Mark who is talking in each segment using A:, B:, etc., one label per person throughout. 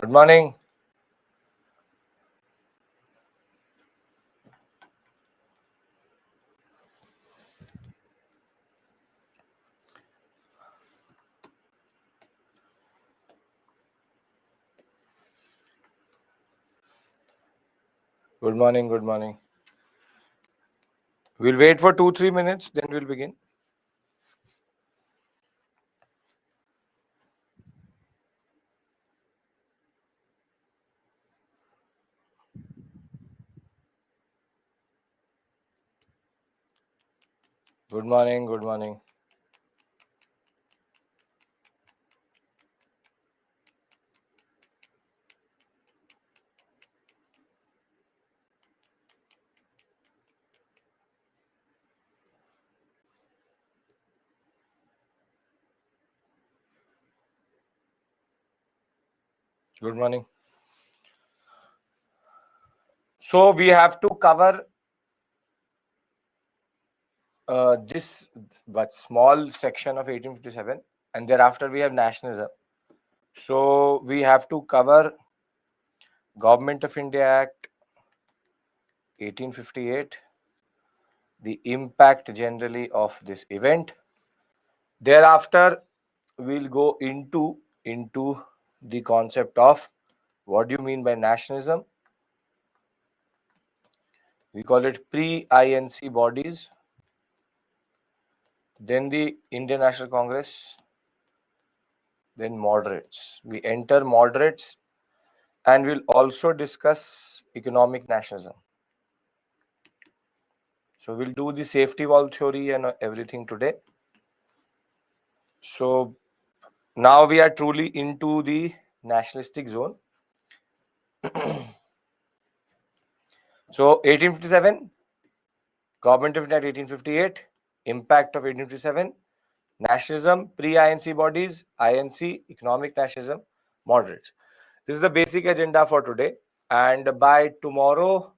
A: Good morning. Good morning. Good morning. We'll wait for 2-3 minutes, then we'll begin. Good morning. Good morning. Good morning. So we have to cover this but small section of 1857, and thereafter we have nationalism. So we have to cover Government of India Act 1858, the impact generally of this event. Thereafter, we'll go into the concept of what do you mean by nationalism. We call it pre-INC bodies. Then the Indian National Congress. Then moderates. We enter moderates, and we'll also discuss economic nationalism. So we'll do the safety valve theory and everything today. So now we are truly into the nationalistic zone. So 1857, Government of India 1858, impact of 1857, nationalism, pre-INC bodies, INC, economic nationalism, moderates. This is the basic agenda for today, and by tomorrow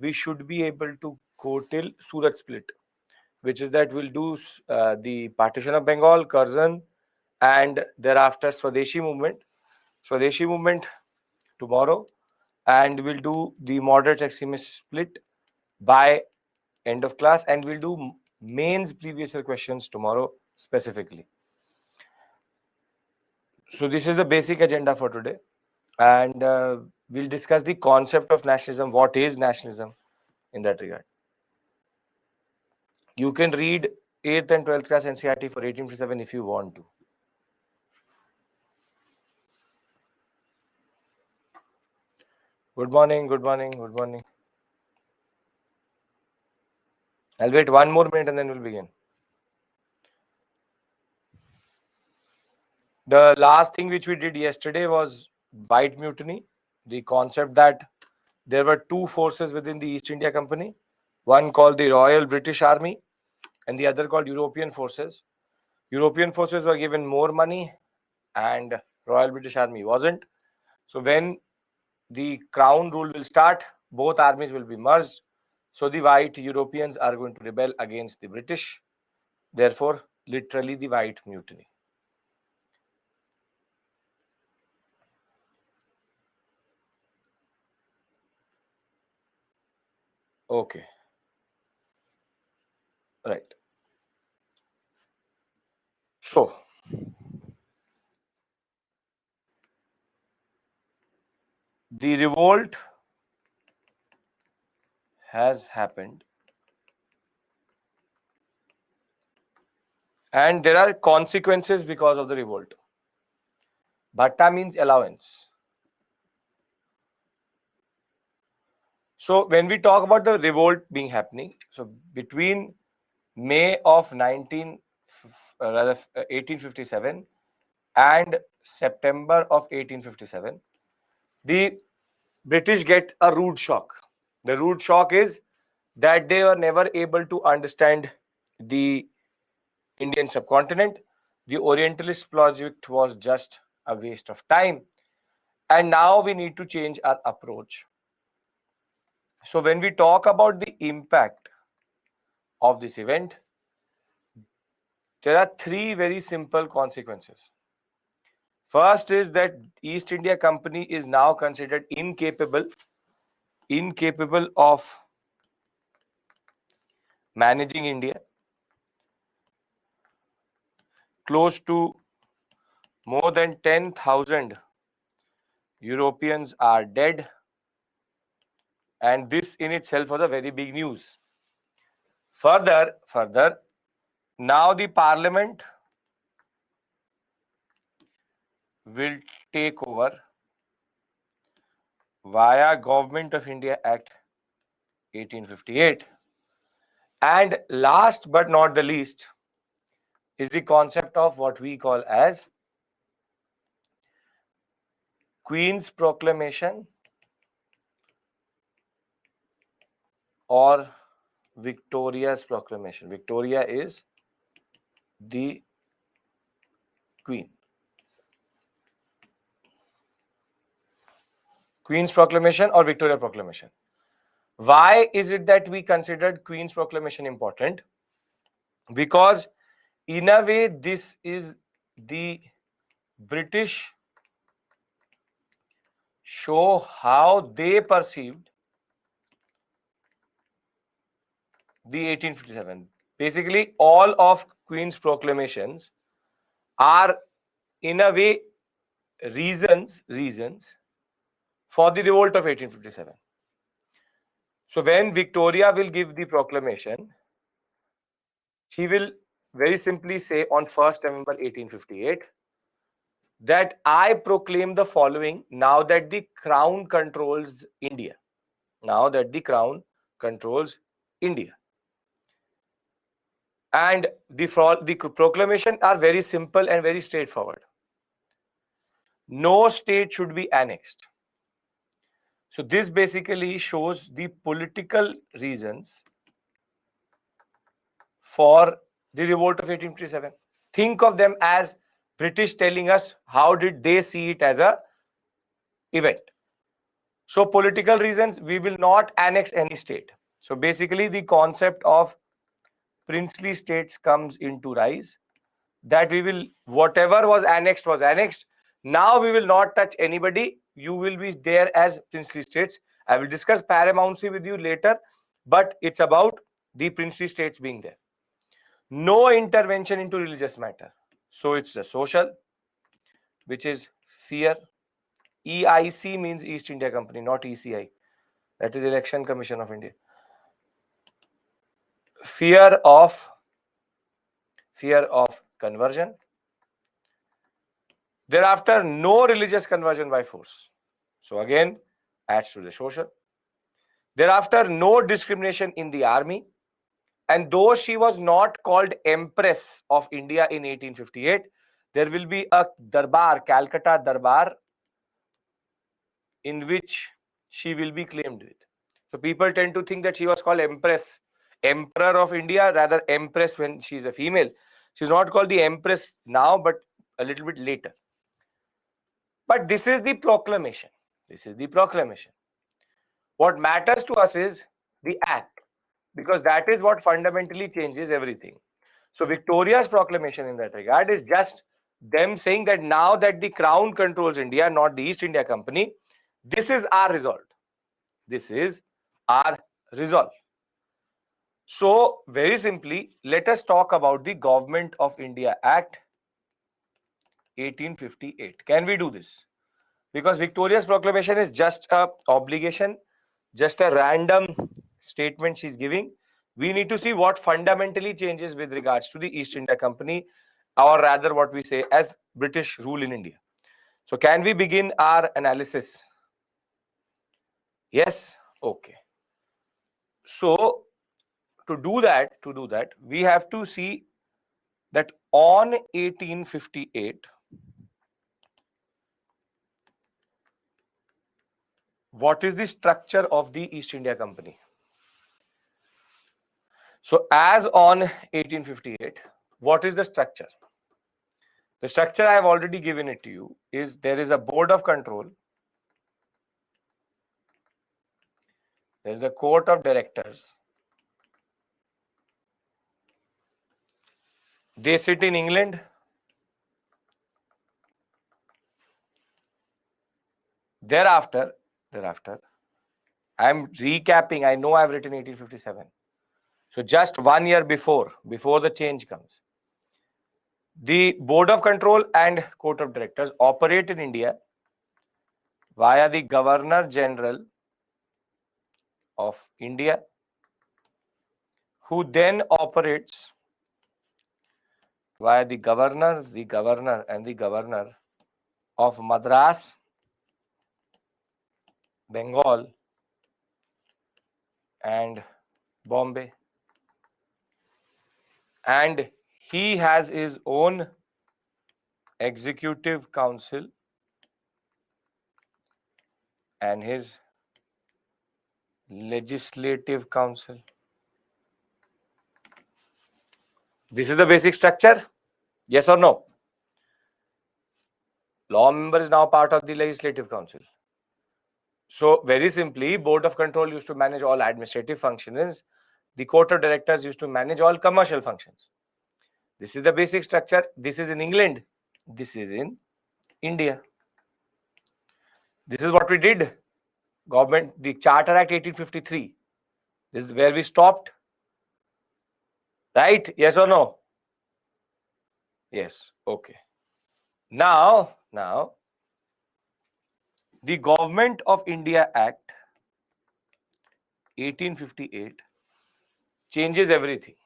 A: we should be able to go till Surat split, which is that we'll do the partition of Bengal, Curzon, and thereafter Swadeshi movement tomorrow, and we'll do the moderate extremist split by end of class, and we'll do mains previous year questions tomorrow specifically. So this is the basic agenda for today, and we'll discuss the concept of nationalism. What is nationalism in that regard? You can read 8th and 12th class NCERT for 1857 if you want to. Good morning, good morning, good morning. I'll wait 1 more minute and then we'll begin. The last thing which we did yesterday was White Mutiny, the concept that there were two forces within the East India Company, one called the Royal British Army and the other called European forces. European forces were given more money and Royal British Army wasn't. So when the crown rule will start, both armies will be merged. So the white Europeans are going to rebel against the British. Therefore, literally the White Mutiny. Okay. Right. So, the revolt has happened and there are consequences because of the revolt. Bhatta means allowance. So when we talk about the revolt being happening, so between May of 1857 and September of 1857, the British get a rude shock. The rude shock is that they were never able to understand the Indian subcontinent. The Orientalist project was just a waste of time. And now we need to change our approach. So when we talk about the impact of this event, there are three very simple consequences. First is that East India Company is now considered incapable of managing India. Close to more than 10,000 Europeans are dead, and this in itself was a very big news. Further, now the Parliament will take over via Government of India Act 1858. And last but not the least is the concept of what we call as Queen's Proclamation or Victoria's Proclamation. Victoria is the Queen. Queen's Proclamation or Victoria Proclamation. Why is it that we considered Queen's Proclamation important? Because in a way, this is the British show how they perceived the 1857. Basically, all of Queen's proclamations are in a way reasons for the revolt of 1857. So when Victoria will give the proclamation, she will very simply say on 1st November 1858 that I proclaim the following now that the crown controls India. Now that the crown controls India. And the proclamation are very simple and very straightforward. No state should be annexed. So this basically shows the political reasons for the revolt of 1857. Think of them as British telling us how did they see it as a event. So political reasons, we will not annex any state. So basically the concept of princely states comes into rise, that we will, whatever was annexed. Now we will not touch anybody. You will be there as princely states. I will discuss paramountcy with you later, but it's about the princely states being there. No intervention into religious matter. So it's the social, which is fear. EIC means East India Company, not ECI. That is Election Commission of India. Fear of conversion. Thereafter, no religious conversion by force. So again, adds to the social. Thereafter, no discrimination in the army. And though she was not called Empress of India in 1858, there will be a Darbar, Calcutta Darbar, in which she will be claimed with. So people tend to think that she was called Empress, Emperor of India, rather Empress when she is a female. She's not called the Empress now, but a little bit later. But this is the proclamation. This is the proclamation. What matters to us is the act, because that is what fundamentally changes everything. So Victoria's proclamation in that regard is just them saying that now that the crown controls India, not the East India Company, this is our resolve. This is our resolve. So very simply, let us talk about the Government of India Act 1858. Can we do this? Because Victoria's proclamation is just a obligation, just a random statement she's giving. We need to see what fundamentally changes with regards to the East India Company, or rather what we say as British rule in India. So can we begin our analysis? Yes? Okay. So to do that, we have to see that on 1858, what is the structure of the East India Company? So as on 1858, what is the structure? The structure I have already given it to you is there is a board of control, there is a court of directors. They sit in England. Thereafter, I'm recapping. I know I've written 1857. So just 1 year before the change comes, the Board of Control and Court of Directors operate in India via the Governor General of India, who then operates via the governor and the governor of Madras, Bengal, and Bombay. And he has his own executive council and his legislative council. This is the basic structure. Yes or no? Law member is now part of the legislative council. So very simply, Board of Control used to manage all administrative functions. The Court of Directors used to manage all commercial functions. This is the basic structure. This is in England. This is in India. This is what we did. Government, the Charter Act 1853. This is where we stopped. Right? Yes or no? Yes. Okay. Now, the Government of India Act 1858 changes everything.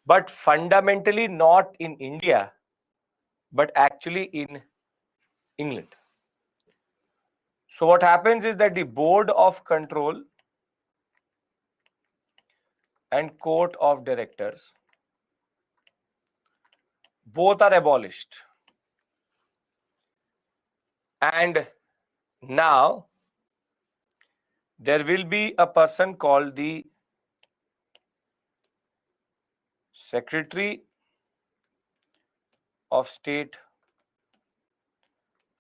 A: But fundamentally not in India, but actually in England. So what happens is that the Board of Control and Court of Directors both are abolished. And now there will be a person called the Secretary of State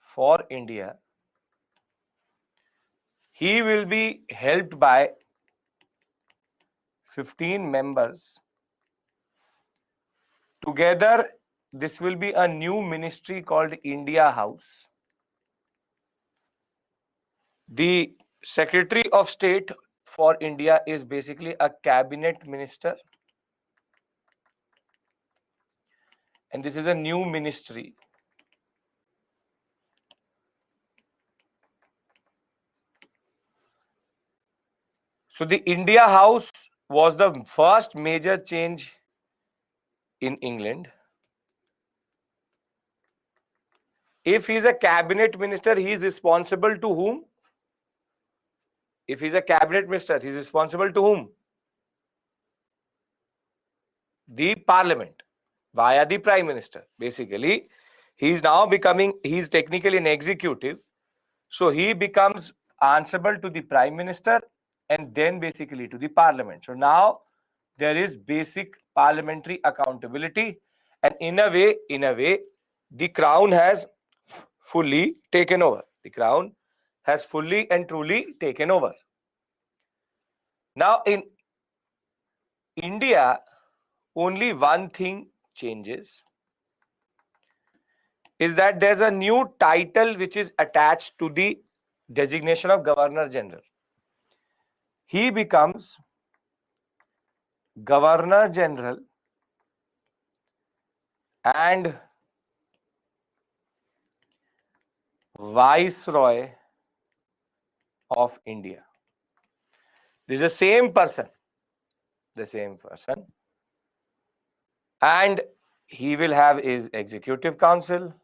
A: for India. He will be helped by 15 members. Together, this will be a new ministry called India House. The Secretary of State for India is basically a cabinet minister. And this is a new ministry. So the India House was the first major change in England. If he is a cabinet minister, he is responsible to whom? If he is a cabinet minister, he is responsible to whom? The parliament via the prime minister. Basically, he is now he is technically an executive. So he becomes answerable to the prime minister and then basically to the parliament. So now there is basic parliamentary accountability, and in a way, the crown has fully taken over. The crown has fully and truly taken over. Now in India, only one thing changes, is that there's a new title which is attached to the designation of Governor General. He becomes Governor General and Viceroy of India. This is the same person. And he will have his executive council.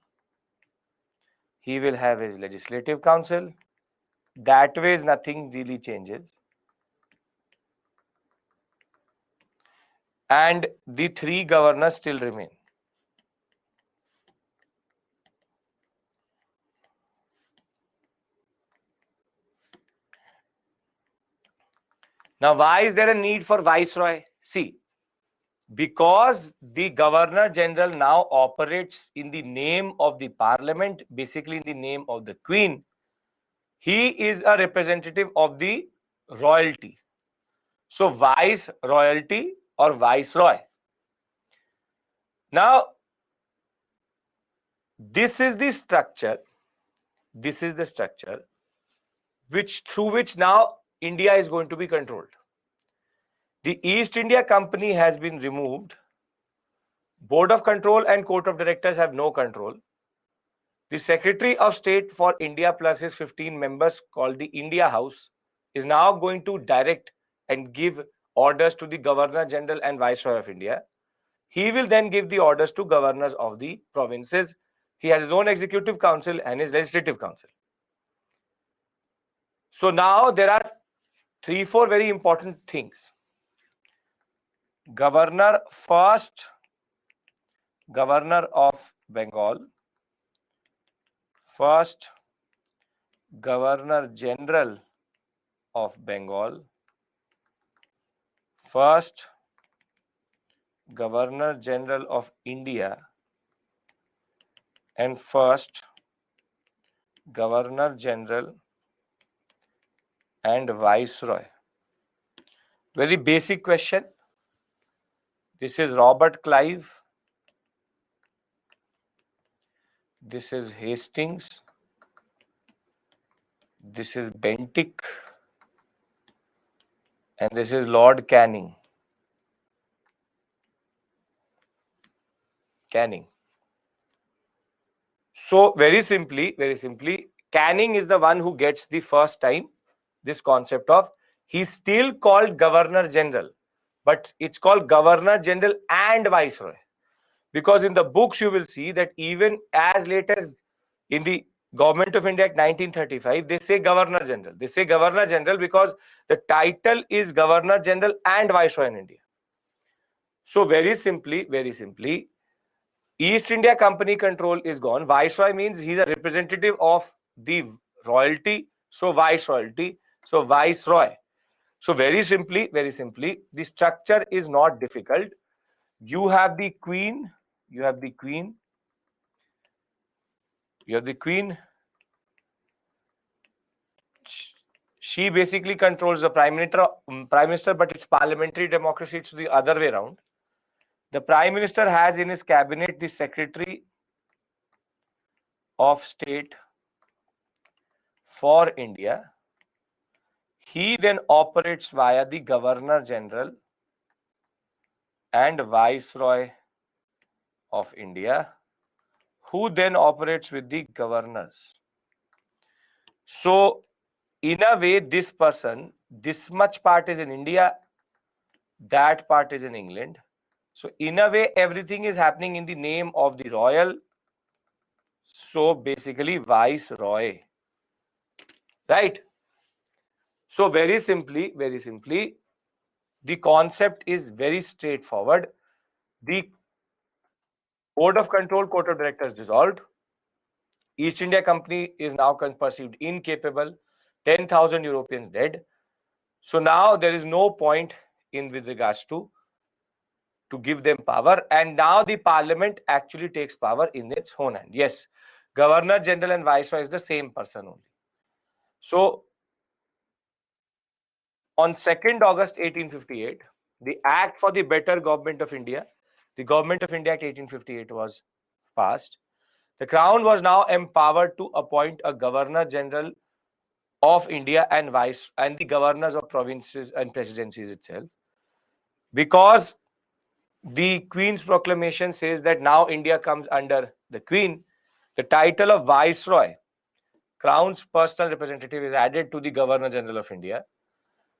A: He will have his legislative council. That way, nothing really changes. And the three governors still remain. Now, why is there a need for Viceroy? See, because the Governor General now operates in the name of the Parliament, basically in the name of the Queen. He is a representative of the royalty. So, Vice Royalty or Viceroy. Now, this is the structure This is the structure through which now India is going to be controlled. The East India Company has been removed. Board of Control and Court of Directors have no control. The Secretary of State for India plus his 15 members, called the India House, is now going to direct and give orders to the Governor General and Viceroy of India. He will then give the orders to governors of the provinces. He has his own executive council and his legislative council. So now there are 3-4 very important things. First Governor of Bengal, first Governor General of Bengal, first Governor General of India, and first Governor General and Viceroy. Very basic question. This is Robert Clive. This is Hastings. This is Bentinck. And this is Lord Canning. So very simply, Canning is the one who gets the first time this concept of, he's still called Governor General, but it's called Governor General and Viceroy. Because in the books you will see that even as late as in the Government of India Act 1935, they say Governor General. They say Governor General because the title is Governor General and Viceroy in India. So very simply, East India Company control is gone. Viceroy means he's a representative of the royalty. So Viceroyalty. So Viceroy. So very simply, the structure is not difficult. You have the Queen. She basically controls the Prime Minister, but it's parliamentary democracy. It's the other way around. The Prime Minister has in his cabinet the Secretary of State for India. He then operates via the Governor General and Viceroy of India, who then operates with the governors. So, in a way, this much part is in India, that part is in England. So, in a way, everything is happening in the name of the royal. So, basically, Viceroy. Right? So, very simply, the concept is very straightforward. The Board of Control, Court of Directors dissolved. East India Company is now perceived incapable. 10,000 Europeans dead. So now there is no point in with regards to give them power. And now the Parliament actually takes power in its own hand. Yes, Governor General and Viceroy is the same person only. So on 2nd August 1858, the Act for the Better Government of India, the Government of India Act 1858 was passed. The Crown was now empowered to appoint a Governor General of India and the governors of provinces and presidencies itself. Because the Queen's proclamation says that now India comes under the Queen, the title of Viceroy, Crown's personal representative, is added to the Governor General of India.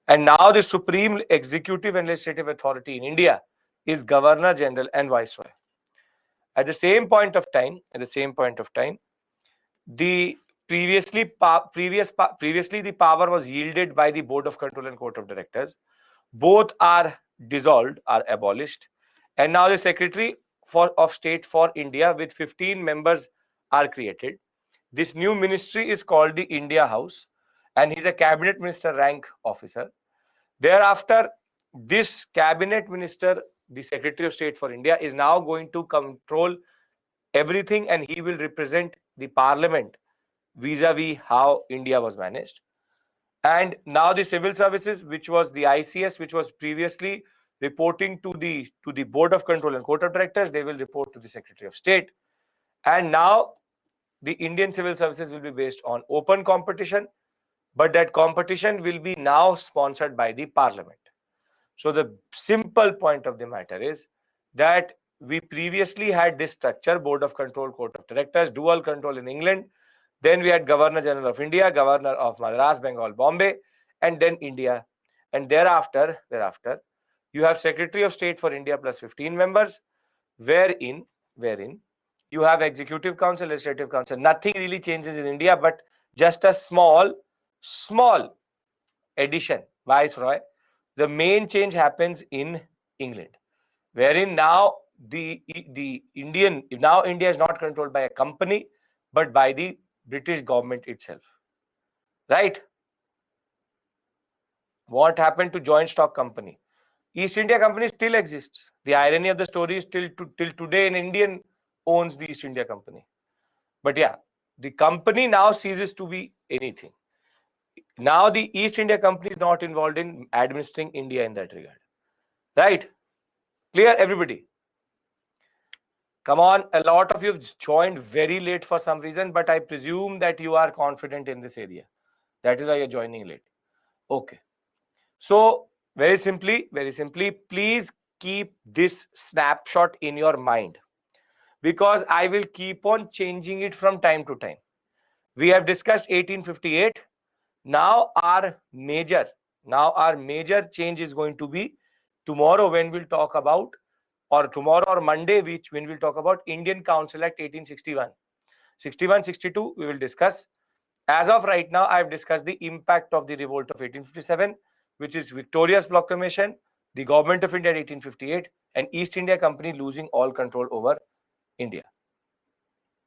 A: And now the supreme executive and legislative authority in India is Governor General and Viceroy. At the same point of time, the previously the power was yielded by the Board of Control and Court of Directors. Both are dissolved, are abolished, and now the Secretary of State for India with 15 members are created. This new ministry is called the India House, and he's a cabinet minister rank officer. Thereafter, this cabinet minister, the Secretary of State for India, is now going to control everything, and he will represent the Parliament vis-a-vis how India was managed. And now the civil services, which was the ICS, which was previously reporting to the Board of Control and Court of Directors, they will report to the Secretary of State. And now the Indian civil services will be based on open competition, but that competition will be now sponsored by the parliament. So the simple point of the matter is that we previously had this structure: Board of Control, Court of Directors, dual control in England. Then we had Governor General of India, Governor of Madras, Bengal, Bombay, and then India. And thereafter, you have Secretary of State for India plus 15 members, wherein you have Executive Council, Legislative Council. Nothing really changes in India, but just a small addition: Viceroy. The main change happens in England, wherein now India is not controlled by a company, but by the British government itself. Right? What happened to joint stock company? East India Company still exists. The irony of the story is till today an Indian owns the East India Company. But yeah, the company now ceases to be anything. Now the East India Company is not involved in administering India in that regard. Right? Clear, everybody? Come on, a lot of you have joined very late for some reason, but I presume that you are confident in this area. That is why you're joining late. Okay. So very simply, please keep this snapshot in your mind, because I will keep on changing it from time to time. We have discussed 1858. Now our major change is going to be tomorrow, when we'll talk about, or tomorrow or Monday, when we'll talk about Indian Council Act 1861. 61, 62 we will discuss. As of right now, I have discussed the impact of the revolt of 1857, which is Victoria's Proclamation, the Government of India in 1858, and East India Company losing all control over India.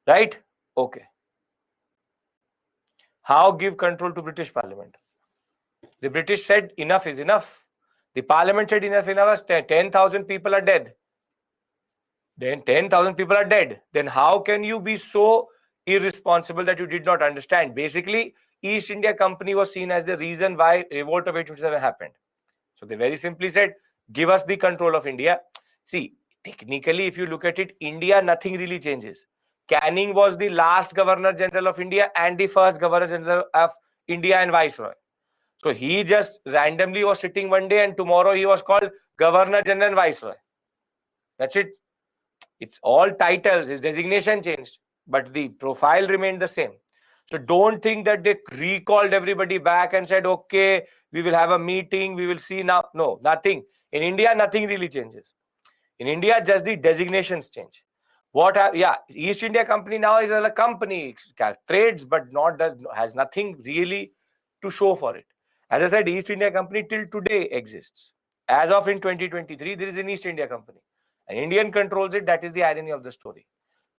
A: Right? Okay. How give control to British Parliament? The British said enough is enough. The Parliament said enough is enough. 10,000 people are dead. Then 10,000 people are dead. Then how can you be so irresponsible that you did not understand? Basically, East India Company was seen as the reason why revolt of 1857 happened. So they very simply said, give us the control of India. See, technically, if you look at it, India, nothing really changes. Canning was the last Governor General of India and the first Governor General of India and Viceroy. So he just randomly was sitting one day, and tomorrow he was called Governor General and Viceroy. That's it. It's all titles. His designation changed, but the profile remained the same. So don't think that they recalled everybody back and said, okay, we will have a meeting, we will see now. No, nothing. In India, nothing really changes. In India, just the designations change. East India Company now is a company, trades, but has nothing really to show for it. As I said, East India Company till today exists. As of in 2023, there is an East India Company. An Indian controls it. That is the irony of the story.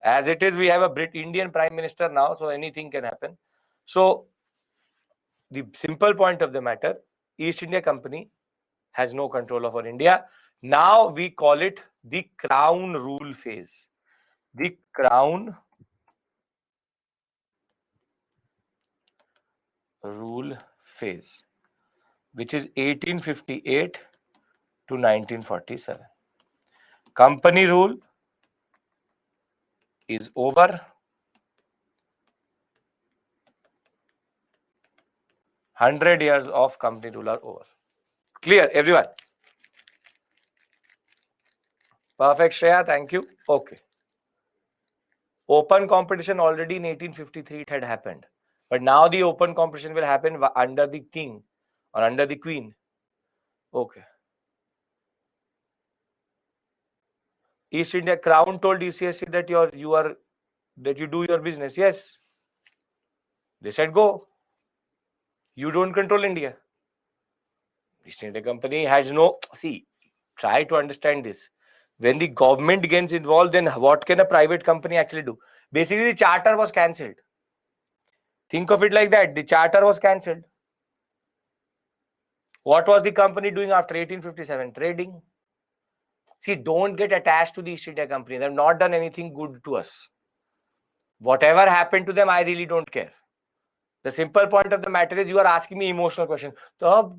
A: As it is, we have a Indian Prime Minister now, so anything can happen. So the simple point of the matter, East India Company has no control over India. Now we call it the Crown Rule phase. The Crown Rule phase, which is 1858 to 1947. Company rule is over. 100 years of company rule are over. Clear, everyone? Perfect, Shreya. Thank you. Okay. Open competition already in 1853 it had happened. But now the open competition will happen under the king or under the queen. Okay. East India Crown told UPSC that you do your business. Yes. They said go. You don't control India. East India Company has no... See, try to understand this. When the government gets involved, then what can a private company actually do? Basically, the charter was cancelled. Think of it like that. The charter was cancelled. What was the company doing after 1857? Trading. See, don't get attached to the East India Company. They have not done anything good to us. Whatever happened to them, I really don't care. The simple point of the matter is you are asking me emotional questions. So,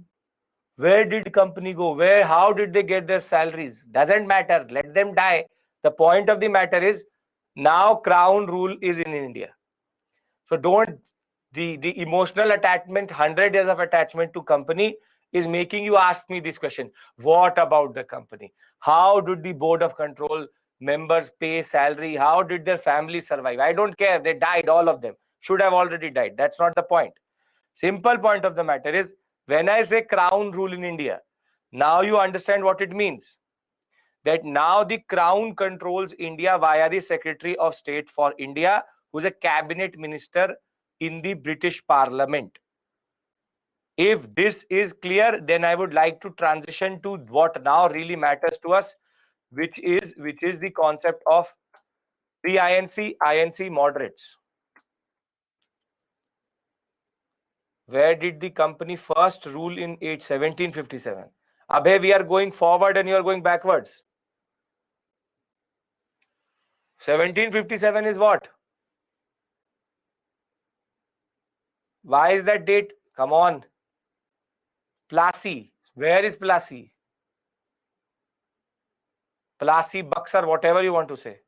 A: where did company go? How did they get their salaries? Doesn't matter. Let them die. The point of the matter is now Crown rule is in India. So don't, the emotional attachment, 100 years of attachment to company is making you ask me this question. What about the company? How did the board of control members pay salary? How did their family survive? I don't care. They died, all of them. Should have already died. That's not the point. Simple point of the matter is, when I say crown rule in India, now you understand what it means. That now the crown controls India via the Secretary of State for India, who's a cabinet minister in the British Parliament. If this is clear, then I would like to transition to what now really matters to us, which is the concept of pre-INC, INC moderates. Where did the company first rule in 1757? Abhay, we are going forward and you are going backwards. 1757 is what? Why is that date? Come on. Plassey. Where is Plassey? Plassey, Buxar, whatever you want to say.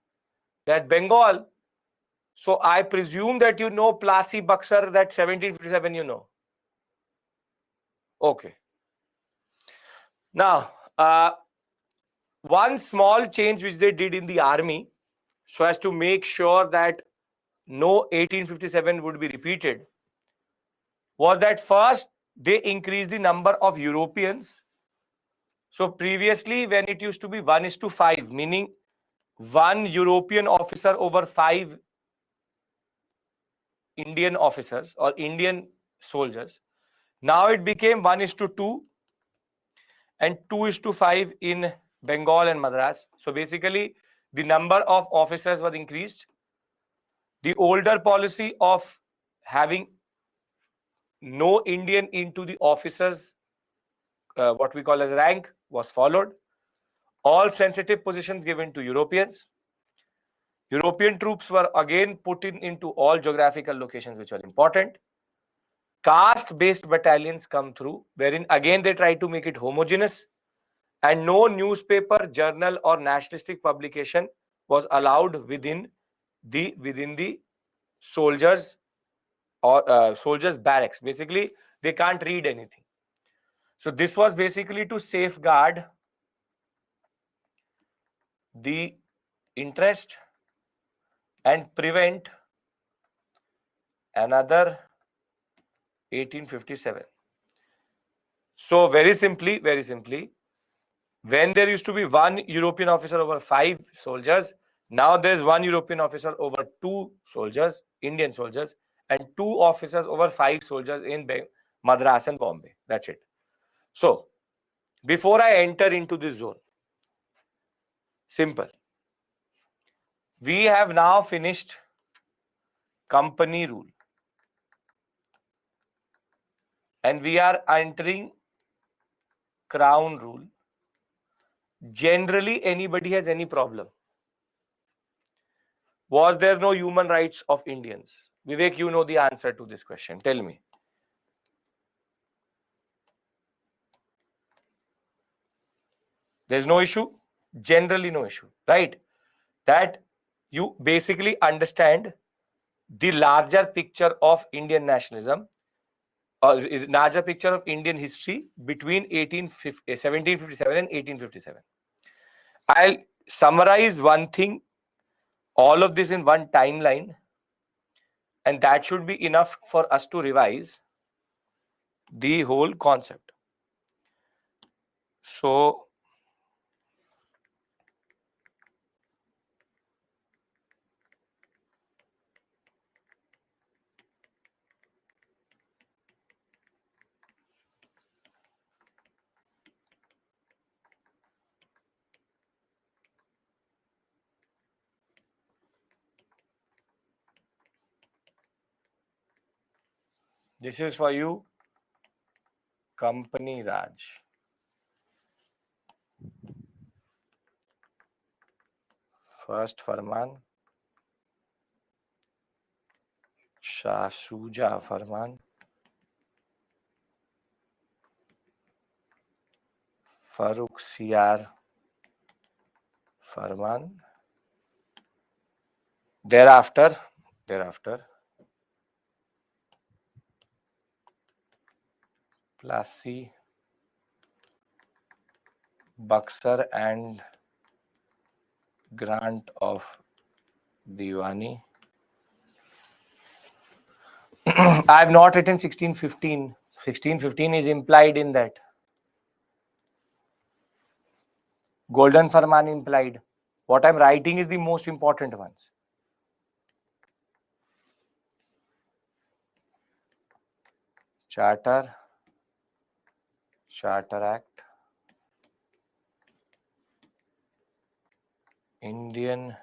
A: That Bengal. So I presume that you know Plassey, Buxar, that 1757 you know. Okay. Now, one small change which they did in the army, so as to make sure that no 1857 would be repeated, was that first they increased the number of Europeans. So previously, when it used to be 1:5, meaning one European officer over 5 Indian officers or Indian soldiers, now it became 1:2 and 2:5 in Bengal and Madras. So basically, the number of officers was increased. The older policy of having no Indian into the officers, what we call as rank, was followed. All sensitive positions given to Europeans. European troops were again put into all geographical locations which were important. Caste-based battalions come through, wherein again they try to make it homogeneous, and no newspaper, journal, or nationalistic publication was allowed within the soldiers or soldiers' barracks. Basically, they can't read anything. So this was basically to safeguard the interest and prevent another 1857. So very simply, when there used to be one European officer over 5 soldiers, now there is one European officer over 2 soldiers, Indian soldiers, and 2 officers over 5 soldiers in Madras and Bombay. That's it. So before I enter into this zone, simple. We have now finished company rule, and we are entering crown rule. Generally, anybody has any problem? Was there no human rights of Indians? Vivek, you know the answer to this question. Tell me. There's no issue? Generally no issue, right? That you basically understand the larger picture of Indian nationalism or larger picture of Indian history between 1757 and 1857. I'll summarize one thing, all of this in one timeline, and that should be enough for us to revise the whole concept. So this is for you, Company Raj. First Farman, Shah Shuja Farman, Farooq Siyar Farman. Thereafter, Plassey, Buxar and grant of Diwani. I have not written 1615. 1615 is implied in that. Golden Farman implied. What I'm writing is the most important ones. Charter Act, Indian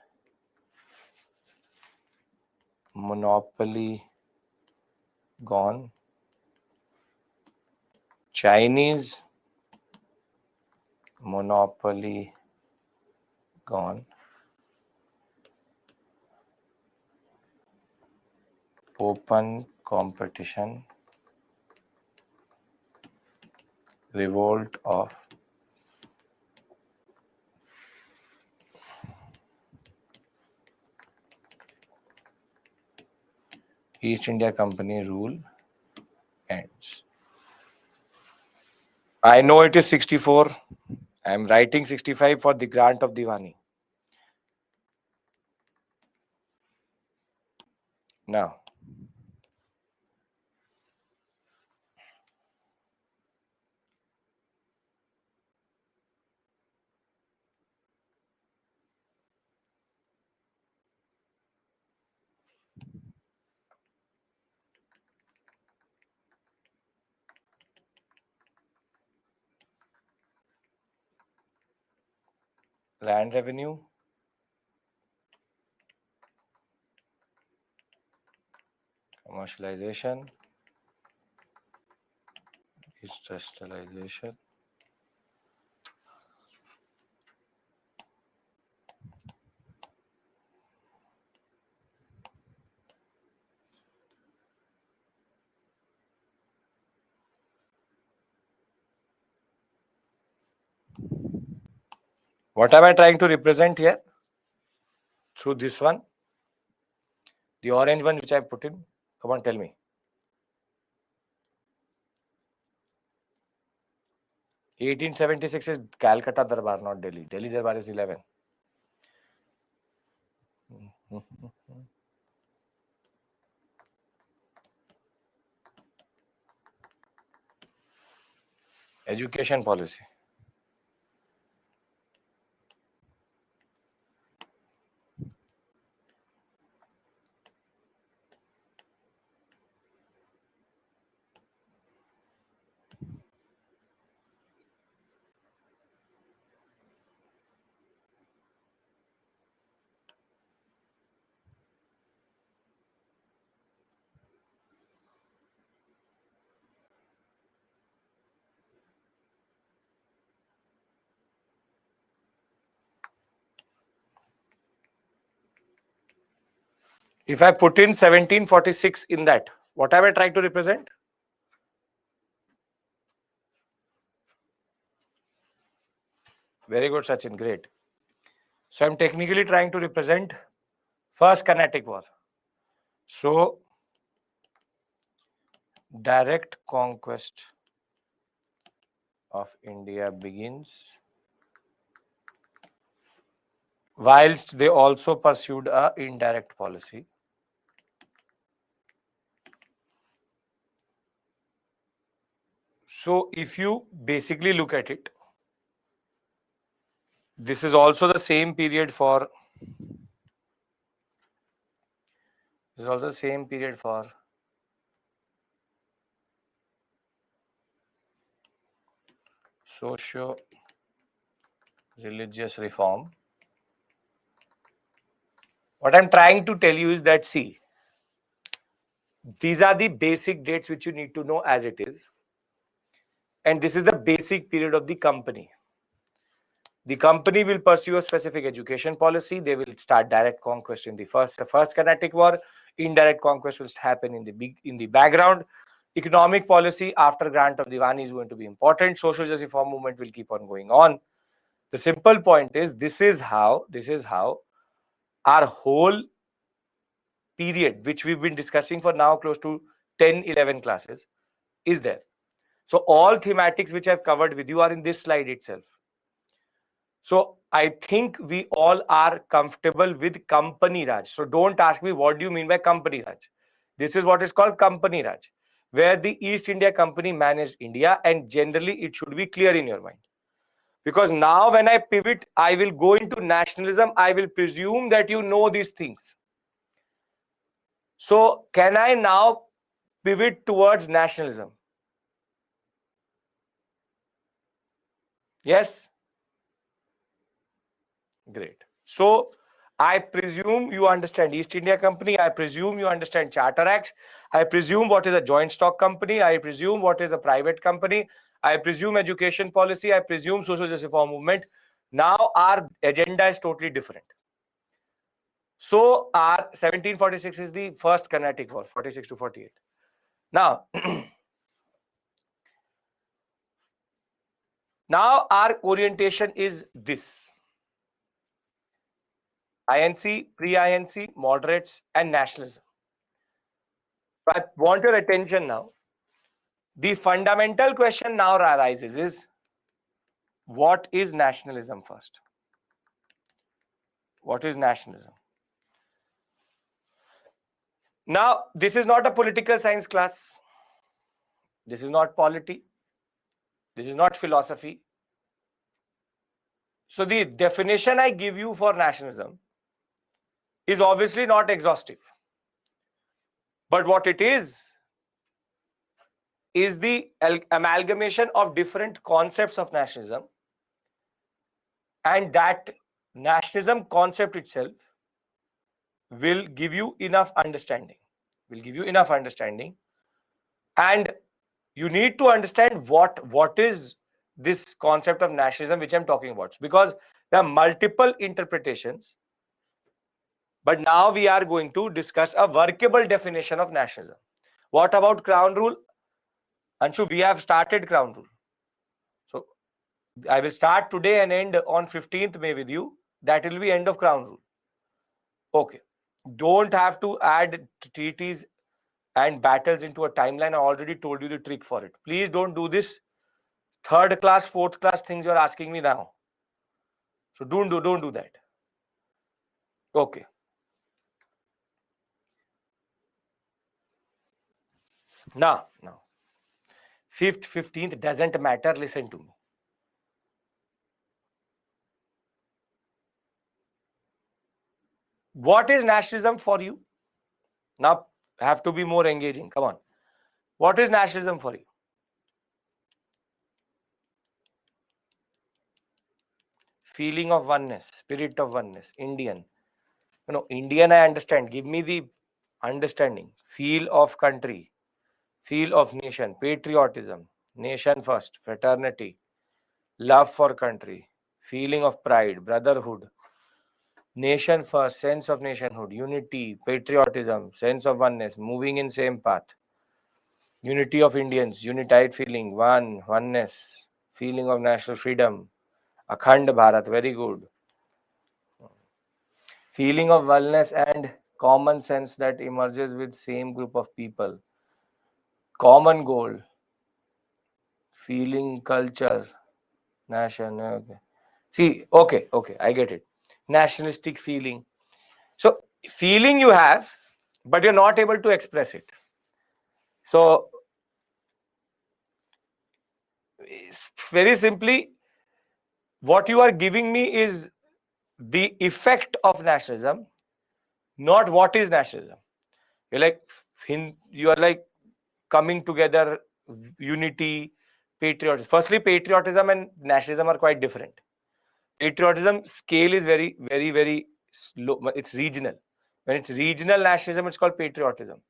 A: monopoly gone, Chinese monopoly gone, open competition, revolt of East India Company rule ends. I know it is 64. I am writing 65 for the grant of Diwani. Now, land revenue, commercialization, industrialization, what am I trying to represent here? Through this one, the orange one which I put in. Come on, tell me. 1876 is Calcutta Darbar, not Delhi. Delhi Darbar is 11. Education policy. If I put in 1746 in that, what am I trying to represent? Very good, Sachin. Great. So I'm technically trying to represent First Carnatic War. So direct conquest of India begins, whilst they also pursued a indirect policy. So if you basically look at it, this is also the same period for socio-religious reform. What I'm trying to tell you is that, see, these are the basic dates which you need to know as it is. And this is the basic period of the company. The company will pursue a specific education policy. They will start direct conquest in the first Carnatic War. Indirect conquest will happen in the background. Economic policy after grant of Diwani is going to be important. Social justice reform movement will keep on going on. The simple point is this is how our whole period, which we've been discussing for now close to 10-11 classes, is there. So all thematics which I've covered with you are in this slide itself. So I think we all are comfortable with Company Raj. So don't ask me what do you mean by Company Raj. This is what is called Company Raj, where the East India Company managed India, and generally it should be clear in your mind. Because now when I pivot, I will go into nationalism. I will presume that you know these things. So can I now pivot towards nationalism? Yes? Great. So I presume you understand East India Company. I presume you understand Charter Acts. I presume what is a joint stock company. I presume what is a private company. I presume education policy. I presume social justice reform movement. Now our agenda is totally different. So our 1746 is the first Carnatic War, 46 to 48. Now, now our orientation is this: INC, pre-INC, moderates, and nationalism. I want your attention now. The fundamental question now arises is, what is nationalism first? What is nationalism? Now, this is not a political science class. This is not polity. This is not philosophy. So the definition I give you for nationalism is obviously not exhaustive. But what it is the amalgamation of different concepts of nationalism, and that nationalism concept itself will give you enough understanding. And you need to understand what is this concept of nationalism which I'm talking about, because there are multiple interpretations. But now we are going to discuss a workable definition of nationalism. What about crown rule? Anshu, we have started crown rule. So I will start today and end on 15th May with you. That will be end of crown rule. Okay. Don't have to add treaties and battles into a timeline. I already told you the trick for it. Please don't do this third class, fourth class things you're asking me now. So don't do that. Okay. Now, 5th, 15th doesn't matter. Listen to me. What is nationalism for you? Now, have to be more engaging. Come on. What is nationalism for you? Feeling of oneness, spirit of oneness, Indian. Indian I understand. Give me the understanding. Feel of country, feel of nation, patriotism, nation first, fraternity, love for country, feeling of pride, brotherhood, nation first, sense of nationhood, unity, patriotism, sense of oneness, moving in same path, unity of Indians, unified feeling, oneness, feeling of national freedom, Akhand Bharat, very good. Feeling of wellness and common sense that emerges with same group of people, common goal, feeling, culture, nation. Okay. See, okay, I get it. Nationalistic feeling. So feeling you have, but you're not able to express it. So very simply, what you are giving me is the effect of nationalism, not what is nationalism. You are like coming together, unity, patriotism. Firstly, patriotism and nationalism are quite different. Patriotism scale is very, very, very slow. It's regional. When it's regional nationalism, it's called patriotism.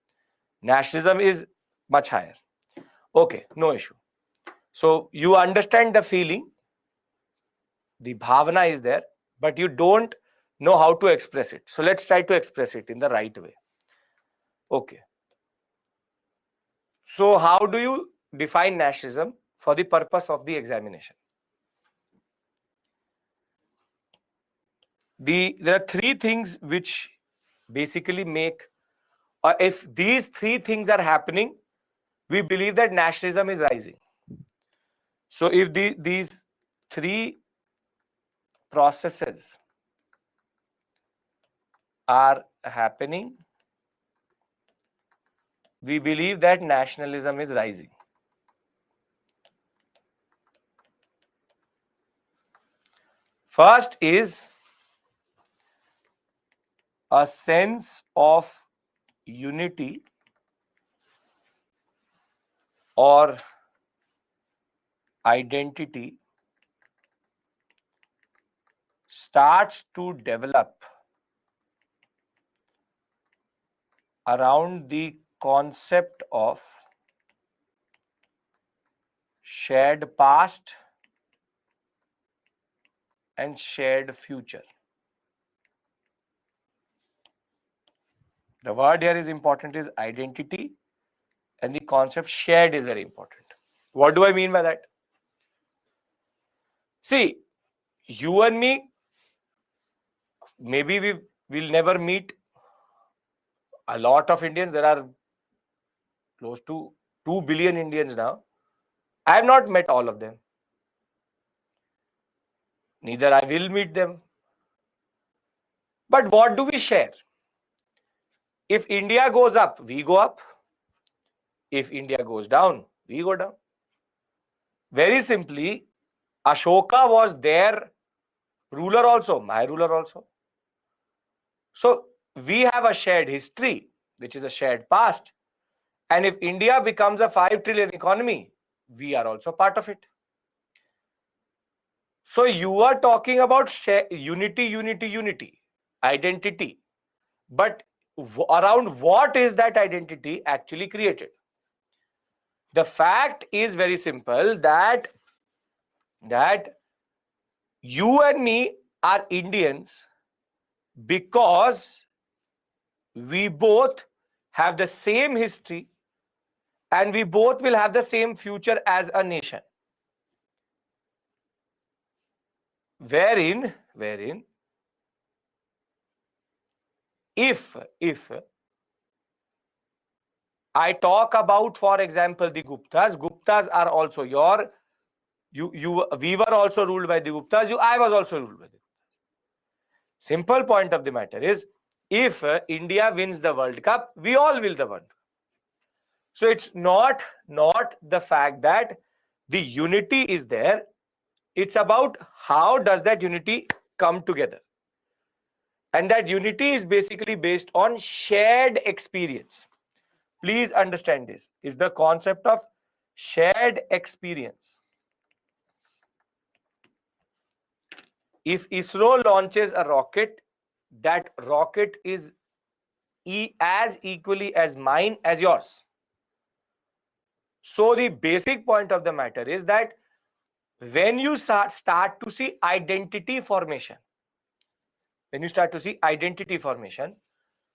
A: Nationalism is much higher. Okay, no issue. So you understand the feeling, the bhavana is there, but you don't know how to express it. So let's try to express it in the right way. Okay. So how do you define nationalism for the purpose of the examination? There are three things which basically make, or if these three things are happening, we believe that nationalism is rising. So if these three processes are happening, we believe that nationalism is rising. First is a sense of unity or identity starts to develop around the concept of shared past and shared future. The word here is important, is identity, and the concept shared is very important. What do I mean by that? See, you and me, maybe we will never meet a lot of Indians. There are close to 2 billion Indians now. I have not met all of them. Neither I will meet them. But what do we share? If India goes up, we go up. If India goes down, we go down. Very simply, Ashoka was their ruler also, my ruler also. So we have a shared history, which is a shared past. And if India becomes a 5 trillion economy, we are also part of it. So you are talking about unity, identity. But around what is that identity actually created? The fact is very simple, that you and me are Indians because we both have the same history and we both will have the same future as a nation. Wherein if I talk about, for example, the Guptas are also we were also ruled by the Guptas, I was also ruled by the Guptas. Simple point of the matter is, if India wins the World Cup, we all will the World Cup. So it's not the fact that the unity is there, it's about how does that unity come together. And that unity is basically based on shared experience. Please understand, this is the concept of shared experience. If ISRO launches a rocket, that rocket is as equally as mine as yours. So the basic point of the matter is that when you start to see identity formation,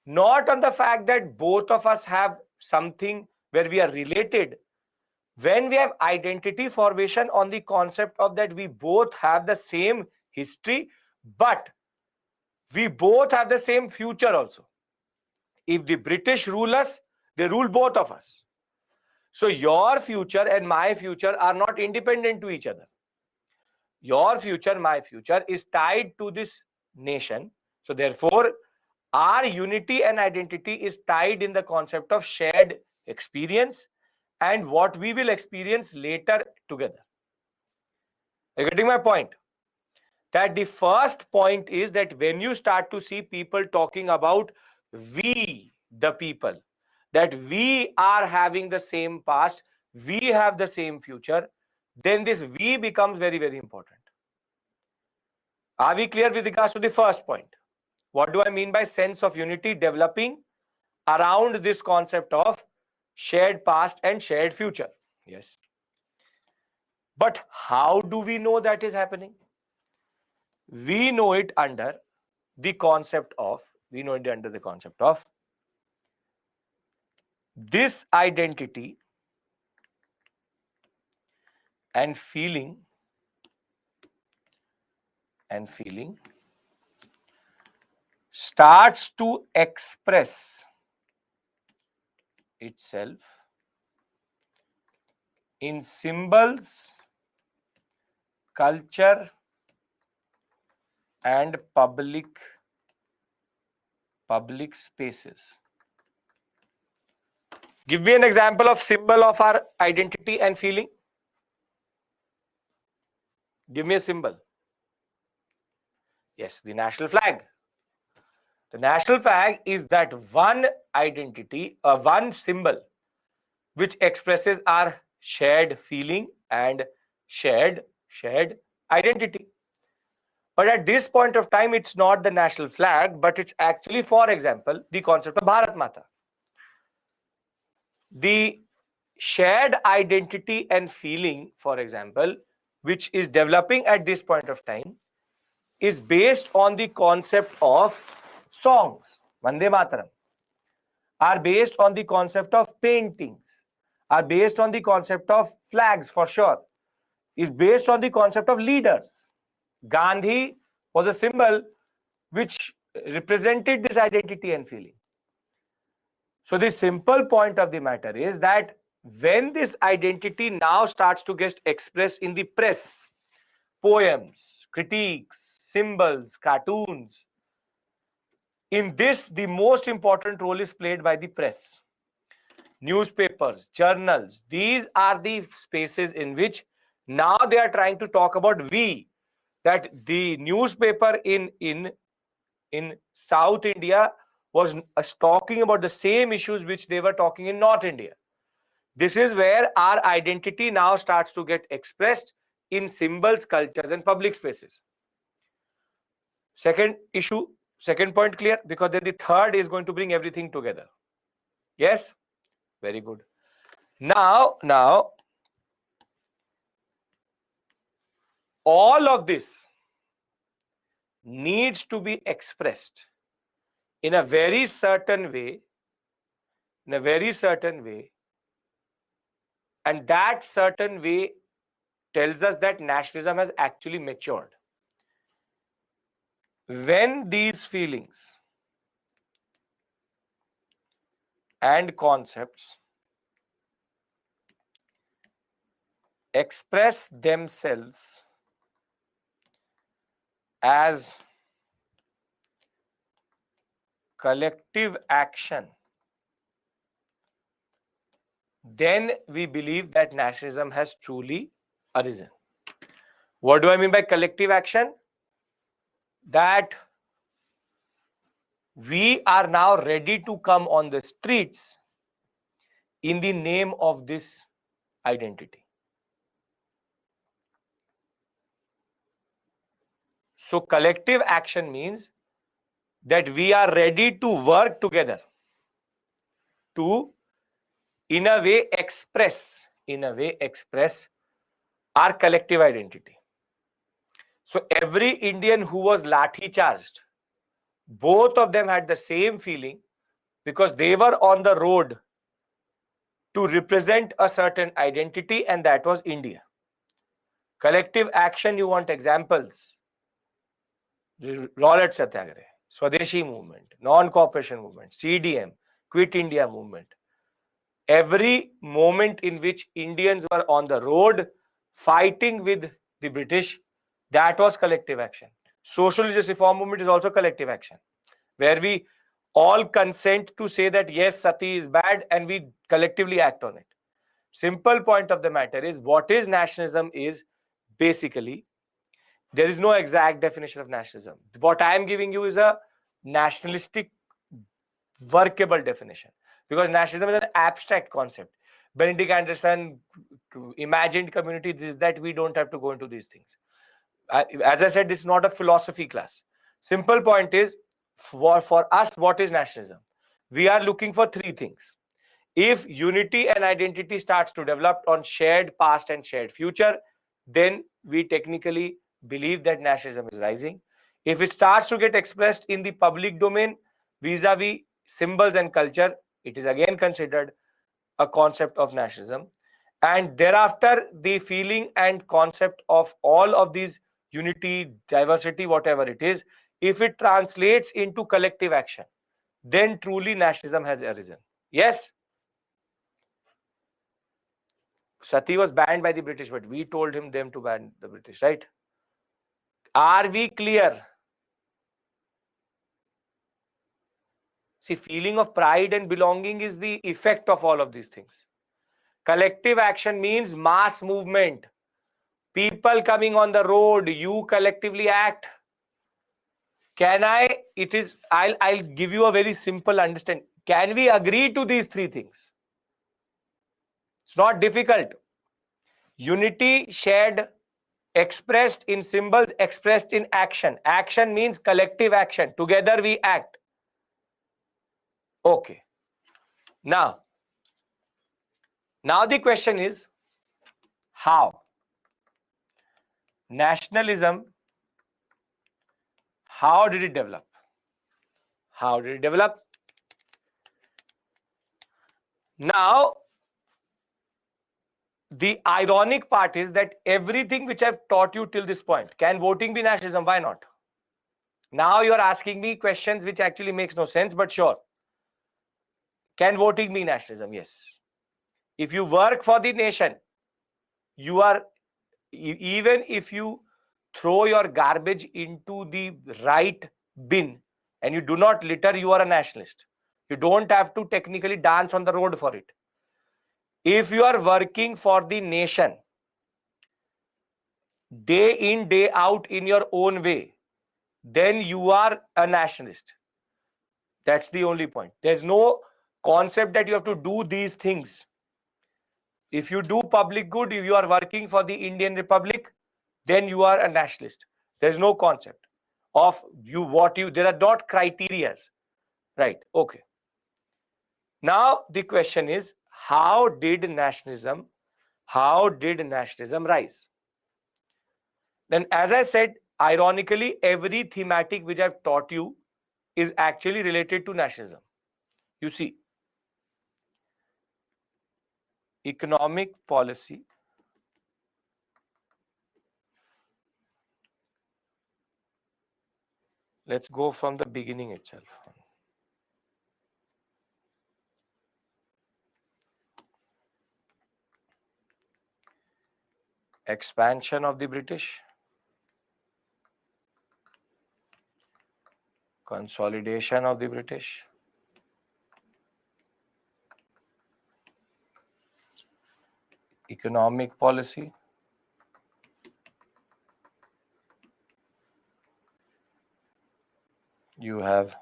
A: not on the fact that both of us have something where we are related, when we have identity formation on the concept of that we both have the same history, but we both have the same future also. If the British rule us, they rule both of us. So your future and my future are not independent to each other. Your future, my future is tied to this nation. So therefore, our unity and identity is tied in the concept of shared experience and what we will experience later together. You're getting my point? That the first point is that when you start to see people talking about we, the people, that we are having the same past, we have the same future, then this we becomes very, very important. Are we clear with regards to the first point? What do I mean by sense of unity developing around this concept of shared past and shared future? Yes. But how do we know that is happening? We know it under the concept of, this identity and feeling starts to express itself in symbols culture and public spaces. Give me an example of symbol of our identity and feeling. Give me a symbol. Yes, the national flag. The national flag is that one identity, one symbol which expresses our shared feeling and shared identity. But at this point of time, it's not the national flag, but it's actually, for example, the concept of Bharat Mata. The shared identity and feeling, for example, which is developing at this point of time, is based on the concept of songs, Vande Mataram, are based on the concept of paintings, are based on the concept of flags for sure, is based on the concept of leaders. Gandhi was a symbol which represented this identity and feeling. So the simple point of the matter is that when this identity now starts to get expressed in the press, poems, critiques, symbols, cartoons, in this, the most important role is played by the press. Newspapers, journals, these are the spaces in which now they are trying to talk about we, that the newspaper in South India was talking about the same issues which they were talking in North India. This is where our identity now starts to get expressed in symbols, cultures, and public spaces. Second issue, second point clear? Because then the third is going to bring everything together. Yes? Very good. Now, all of this needs to be expressed in a very certain way, and that certain way tells us that nationalism has actually matured. When these feelings and concepts express themselves as collective action, then we believe that nationalism has truly arisen. What do I mean by collective action? That we are now ready to come on the streets in the name of this identity. So collective action means that we are ready to work together to, in a way, express our collective identity. So every Indian who was lathi charged, both of them had the same feeling because they were on the road to represent a certain identity, and that was India. Collective action, you want examples? Rowlatt Satyagraha, Swadeshi movement, non-cooperation movement, CDM, Quit India movement. Every moment in which Indians were on the road fighting with the British, that was collective action. Social justice reform movement is also collective action, where we all consent to say that yes, sati is bad, and we collectively act on it. Simple point of the matter is, what is nationalism is basically, there is no exact definition of nationalism. What I am giving you is a nationalistic workable definition, because nationalism is an abstract concept. Benedict Anderson imagined community, this, that, we don't have to go into these things. As I said, this is not a philosophy class. Simple point is, for us, what is nationalism? We are looking for three things. If unity and identity starts to develop on shared past and shared future, then we technically believe that nationalism is rising. If it starts to get expressed in the public domain vis-a-vis symbols and culture, it is again considered a concept of nationalism. And thereafter, the feeling and concept of all of these unity, diversity, whatever it is, if it translates into collective action, then truly nationalism has arisen. Yes? Sati was banned by the British, but we told them to ban the British, right? Are we clear? See, feeling of pride and belonging is the effect of all of these things. Collective action means mass movement. People coming on the road, you collectively act. I'll give you a very simple understanding. Can we agree to these three things? It's not difficult. Unity shared, expressed in symbols, expressed in action. Action means collective action. Together we act. Okay. Now the question is, how? Nationalism, how did it develop? How did it develop? Now, the ironic part is that everything which I've taught you till this point, can voting be nationalism? Why not? Now you're asking me questions which actually makes no sense, but sure. Can voting be nationalism? Yes. If you work for the nation, you are, even if you throw your garbage into the right bin and you do not litter, you are a nationalist. You don't have to technically dance on the road for it. If you are working for the nation, day in, day out, in your own way, then you are a nationalist. That's the only point. There's no concept that you have to do these things. If you do public good, if you are working for the Indian Republic, then you are a nationalist. There's no concept of there are not criterias. Right. Okay. Now the question is, how did nationalism rise? Then, as I said, ironically, every thematic which I've taught you is actually related to nationalism. You see, economic policy, let's go from the beginning itself. Expansion of the British, consolidation of the British, economic policy, you have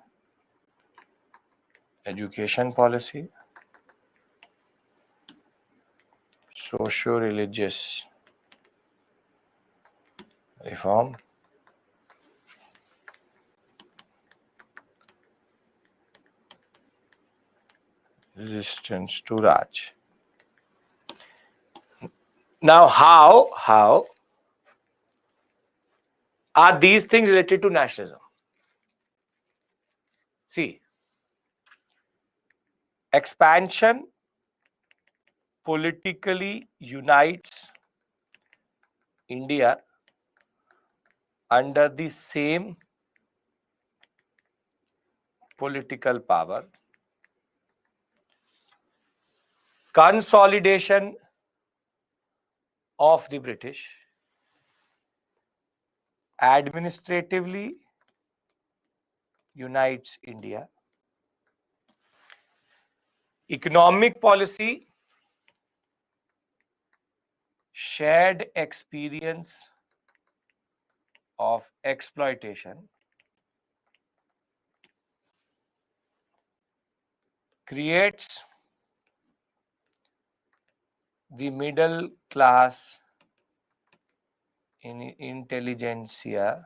A: education policy, socio-religious reform, resistance to Raj. Now, how are these things related to nationalism? See, expansion politically unites India under the same political power. Consolidation of the British administratively unites India. Economic policy, shared experience of exploitation, creates the middle class in intelligentsia,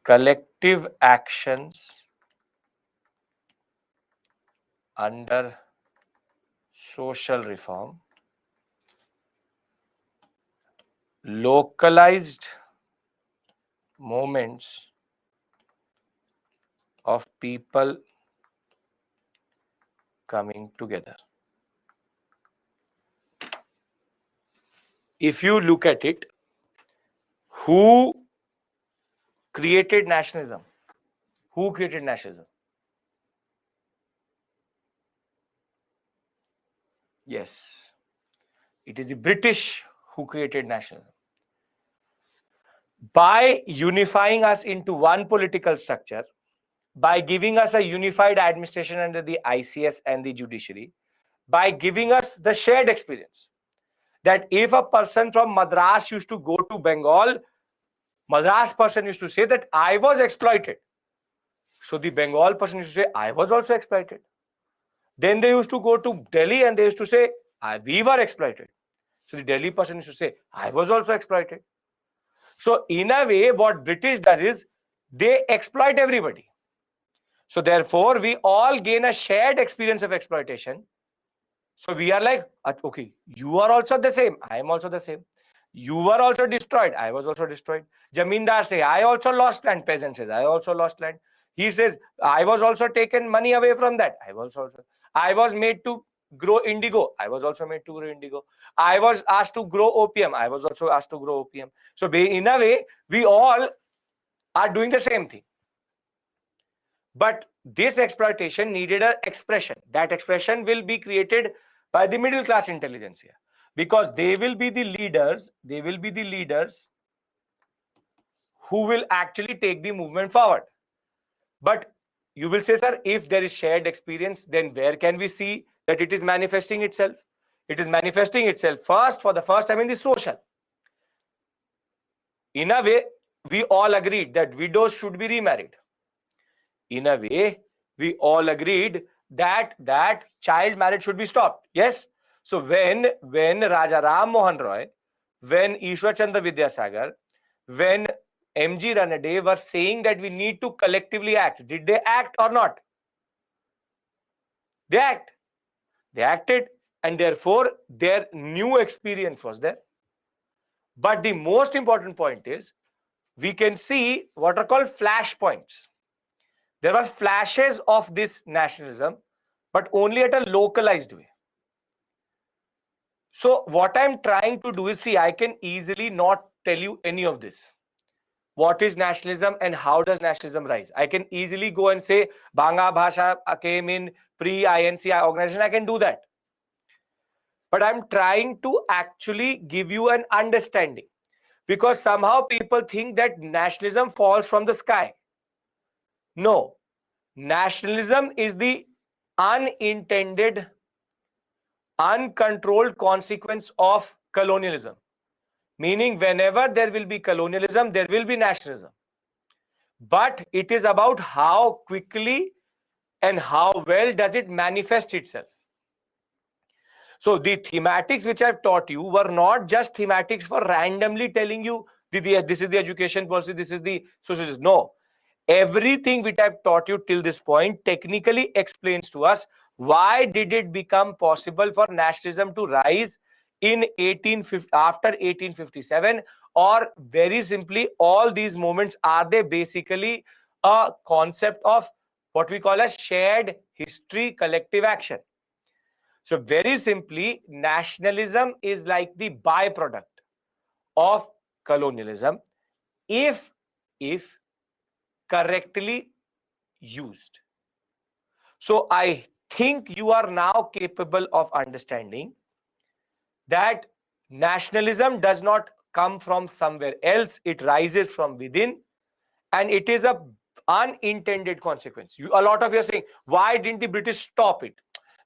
A: collective actions under social reform, localized movements of people coming together. If you look at it, who created nationalism? Who created nationalism? Yes. It is the British who created nationalism. By unifying us into one political structure, by giving us a unified administration under the ICS and the judiciary, by giving us the shared experience that if a person from Madras used to go to Bengal, Madras person used to say that I was exploited. So the Bengal person used to say I was also exploited. Then they used to go to Delhi and they used to say we were exploited. So the Delhi person used to say I was also exploited. So in a way, what British does is they exploit everybody. So therefore, we all gain a shared experience of exploitation. So we are like, okay, you are also the same. I am also the same. You were also destroyed. I was also destroyed. Jamindar say, I also lost land. Peasant says, I also lost land. He says, I was also taken money away from that. I was made to grow indigo. I was also made to grow indigo. I was asked to grow opium. I was also asked to grow opium. So in a way, we all are doing the same thing. But this exploitation needed an expression. That expression will be created by the middle class intelligentsia, because they will be the leaders. They will be the leaders who will actually take the movement forward. But you will say, sir, if there is shared experience, then where can we see that it is manifesting itself? It is manifesting itself for the first time in the social. In a way, we all agreed that widows should be remarried. In a way, we all agreed that child marriage should be stopped. Yes. So when Raja Ram Mohan Roy, when Ishwar Chandra Vidyasagar, when MG Ranade were saying that we need to collectively act, did they act or not? They acted, and therefore their new experience was there. But the most important point is, we can see what are called flash points. There were flashes of this nationalism, but only at a localized way. So what I'm trying to do is, see, I can easily not tell you any of this. What is nationalism and how does nationalism rise? I can easily go and say Banga Bhasha came in pre-INC organization. I can do that. But I'm trying to actually give you an understanding, because somehow people think that nationalism falls from the sky. No, nationalism is the unintended, uncontrolled consequence of colonialism. Meaning, whenever there will be colonialism, there will be nationalism. But it is about how quickly and how well does it manifest itself. So the thematics which I've taught you were not just thematics for randomly telling you this is the education policy, this is the social justice. No. Everything which I've taught you till this point technically explains to us why did it become possible for nationalism to rise in after 1857, or very simply, all these moments, are they basically a concept of what we call as shared history, collective action. So very simply, nationalism is like the byproduct of colonialism if correctly used. So I think you are now capable of understanding that nationalism does not come from somewhere else. It rises from within, and it is a unintended consequence. A lot of you are saying, why didn't the British stop it?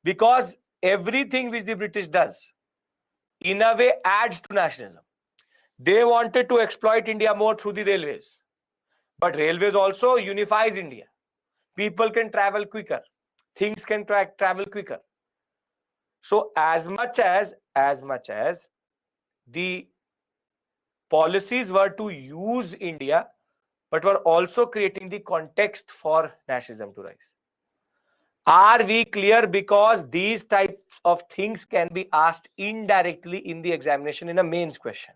A: Because everything which the British does in a way adds to nationalism. They wanted to exploit India more through the railways, but railways also unifies India. People can travel quicker, things can travel quicker. So as much as the policies were to use India, but were also creating the context for nationalism to rise. Are we clear? Because these types of things can be asked indirectly in the examination in a mains question.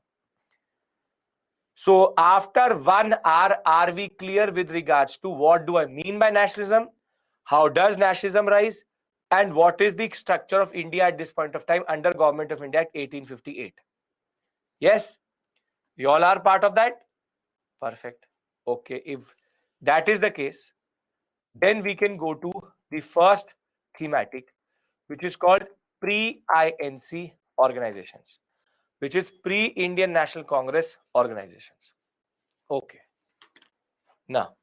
A: So after 1 hour, are we clear with regards to what do I mean by nationalism? How does nationalism rise? And what is the structure of India at this point of time under Government of India Act 1858? Yes? You all are part of that? Perfect. Okay, if that is the case, then we can go to the first thematic, which is called pre-INC organizations, which is pre-Indian National Congress organizations. Okay. Now,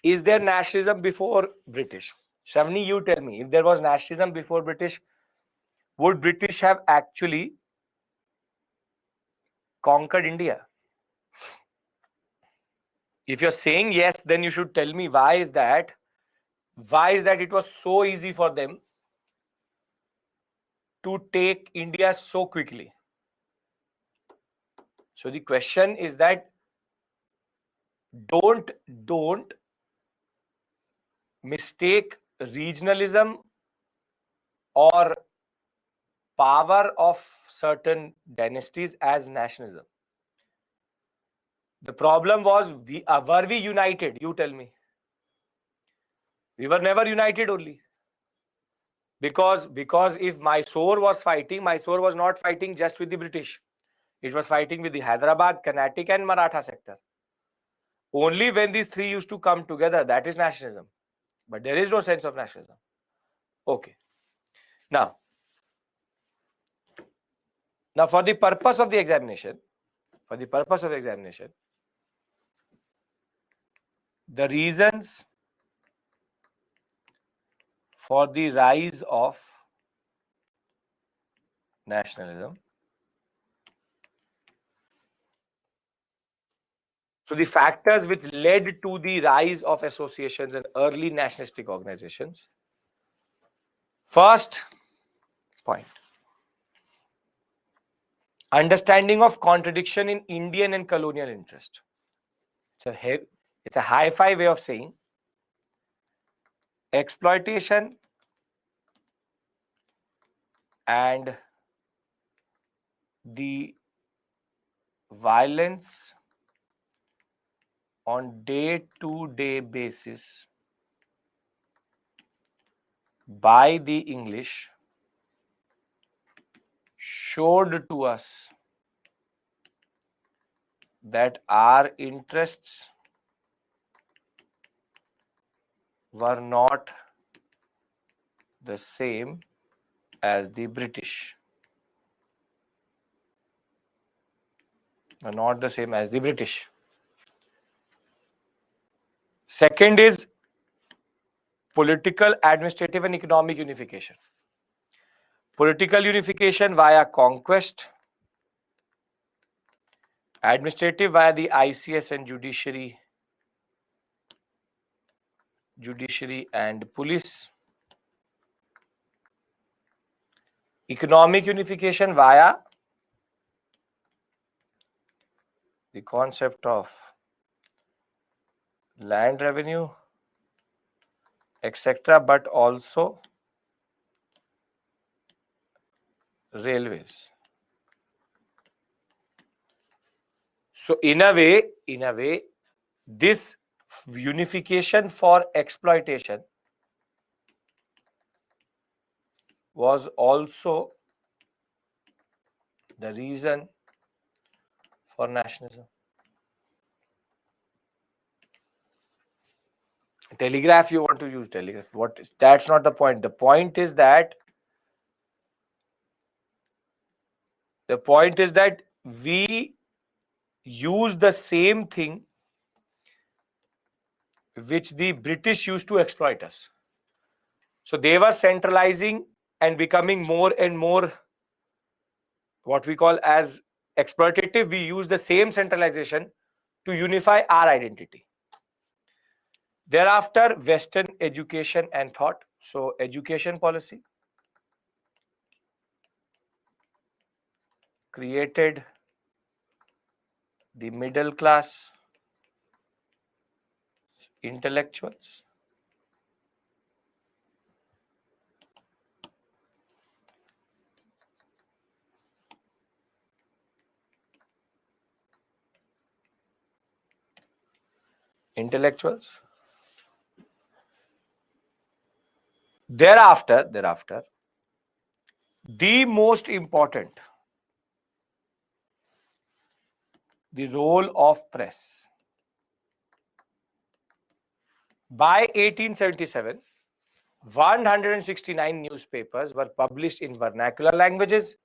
A: is there nationalism before British? Shavni, you tell me, if there was nationalism before British, would British have actually conquered India? If you're saying yes, then you should tell me why is that? Why is that it was so easy for them to take India so quickly? So the question is that don't mistake regionalism or power of certain dynasties as nationalism. The problem was, were we united? You tell me. We were never united only. Because if Mysore was fighting, Mysore was not fighting just with the British. It was fighting with the Hyderabad, Carnatic and Maratha sector. Only when these three used to come together, that is nationalism. But there is no sense of nationalism. Okay. Now for the purpose of the examination, the reasons for the rise of nationalism. So the factors which led to the rise of associations and early nationalistic organizations. First point, understanding of contradiction in Indian and colonial interest. It's a hi-fi way of saying exploitation and the violence on day-to-day basis by the English showed to us that our interests were not the same as the British. Second is political, administrative, and economic unification. Political unification via conquest, administrative via the ICS and judiciary and police, economic unification via the concept of land revenue, etc., but also railways. So in a way, this unification for exploitation was also the reason for nationalism. Telegraph, you want to use telegraph. That's not the point. The point is that we use the same thing which the British used to exploit us. So they were centralizing and becoming more and more what we call as exploitative. We use the same centralization to unify our identity. Thereafter, Western education and thought. So education policy created the middle class intellectuals. Thereafter, the most important the role of press. By 1877, 169 newspapers were published in vernacular languages,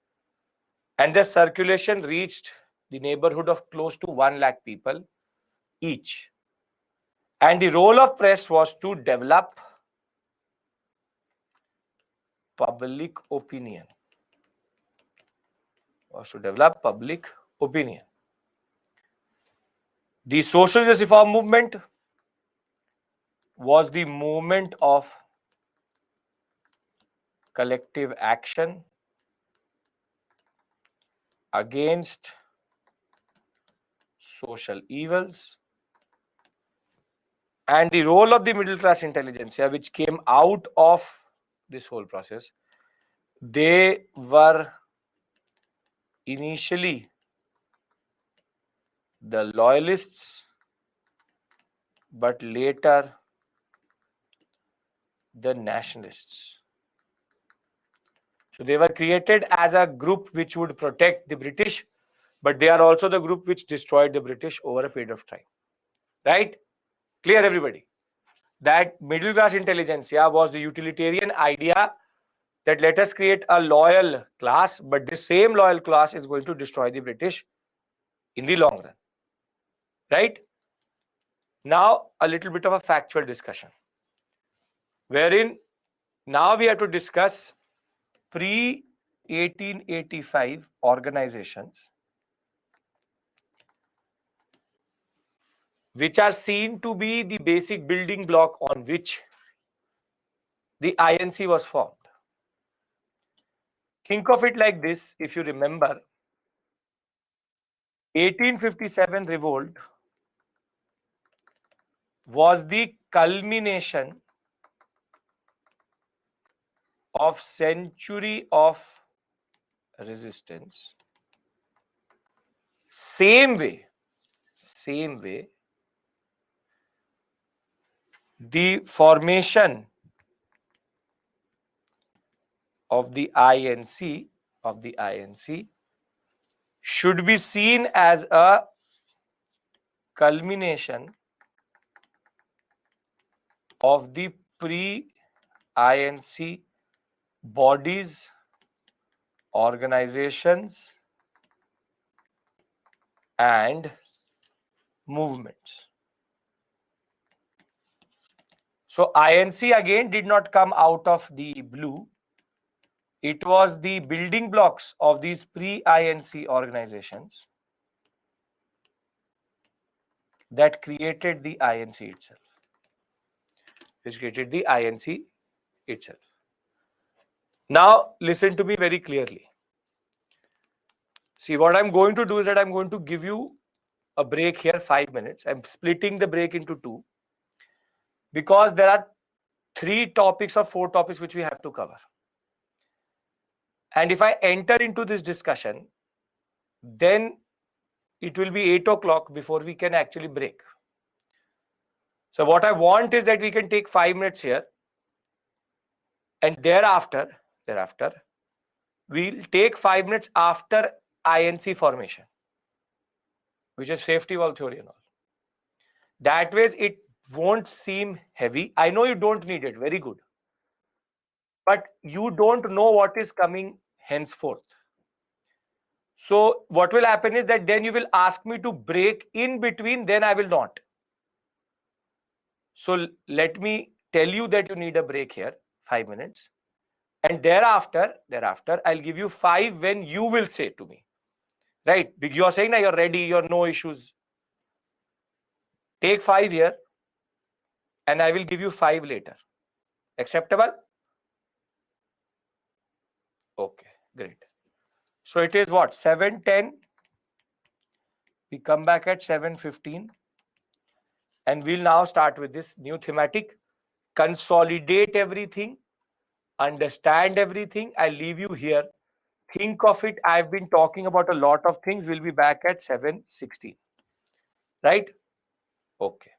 A: and their circulation reached the neighborhood of close to 1 lakh people each. And the role of press was to develop public opinion. The social justice reform movement was the movement of collective action against social evils, and the role of the middle class intelligentsia, which came out of this whole process. They were initially the loyalists, but later the nationalists. So they were created as a group which would protect the British, but they are also the group which destroyed the British over a period of time. Right? Clear, everybody? That middle class intelligentsia was the utilitarian idea that let us create a loyal class, but this same loyal class is going to destroy the British in the long run. Right? Now, a little bit of a factual discussion, wherein now we have to discuss pre-1885 organizations which are seen to be the basic building block on which the INC was formed. Think of it like this, if you remember, 1857 revolt was the culmination of century of resistance. Same way, the formation of the INC should be seen as a culmination of the pre-INC bodies, organizations, and movements. So INC again did not come out of the blue. It was the building blocks of these pre-INC organizations that created the INC itself. Now listen to me very clearly. See, what I'm going to do is that I'm going to give you a break here, 5 minutes. I'm splitting the break into two because there are 3 topics or 4 topics which we have to cover. And if I enter into this discussion, then it will be 8 o'clock before we can actually break. So what I want is that we can take 5 minutes here, and thereafter we'll take 5 minutes after INC formation, which is safety valve theory and all. That way it won't seem heavy. I know you don't need it, very good. But you don't know what is coming henceforth. So what will happen is that then you will ask me to break in between, then I will not. So let me tell you that you need a break here, 5 minutes. And thereafter, I'll give you 5 when you will say to me. Right? You're saying that you're ready, you're no issues. Take 5 here and I will give you 5 later. Acceptable? Okay, great. So it is what? 7:10. We come back at 7:15. And we'll now start with this new thematic. Consolidate everything. Understand everything. I'll leave you here. Think of it. I've been talking about a lot of things. We'll be back at 7:16. Right? Okay.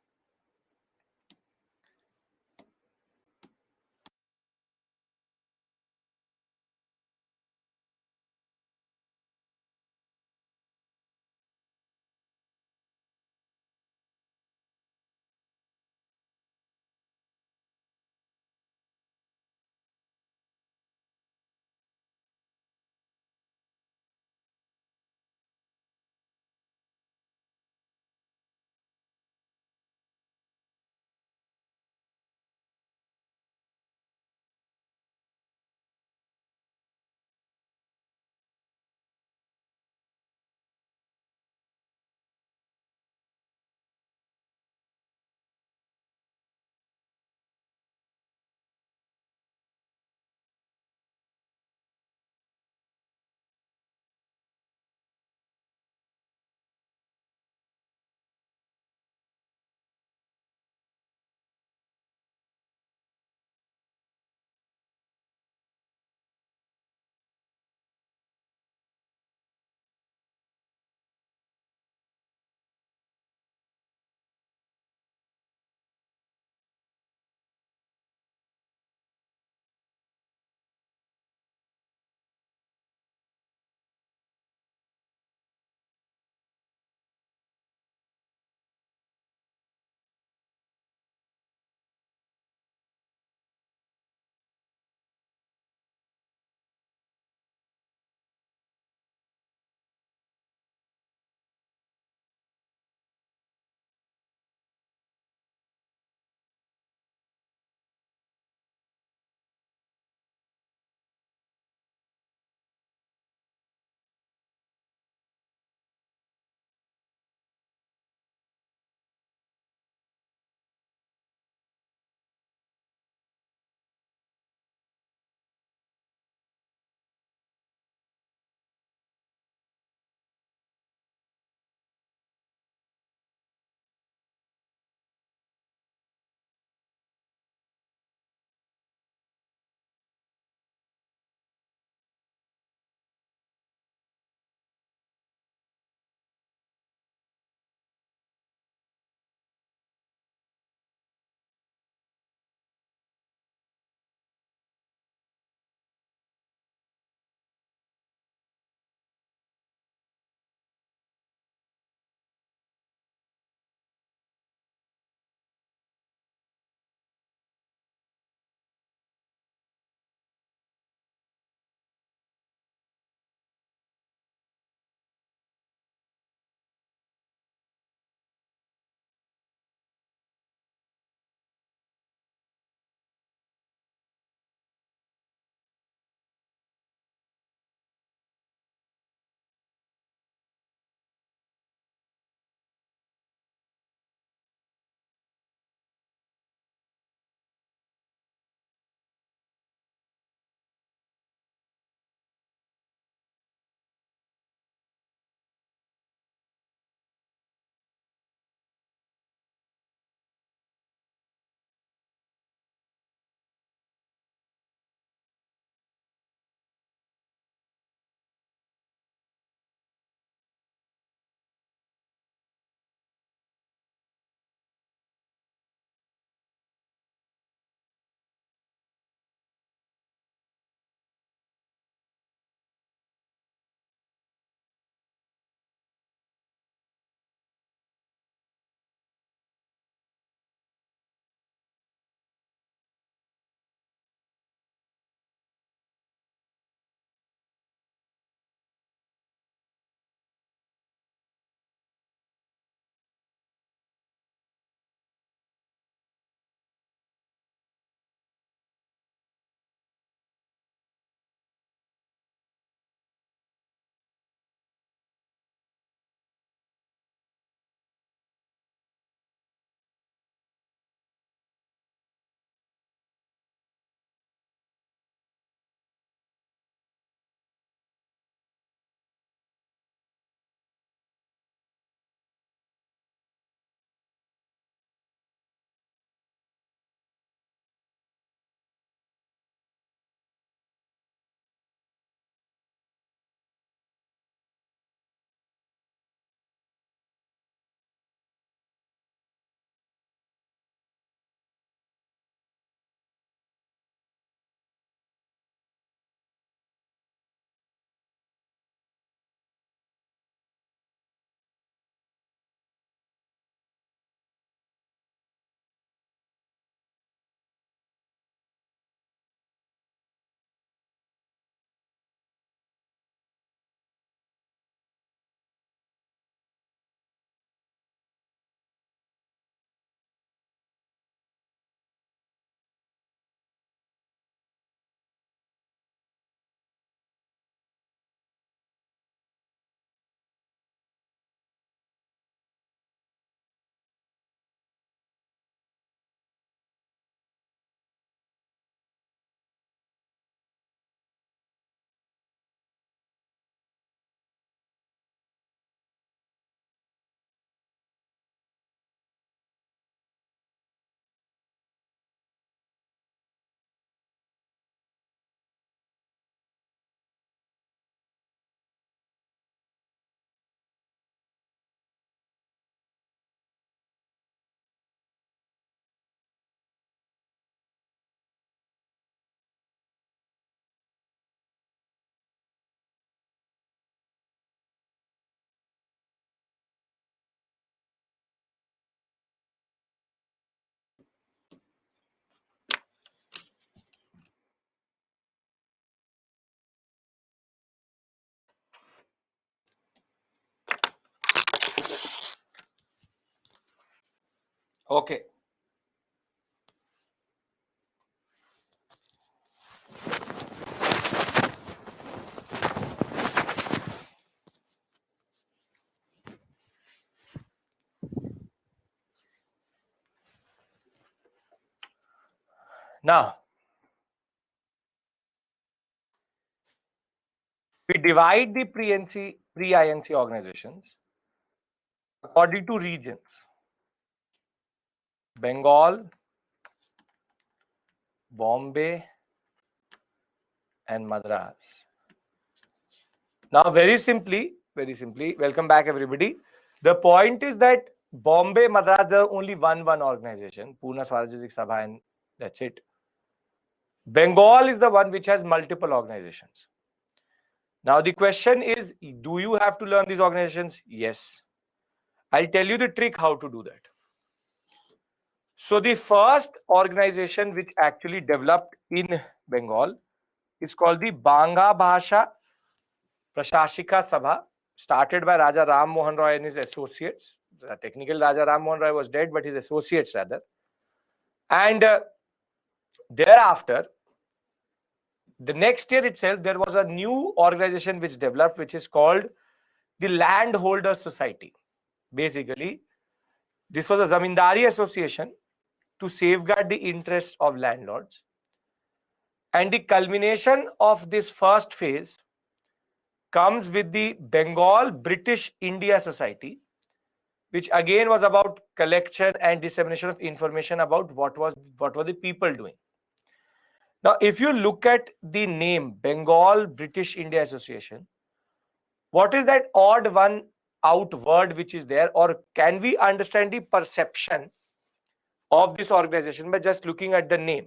A: Okay. Now, we divide the pre-INC organizations according to regions. Bengal, Bombay, and Madras. Now, very simply, welcome back everybody. The point is that Bombay, Madras are only one organization, Pune Swarajik Sabha, and that's it. Bengal is the one which has multiple organizations. Now, the question is, do you have to learn these organizations? Yes. I'll tell you the trick how to do that. So, the first organization which actually developed in Bengal is called the Banga Bhasha Prashashika Sabha, started by Raja Ram Mohan Roy and his associates. Technically, Raja Ram Mohan Roy was dead, but his associates rather. And thereafter, the next year itself, there was a new organization which developed, which is called the Landholder Society. Basically, this was a Zamindari association to safeguard the interests of landlords. And the culmination of this first phase comes with the Bengal British India Society, which again was about collection and dissemination of information about what were the people doing. Now, if you look at the name Bengal British India Association, what is that odd one out word which is there, or can we understand the perception of this organization by just looking at the name?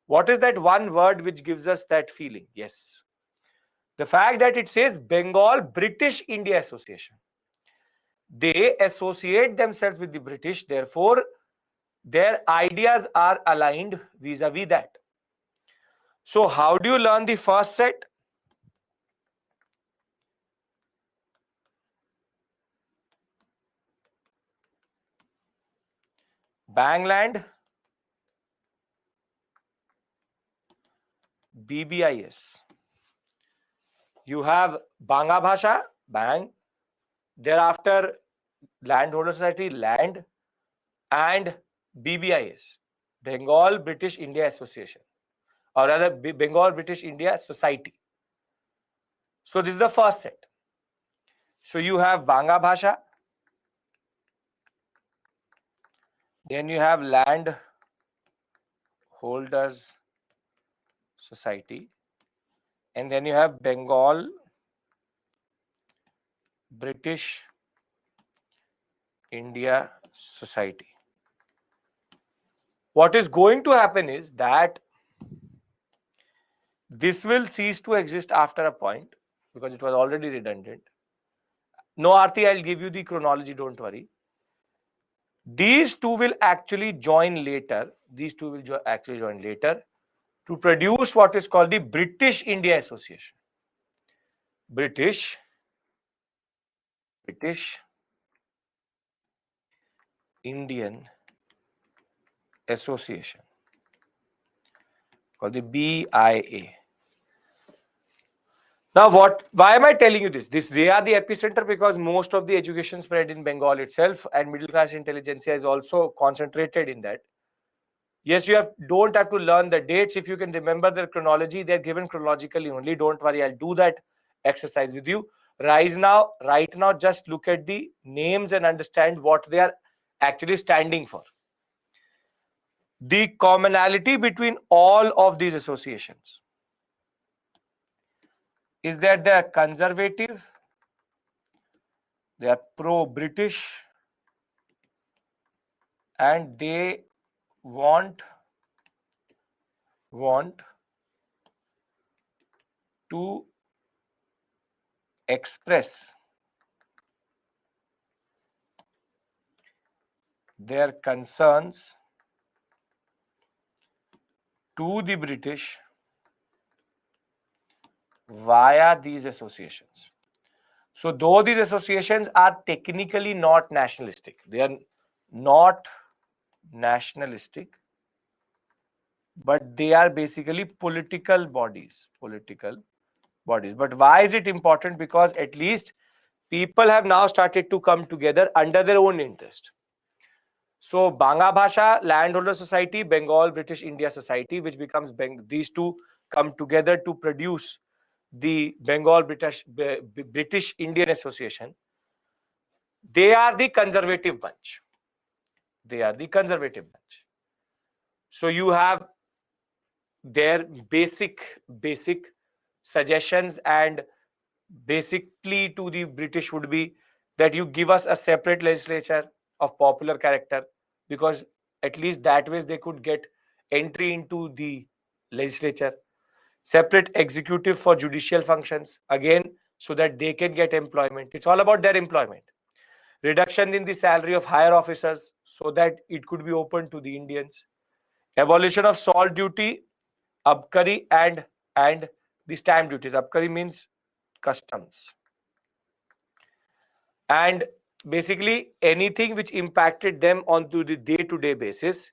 A: What is that one word which gives us that feeling? Yes, the fact that it says Bengal British India Association. They associate themselves with the British, therefore their ideas are aligned vis-a-vis that. So how do you learn the first set? Bangland, BBIS. You have Banga Bhasha, Bang. Thereafter, Landholder Society, Land, and BBIS, Bengal British India Association, or rather Bengal British India Society. So this is the first set. So you have Banga Bhasha, then you have Land Holders Society, and then you have Bengal British India Society. What is going to happen is that this will cease to exist after a point because it was already redundant. No, Aarti, I'll give you the chronology, don't worry. These two will actually join later. These two will actually join later to produce what is called the British India Association. British Indian Association, called the BIA. Now, why am I telling you this? They are the epicenter because most of the education spread in Bengal itself, and middle class intelligentsia is also concentrated in that. Yes, you don't have to learn the dates. If you can remember the chronology, they're given chronologically only. Don't worry, I'll do that exercise with you. Right now, just look at the names and understand what they are actually standing for. The commonality between all of these associations is that they are conservative, they are pro-British, and they want to express their concerns to the British via these associations. So though these associations are technically not nationalistic, they are not nationalistic, but they are basically political bodies. But why is it important? Because at least people have now started to come together under their own interest. So Banga Bhasha Landholder Society, Bengal British India Society, which becomes these two come together to produce the Bengal British Indian Association. They are the conservative bunch. So you have their basic suggestions and basic plea to the British would be that you give us a separate legislature of popular character, because at least that way they could get entry into the legislature. Separate executive for judicial functions, again, so that they can get employment. It's all about their employment. Reduction in the salary of higher officers so that it could be open to the Indians. Abolition of salt duty, abkari, and the stamp duties. Abkari means customs. And basically anything which impacted them onto the day-to-day basis,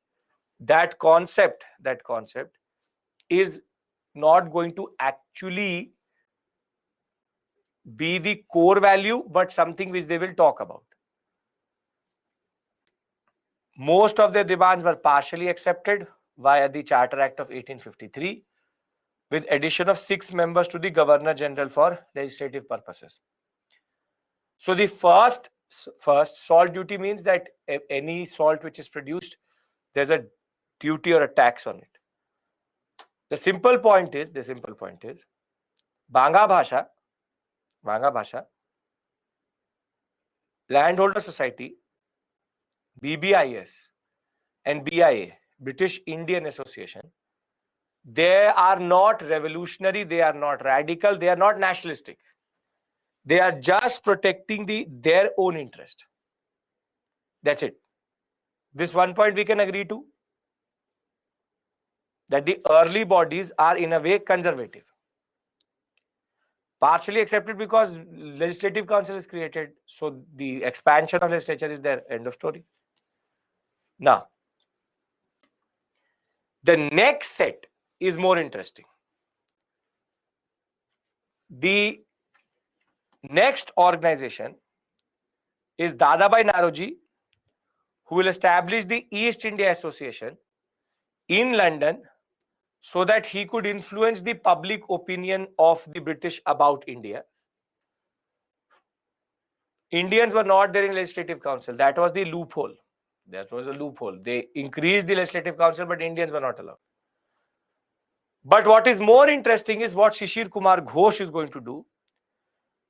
A: that concept is not going to actually be the core value, but something which they will talk about. Most of their demands were partially accepted via the Charter Act of 1853, with addition of 6 members to the Governor General for legislative purposes. So the first salt duty means that any salt which is produced, there's a duty or a tax on it. The simple point is Banga Bhasha, Landholder Society, BBIS and BIA, British Indian Association, they are not revolutionary, they are not radical, they are not nationalistic. They are just protecting their own interest. That's it. This one point we can agree to, that the early bodies are in a way conservative. Partially accepted because legislative council is created, so the expansion of legislature is there. End of story. Now, the next set is more interesting. The next organization is Dadabhai Naoroji, who will establish the East India Association in London so that he could influence the public opinion of the British about India. Indians were not there in legislative council. That was the loophole. That was a loophole. They increased the legislative council, but Indians were not allowed. But what is more interesting is what Shishir Kumar Ghosh is going to do,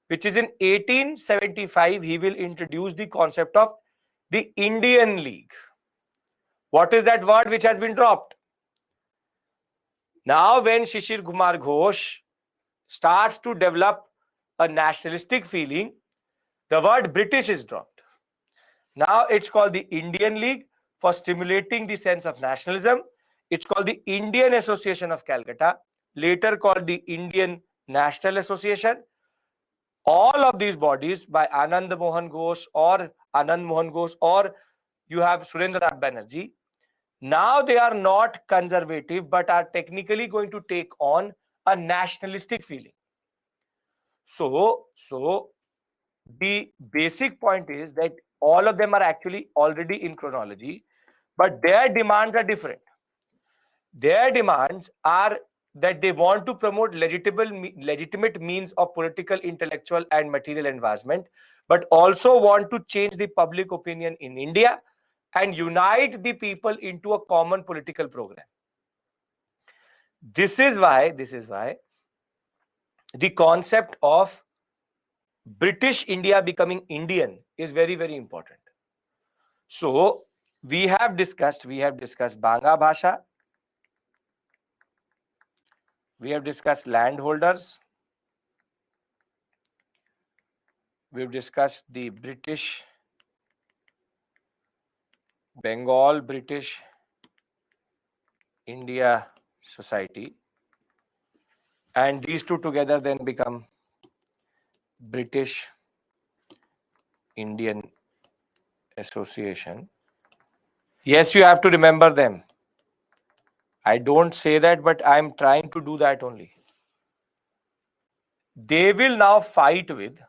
A: which is in 1875, he will introduce the concept of the Indian League. What is that word which has been dropped? Now, when Shishir Kumar Ghosh starts to develop a nationalistic feeling, the word British is dropped. Now it's called the Indian League for stimulating the sense of nationalism. It's called the Indian Association of Calcutta, later called the Indian National Association. All of these bodies by Anand Mohan Ghosh or you have Surendranath Banerjee. Now they are not conservative, but are technically going to take on a nationalistic feeling. So the basic point is that all of them are actually already in chronology, but their demands are different. Their demands are that they want to promote legitimate means of political, intellectual, and material advancement, but also want to change the public opinion in India and unite the people into a common political program. This is why the concept of British India becoming Indian is very, very important. So we have discussed Banga Bhasha, we have discussed landholders, we have discussed the Bengal British India Society, and these two together then become British Indian Association. Yes, you have to remember them. I don't say that, but I'm trying to do that only. They will now fight with,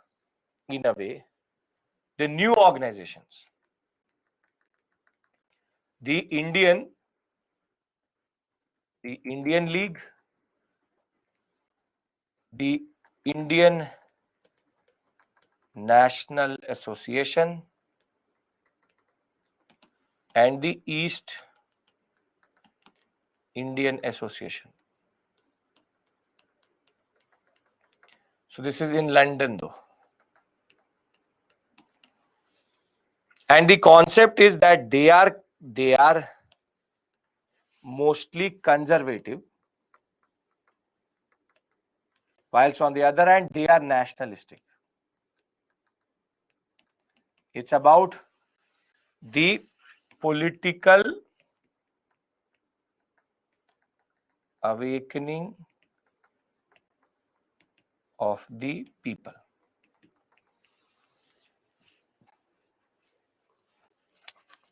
A: in a way, the new organizations. The Indian League, the Indian National Association, and the East Indian Association. So this is in London though. And the concept is that they are mostly conservative, whilst on the other hand they are nationalistic. It's about the political awakening of the people.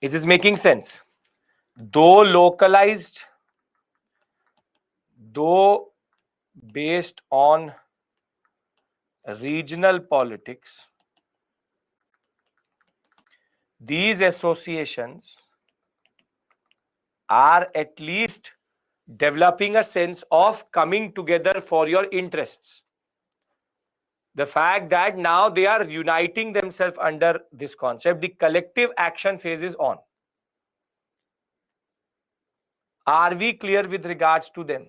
A: Is this making sense? Though localized, though based on regional politics, these associations are at least developing a sense of coming together for your interests. The fact that now they are uniting themselves under this concept, the collective action phase is on. Are we clear with regards to them?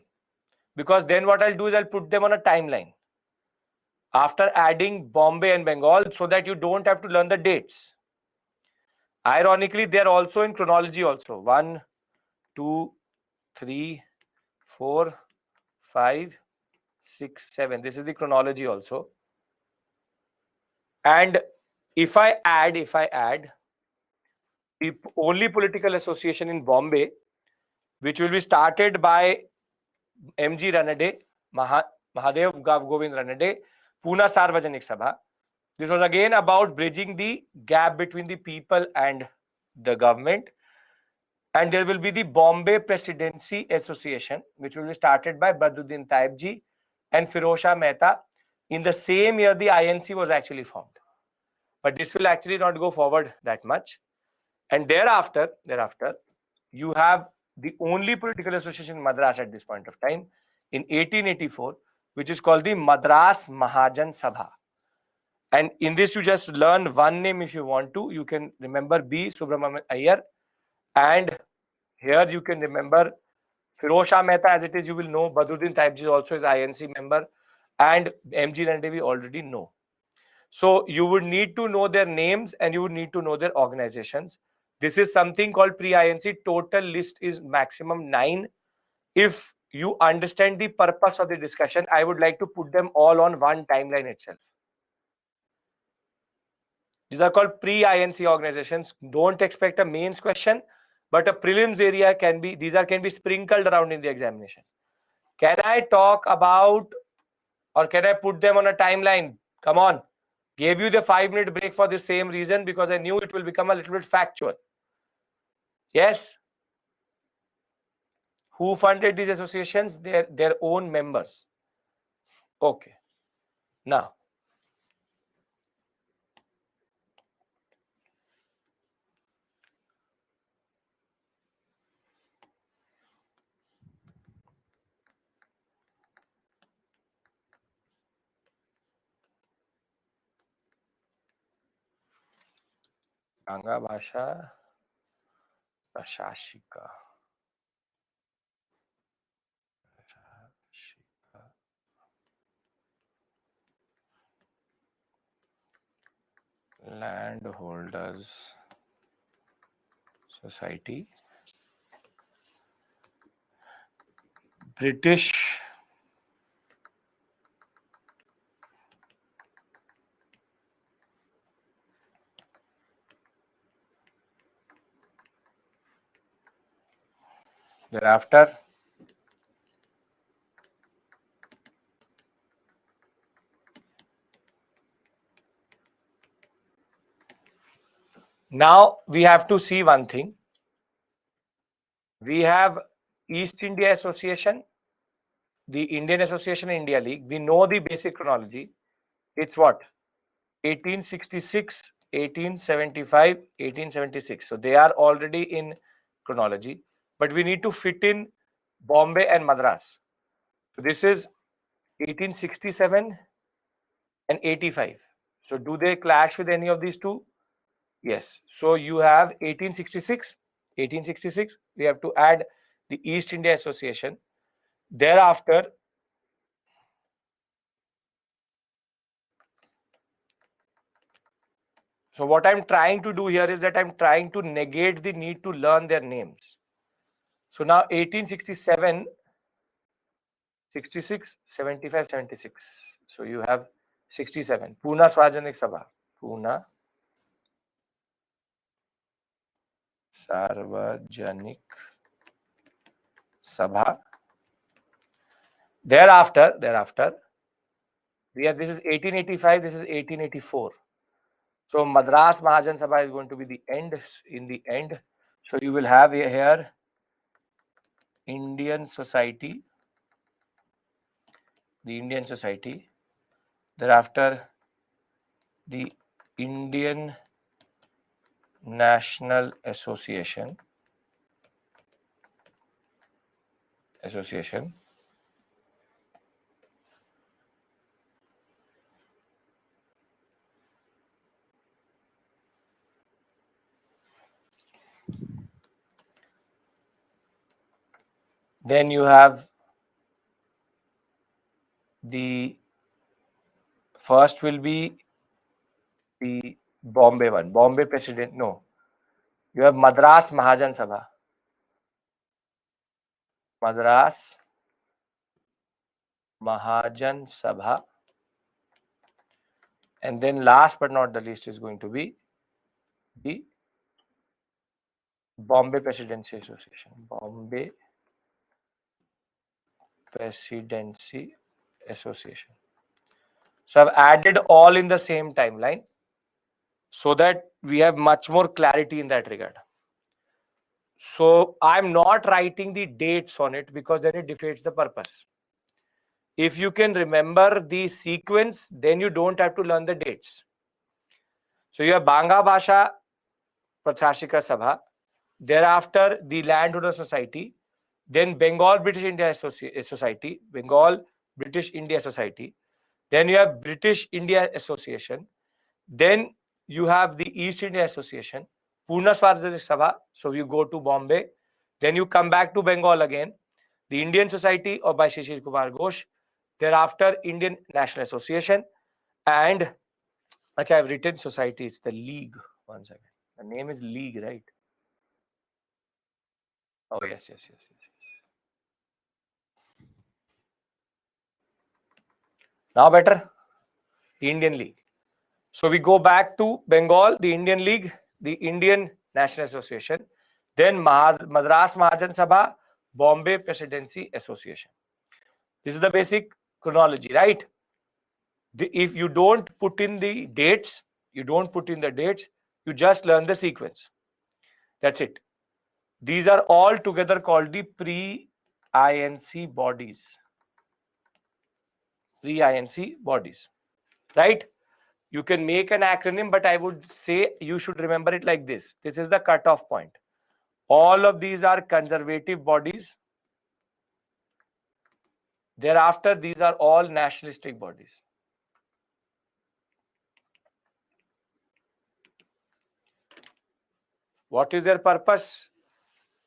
A: Because then what I'll do is I'll put them on a timeline after adding Bombay and Bengal so that you don't have to learn the dates. Ironically, they're also in chronology also. 1, 2, 3, 4, 5, 6, 7. This is the chronology also. And if I add the only political association in Bombay, which will be started by M.G. Ranade, Mahadev Govind Ranade, Pune Sarvajanik Sabha. This was again about bridging the gap between the people and the government. And there will be the Bombay Presidency Association, which will be started by Badruddin Taibji and Firosha Mehta. In the same year, the INC was actually formed. But this will actually not go forward that much. And thereafter, you have the only political association in Madras at this point of time in 1884, which is called the Madras Mahajan Sabha. And in this, you just learn one name if you want to. You can remember B. Subramanian Iyer. And here you can remember Firosha Mehta as it is. You will know Badruddin Taibji also is INC member. And M.G. Rande we already know. So you would need to know their names and you would need to know their organizations. This is something called pre-INC. Total list is maximum 9. If you understand the purpose of the discussion, I would like to put them all on one timeline itself. These are called pre-INC organizations. Don't expect a mains question, but a prelims area can be sprinkled around in the examination. Can I talk about or can I put them on a timeline? Come on. Gave you the 5-minute break for the same reason because I knew it will become a little bit factual. Yes. Who funded these associations? Their own members. Okay. Now, Ganga Bhasha Prashashika. Landholders Society. British thereafter. Now we have to see one thing. We have East India Association, the Indian Association and India League. We know the basic chronology. It's what? 1866, 1875, 1876. So they are already in chronology, but we need to fit in Bombay and Madras. So this is 1867 and 85. So do they clash with any of these two? Yes. So you have 1866, 1866. We have to add the East India Association. Thereafter, so what I'm trying to do here is that I'm trying to negate the need to learn their names. So now 1867, 66, 75, 76. So you have 67. Pune Sarvajanik Sabha. Pune Sarvajanik Sabha. Thereafter, we have, this is 1885, this is 1884. So Madras Mahajan Sabha is going to be the end, in the end. So you will have here Indian Society, the Indian Society. Thereafter, the Indian National Association. Then you have the first will be the Bombay one. Bombay President, no. You have Madras Mahajan Sabha. Madras Mahajan Sabha. And then last but not the least is going to be the Bombay Presidency Association. Bombay Presidency Association. So I've added all in the same timeline so that we have much more clarity in that regard. So I'm not writing the dates on it because then it defeats the purpose. If you can remember the sequence, then you don't have to learn the dates. So you have Banga Bhasha Prashashika Sabha, thereafter the Landholder Society, then Bengal British India Society, Bengal British India Society, then you have British India Association, then you have the East India Association, Pune Swarajnik Sabha, so you go to Bombay, then you come back to Bengal again, the Indian Society of by Shishir Kumar Ghosh, thereafter Indian National Association, and which I have written societies, the League. One second. The name is League, right? Oh, yes. Now better? The Indian League. So we go back to Bengal, the Indian League, the Indian National Association, then Madras Mahajan Sabha, Bombay Presidency Association. This is the basic chronology, right? If you don't put in the dates, you just learn the sequence. That's it. These are all together called the pre-INC bodies. Pre-INC bodies, right? You can make an acronym, but I would say you should remember it like this. This is the cutoff point. All of these are conservative bodies. Thereafter, these are all nationalistic bodies. What is their purpose?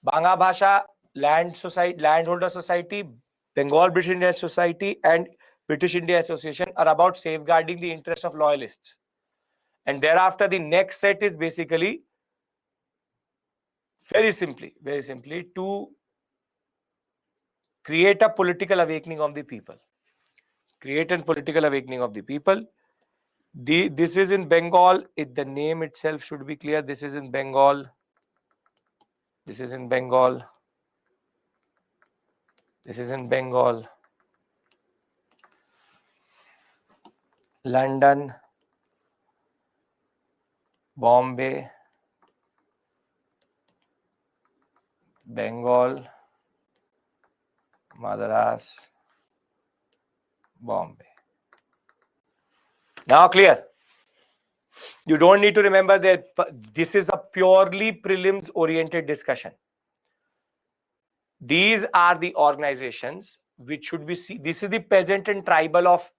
A: Banga Bhasha Land Society, Landholder Society, Bengal British India Society, and British India Association are about safeguarding the interests of loyalists. And thereafter, the next set is basically very simply to create a political awakening of the people. Create a political awakening of the people. This is in Bengal. The name itself should be clear. This is in Bengal. This is in Bengal. This is in Bengal. London, Bombay, Bengal, Madras, Bombay. Now clear. You don't need to remember that this is a purely prelims oriented discussion. These are the organizations which should be seen. This is the peasant and tribal of,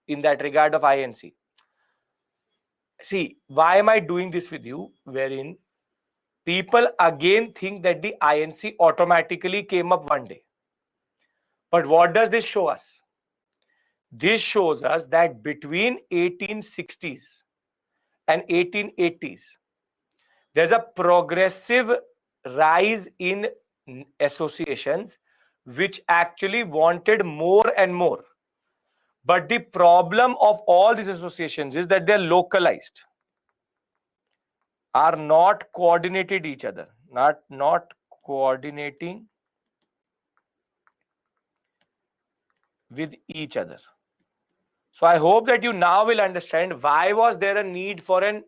A: in that regard, of INC. See, why am I doing this with you? Wherein people again think that the INC automatically came up one day. But what does this show us? This shows us that between 1860s and 1880s, there's a progressive rise in associations which actually wanted more and more. But the problem of all these associations is that they're localized, are not coordinated each other, not coordinating with each other. So I hope that you now will understand why was there a need for an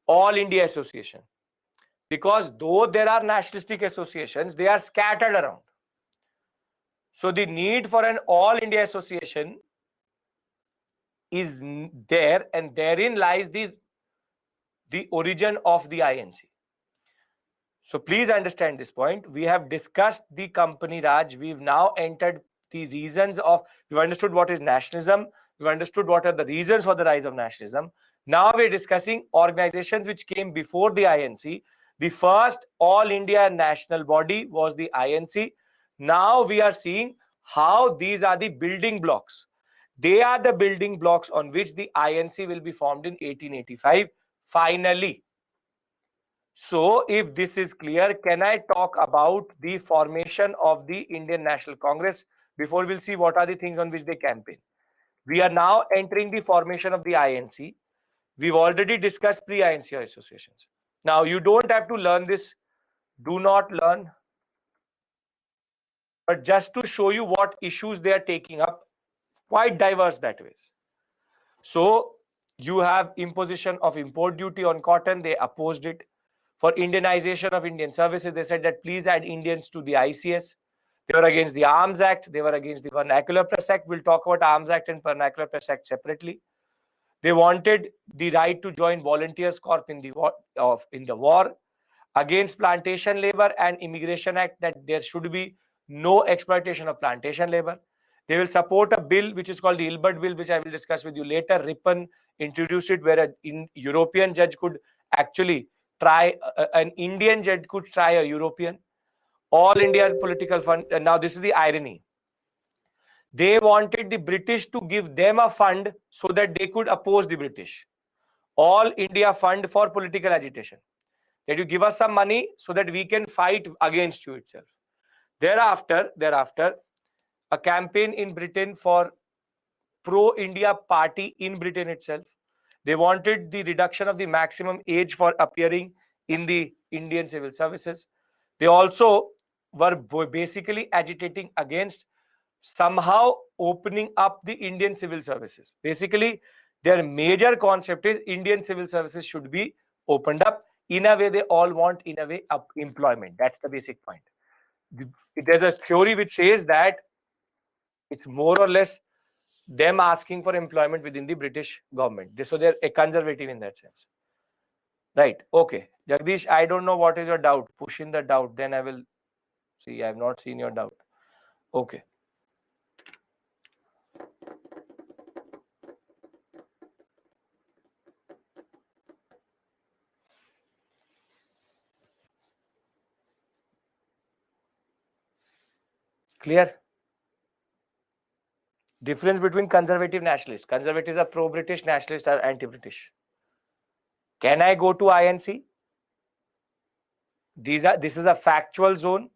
A: all India association. Because though there are nationalistic associations, they are scattered around. So the need for an all India association is there, and therein lies the origin of the INC. So please understand this point. We have discussed the company Raj. We've now entered the reasons of, we've understood what is nationalism. We've understood what are the reasons for the rise of nationalism. Now we're discussing organizations which came before the INC. The first all India national body was the INC. Now we are seeing how these are the building blocks. They are the building blocks on which the INC will be formed in 1885 finally. So if this is clear, can I talk about the formation of the Indian National Congress before we'll see what are the things on which they campaign? We are now entering the formation of the INC. We've already discussed pre-INC associations. Now you don't have to learn this. Do not learn. But just to show you what issues they are taking up, quite diverse that ways. So you have imposition of import duty on cotton. They opposed it. For Indianization of Indian services, they said that please add Indians to the ICS. They were against the Arms Act. They were against the Vernacular Press Act. We'll talk about Arms Act and Vernacular Press Act separately. They wanted the right to join Volunteers Corps in the war, against Plantation Labor and Immigration Act, that there should be no exploitation of plantation labor. They will support a bill which is called the Ilbert Bill, which I will discuss with you later. Ripon introduced it, where an European judge could actually try, an Indian judge could try a European. All India Political Fund. And now this is the irony. They wanted the British to give them a fund so that they could oppose the British. All India Fund for Political Agitation. That you give us some money so that we can fight against you itself. Thereafter, a campaign in Britain for pro-India party in Britain itself. They wanted the reduction of the maximum age for appearing in the Indian civil services. They also were basically agitating against somehow opening up the Indian civil services. Basically, their major concept is Indian civil services should be opened up. In a way, they all want, in a way, up employment. That's the basic point. There's a theory which says that it's more or less them asking for employment within the British government. So they're a conservative in that sense. Right. Okay. Jagdish, I don't know what is your doubt. Push in the doubt. Then I will see. I have not seen your doubt. Okay. Clear? Difference between conservative nationalists. Conservatives are pro-British, nationalists are anti-British. Can I go to INC? This is a factual zone.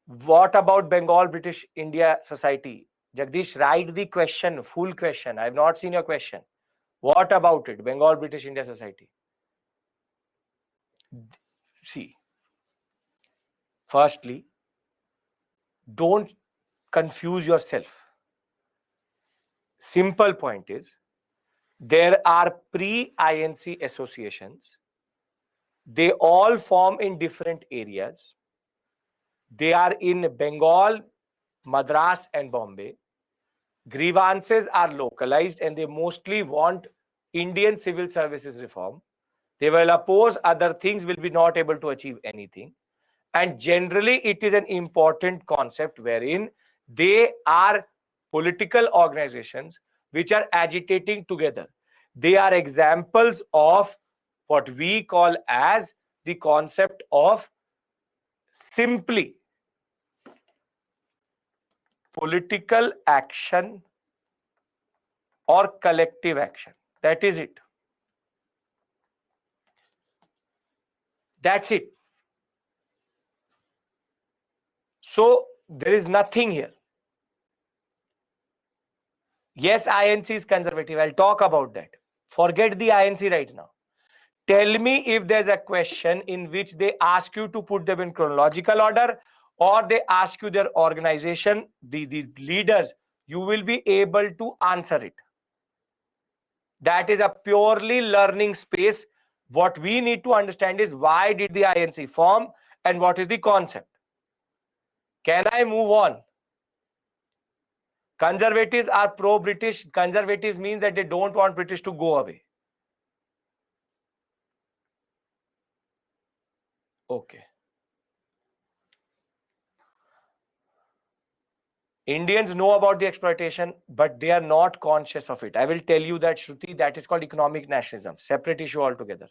A: What about Bengal British India Society? Jagdish, write the question, full question. I have not seen your question. What about it? Bengal British India Society. See, firstly, don't confuse yourself. Simple point is, there are pre-INC associations. They all form in different areas. They are in Bengal, Madras, and Bombay. Grievances are localized and they mostly want Indian civil services reform. They will oppose other things, will be not able to achieve anything. And generally, it is an important concept wherein they are political organizations which are agitating together. They are examples of what we call as the concept of simply political action or collective action. That is it. That's it. So there is nothing here. Yes, INC is conservative. I'll talk about that. Forget the INC right now. Tell me if there's a question in which they ask you to put them in chronological order or they ask you their organization, the leaders, you will be able to answer it. That is a purely learning space. What we need to understand is why did the INC form and what is the concept. Can I move on? Conservatives are pro-British. Conservatives means that they don't want British to go away. Okay. Indians know about the exploitation, but they are not conscious of it. I will tell you that, Shruti, that is called economic nationalism. Separate issue altogether.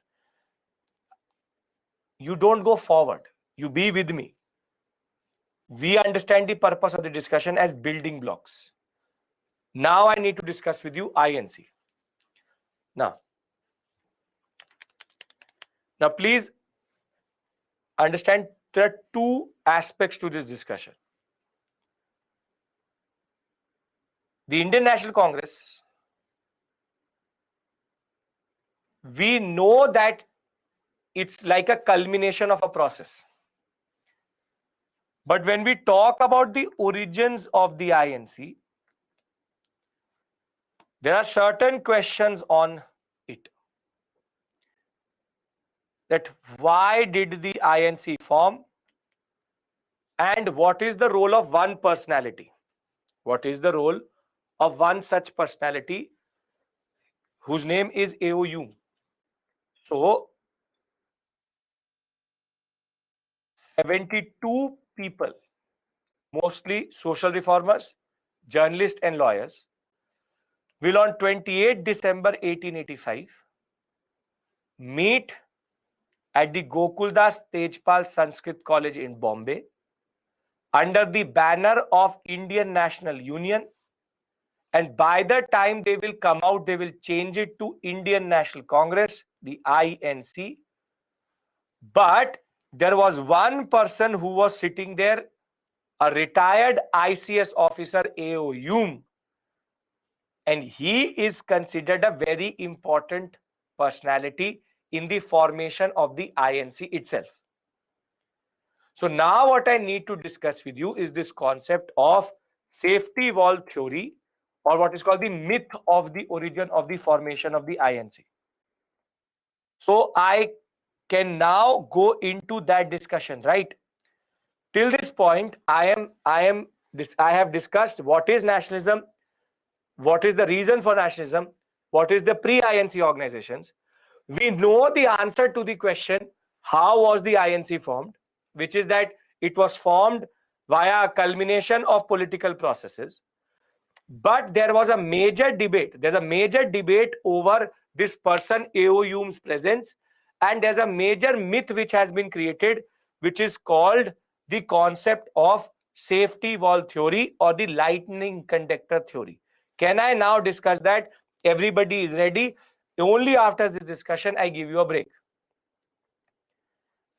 A: You don't go forward. You be with me. We understand the purpose of the discussion as building blocks. Now I need to discuss with you INC. Now please understand there are two aspects to this discussion. The Indian National Congress, we know that it's like a culmination of a process. But when we talk about the origins of the INC, there are certain questions on it. That why did the INC form and what is the role of one personality? What is the role of one such personality whose name is AOU? So 72 people, mostly social reformers, journalists and lawyers, will on 28 December 1885 meet at the Gokuldas Tejpal Sanskrit College in Bombay under the banner of Indian National Union, and by the time they will come out, they will change it to Indian National Congress, the INC. But there was one person who was sitting there, a retired ICS officer, AOU, and he is considered a very important personality in the formation of the INC itself. So now what I need to discuss with you is this concept of safety valve theory, or what is called the myth of the origin of the formation of the INC. So I can now go into that discussion, right? Till this point, I have discussed what is nationalism, what is the reason for nationalism, what is the pre-INC organizations. We know the answer to the question, how was the INC formed, which is that it was formed via a culmination of political processes. But there was a major debate. There's a major debate over this person AOU's presence, and there's a major myth which has been created, which is called the concept of safety valve theory or the lightning conductor theory. Can I now discuss that? Everybody is ready. Only after this discussion, I give you a break.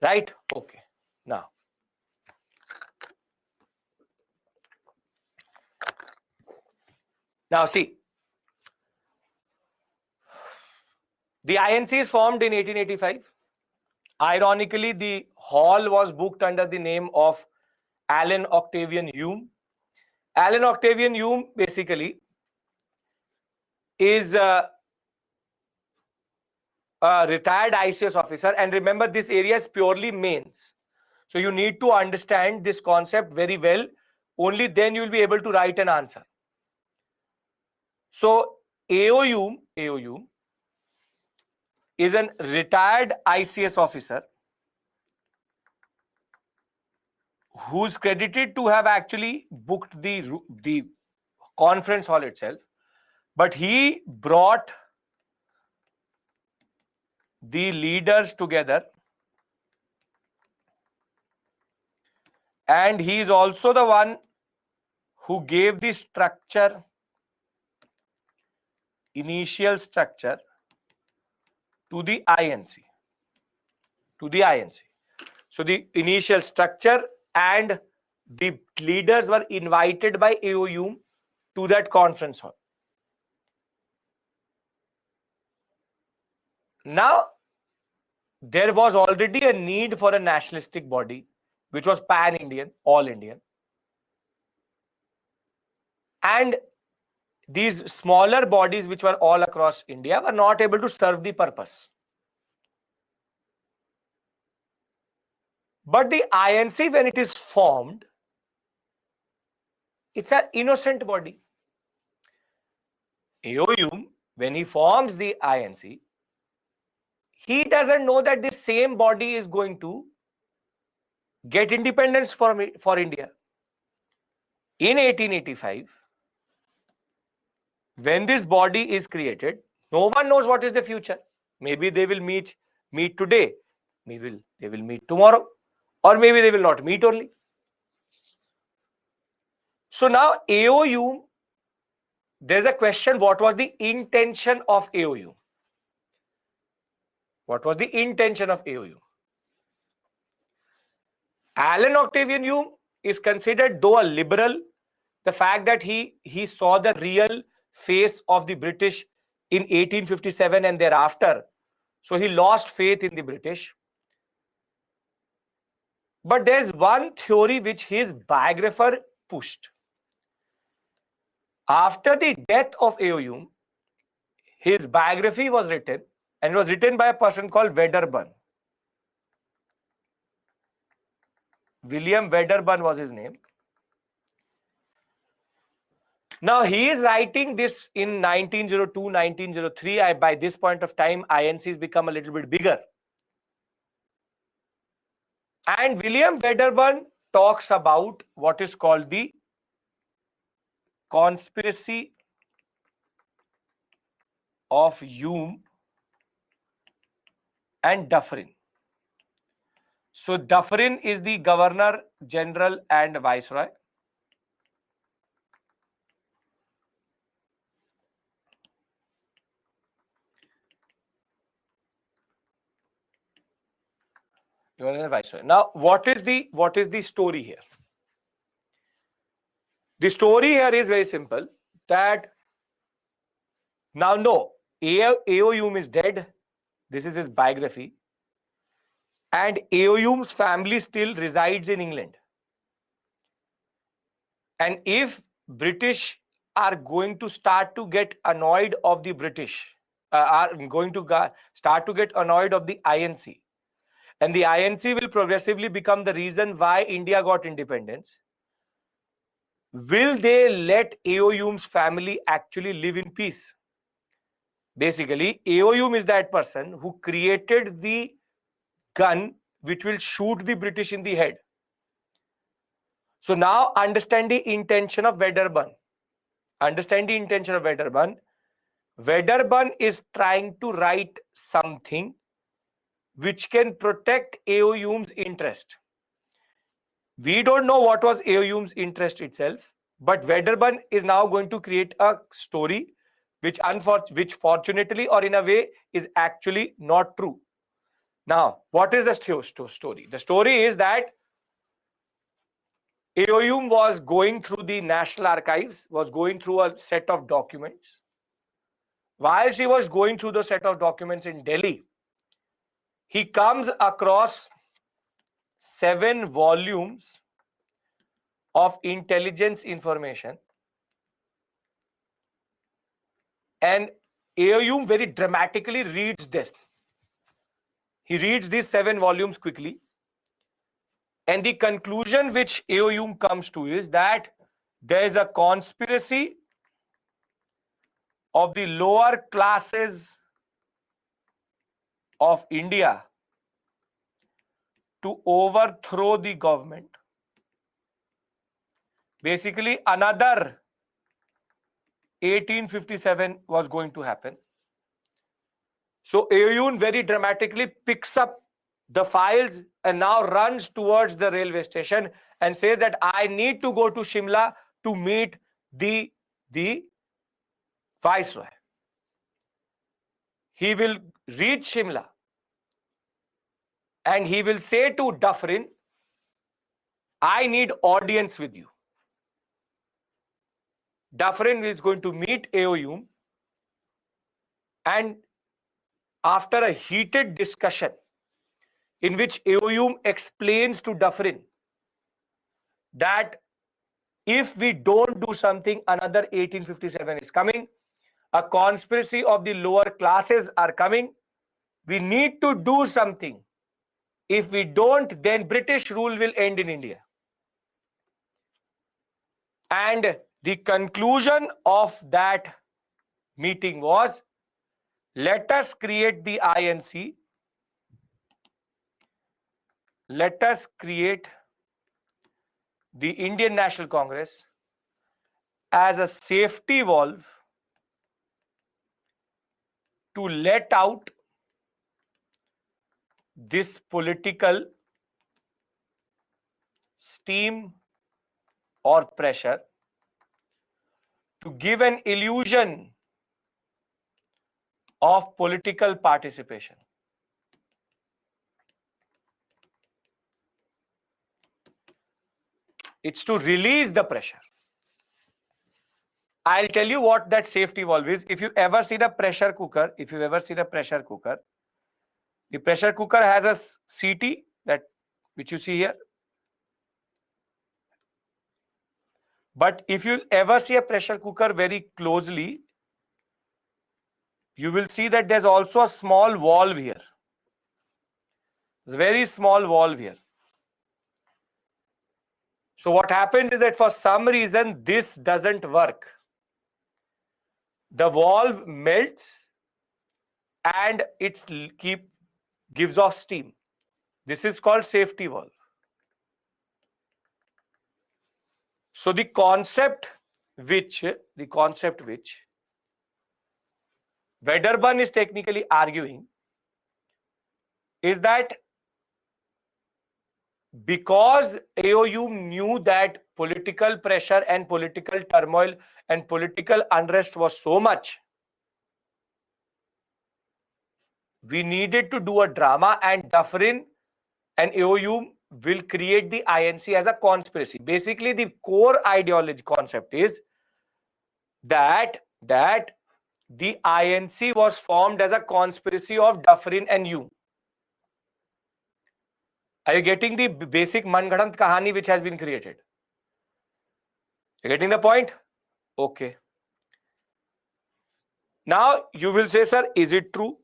A: Right? Okay. Now see, the INC is formed in 1885. Ironically, the hall was booked under the name of Alan Octavian Hume. Alan Octavian Hume basically is a retired ICS officer, and remember, this area is purely mains. So you need to understand this concept very well. Only then you will be able to write an answer. So AOU is an retired ICS officer who's credited to have actually booked the conference hall itself, but he brought the leaders together, and he is also the one who gave the structure, initial structure to the INC. So the initial structure and the leaders were invited by AOU to that conference hall. Now, there was already a need for a nationalistic body, which was pan-Indian, all-Indian. And these smaller bodies, which were all across India, were not able to serve the purpose. But the INC, when it is formed, it's an innocent body. AOU, when he forms the INC, he doesn't know that the same body is going to get independence for India. In 1885, when this body is created, no one knows what is the future. Maybe they will meet today, maybe they will meet tomorrow, or maybe they will not meet only. So now AOU, there's a question, what was the intention of AOU? What was the intention of AOU? Alan Octavian Hume is considered, though a liberal, the fact that he saw the real face of the British in 1857 and thereafter. So he lost faith in the British. But there's one theory which his biographer pushed. After the death of AOU, his biography was written, and it was written by a person called Wedderburn. William Wedderburn was his name. Now he is writing this in 1902, 1903. By this point of time, INC's become a little bit bigger. And William Wedderburn talks about what is called the conspiracy of Hume and Dufferin. So Dufferin is the Governor General and Viceroy. Now, what is the story here? The story here is very simple. That now AOU is dead. This is his biography. And AOU's family still resides in England. And if British are going to start to get annoyed of the British, are going to start to get annoyed of the INC, and the INC will progressively become the reason why India got independence, will they let AOU's family actually live in peace? Basically, AOU is that person who created the gun which will shoot the British in the head. So now understand the intention of Wedderburn. Wedderburn is trying to write something which can protect AOU's interest. We don't know what was AOU's interest itself, but Wedderburn is now going to create a story which fortunately or in a way is actually not true. Now, what is the story? The story is that AOU was going through the National Archives, was going through a set of documents. While she was going through the set of documents in Delhi, he comes across 7 volumes of intelligence information, and AOU very dramatically reads this. He reads these 7 volumes quickly, And the conclusion which AOUM comes to is that there is a conspiracy of the lower classes of India to overthrow the government. Basically, another 1857 was going to happen. So AOUM very dramatically picks up the files and now runs towards the railway station and says that I need to go to Shimla to meet the viceroy. He will reach Shimla and he will say to Dufferin, I need audience with you. Dufferin is going to meet AOUM, and after a heated discussion in which AOUM explains to Dufferin that if we don't do something, another 1857 is coming, a conspiracy of the lower classes are coming, we need to do something. If we don't, then British rule will end in India. And the conclusion of that meeting was, let us create the INC, let us create the Indian National Congress as a safety valve to let out this political steam or pressure, to give an illusion of political participation. It's to release the pressure. I'll tell you what that safety valve is. If you ever see the pressure cooker, the pressure cooker has a CT that which you see here. But if you ever see a pressure cooker very closely, you will see that there's also a small valve here. There's a very small valve here. So what happens is that for some reason this doesn't work. The valve melts and it gives off steam. This is called safety valve. So the concept which Wedderburn is technically arguing is that because AOUM knew that political pressure and political turmoil and political unrest was so much, we needed to do a drama, and Dufferin and AOUM will create the INC as a conspiracy. Basically, the core ideology concept is that the INC was formed as a conspiracy of Dufferin and Hume. Are you getting the basic Mangadant Kahani which has been created? You getting the point? Okay. Now you will say, sir, is it true?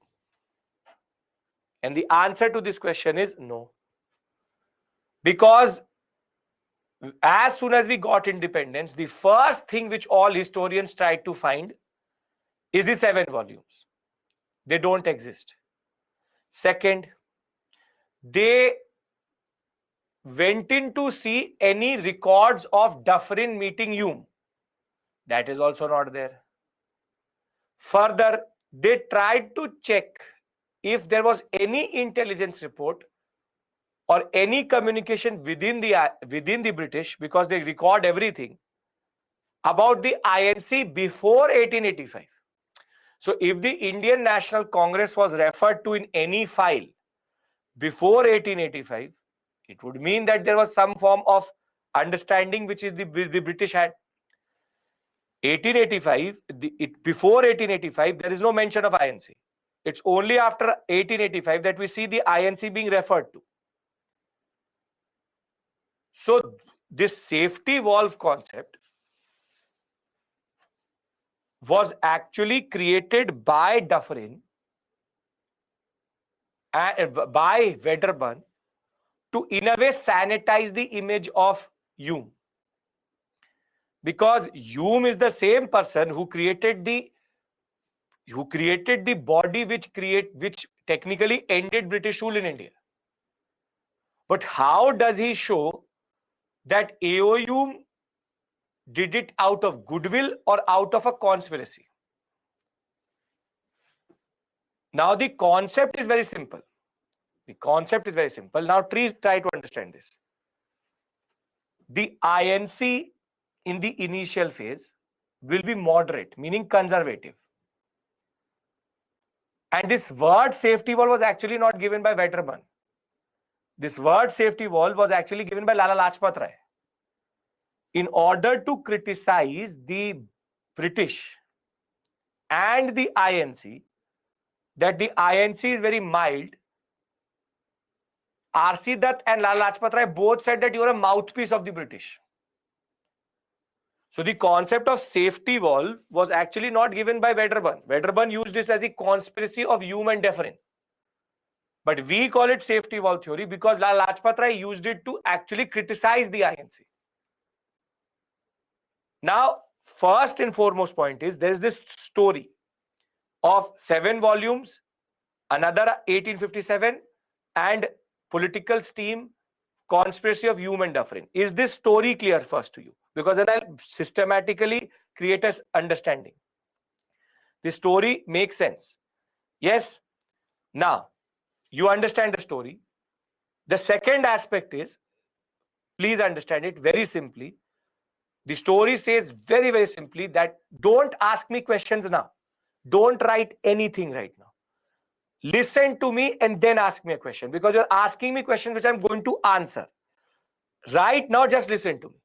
A: And the answer to this question is no. Because as soon as we got independence, the first thing which all historians tried to find is the 7 volumes. They don't exist. Second, they went in to see any records of Dufferin meeting Hume. That is also not there. Further, they tried to check if there was any intelligence report or any communication within the British, because they record everything, about the INC before 1885. So if the Indian National Congress was referred to in any file before 1885, it would mean that there was some form of understanding which is the British had. 1885, before 1885, there is no mention of INC. It's only after 1885 that we see the INC being referred to. So this safety valve concept was actually created by Dufferin and by Wedderburn to, in a way, sanitize the image of Hume. Because Hume is the same person who created the body which technically ended British rule in India. But how does he show that A.O. Hume did it out of goodwill or out of a conspiracy? Now the concept is very simple. Now try to understand this. The INC in the initial phase will be moderate, meaning conservative. And this word safety valve was actually not given by Wedderburn. This word safety valve was actually given by Lala Lajpat Rai in order to criticize the British and the INC, that the INC is very mild. R.C. Dutt and Lala Lajpat Rai both said that you are a mouthpiece of the British. So the concept of safety valve was actually not given by Wedderburn. Wedderburn used this as a conspiracy of Hume and Dufferin. But we call it safety valve theory because Lala Lajpat Rai used it to actually criticize the INC. Now, first and foremost point is there is this story of 7 volumes, another 1857, and political steam, conspiracy of Hume and Dufferin. Is this story clear first to you? Because then I'll systematically create an understanding. The story makes sense. Yes? Now, you understand the story. The second aspect is, please understand it very simply. The story says very, very simply that don't ask me questions now. Don't write anything right now. Listen to me and then ask me a question, because you're asking me questions which I'm going to answer. Right now, just listen to me.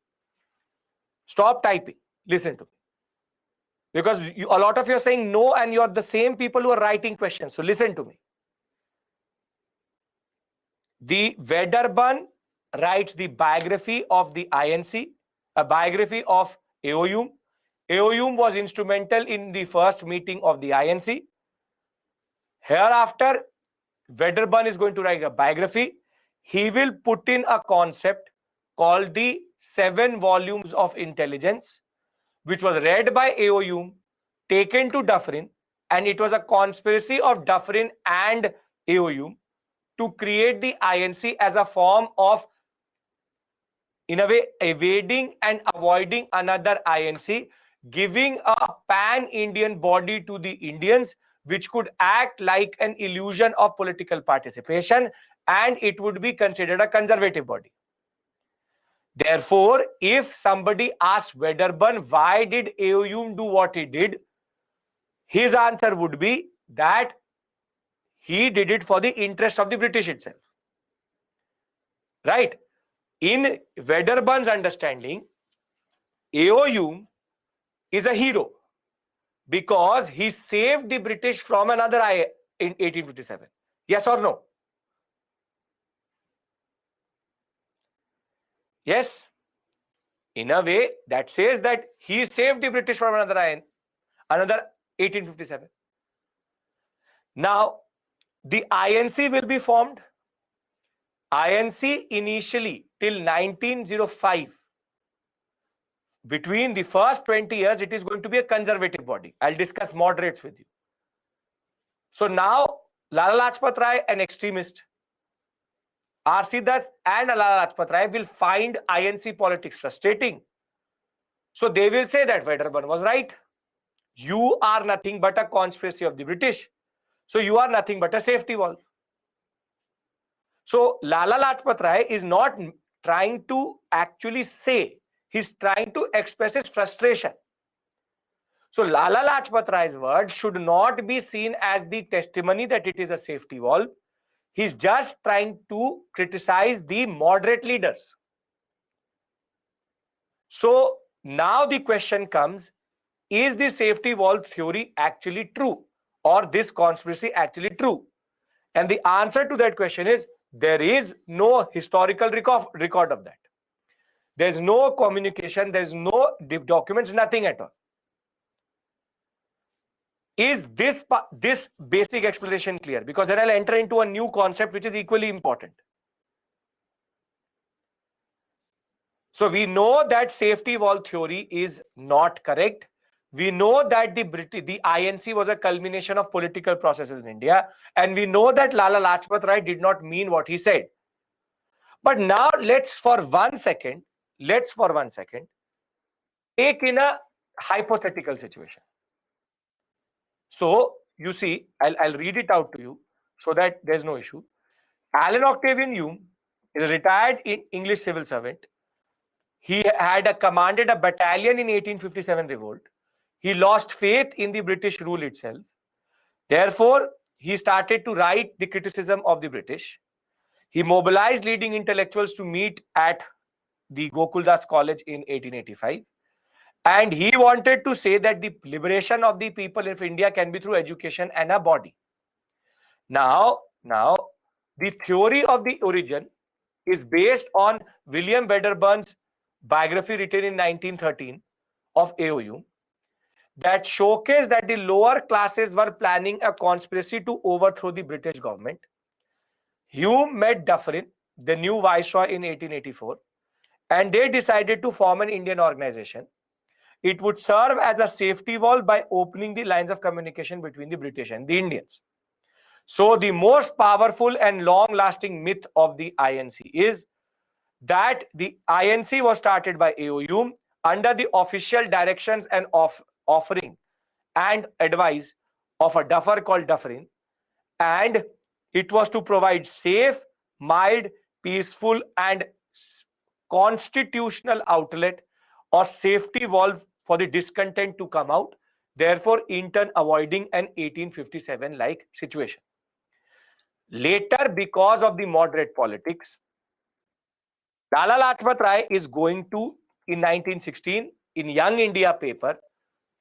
A: Stop typing. Listen to me. Because a lot of you are saying no and you're the same people who are writing questions. So listen to me. The Wedderburn writes the biography of the INC, a biography of A.O. Hume. A.O. Hume was instrumental in the first meeting of the INC. Hereafter, Wedderburn is going to write a biography. He will put in a concept called the 7 volumes of intelligence, which was read by A.O. Hume, taken to Dufferin, and it was a conspiracy of Dufferin and A.O. Hume to create the INC as a form of, in a way, evading and avoiding another INC, giving a pan-Indian body to the Indians, which could act like an illusion of political participation, and it would be considered a conservative body. Therefore, if somebody asks Wedderburn, why did A.O. Hume do what he did? His answer would be that he did it for the interest of the British itself. Right? In Wedderburn's understanding, A.O. Hume is a hero because he saved the British from another eye in 1857. Yes or no? Yes. In a way, that says that he saved the British from another 1857. Now, the INC will be formed. INC initially till 1905. Between the first 20 years, it is going to be a conservative body. I'll discuss moderates with you. So now, Lala Lajpat Rai, an extremist, R.C. Dutt and Lala Lajpat Rai will find INC politics frustrating. So they will say that Wedderburn was right. You are nothing but a conspiracy of the British. So you are nothing but a safety valve. So Lala Lajpat Rai is not trying to actually say, he's trying to express his frustration. So Lala Lajpat Rai's words should not be seen as the testimony that it is a safety valve. He's just trying to criticize the moderate leaders. So now the question comes, is the safety valve theory actually true, or this conspiracy actually true? And the answer to that question is, there is no historical record of that. There's no communication, there's no documents, nothing at all. Is this basic explanation clear? Because then I'll enter into a new concept which is equally important. So we know that safety valve theory is not correct. We know that the INC was a culmination of political processes in India, and we know that Lala Lajpat Rai did not mean what he said. But now let's for one second take in a hypothetical situation. So you see, I'll read it out to you so that there's no issue. Alan Octavian Hume is a retired English civil servant. He had commanded a battalion in 1857 revolt. He lost faith in the British rule itself. Therefore, he started to write the criticism of the British. He mobilized leading intellectuals to meet at the Gokuldas College in 1885. And he wanted to say that the liberation of the people of India can be through education and a body. Now, the theory of the origin is based on William Wedderburn's biography written in 1913 of AOU that showcased that the lower classes were planning a conspiracy to overthrow the British government. Hume met Dufferin, the new viceroy, in 1884, and they decided to form an Indian organization. It would serve as a safety valve by opening the lines of communication between the British and the Indians. So the most powerful and long-lasting myth of the INC is that the INC was started by AOU under the official directions and offering and advice of a duffer called Dufferin, and it was to provide safe, mild, peaceful, and constitutional outlet or safety valve for the discontent to come out, therefore in turn avoiding an 1857 like situation. Later, because of the moderate politics, Lala Lajpat Rai is going to, in 1916, in Young India paper,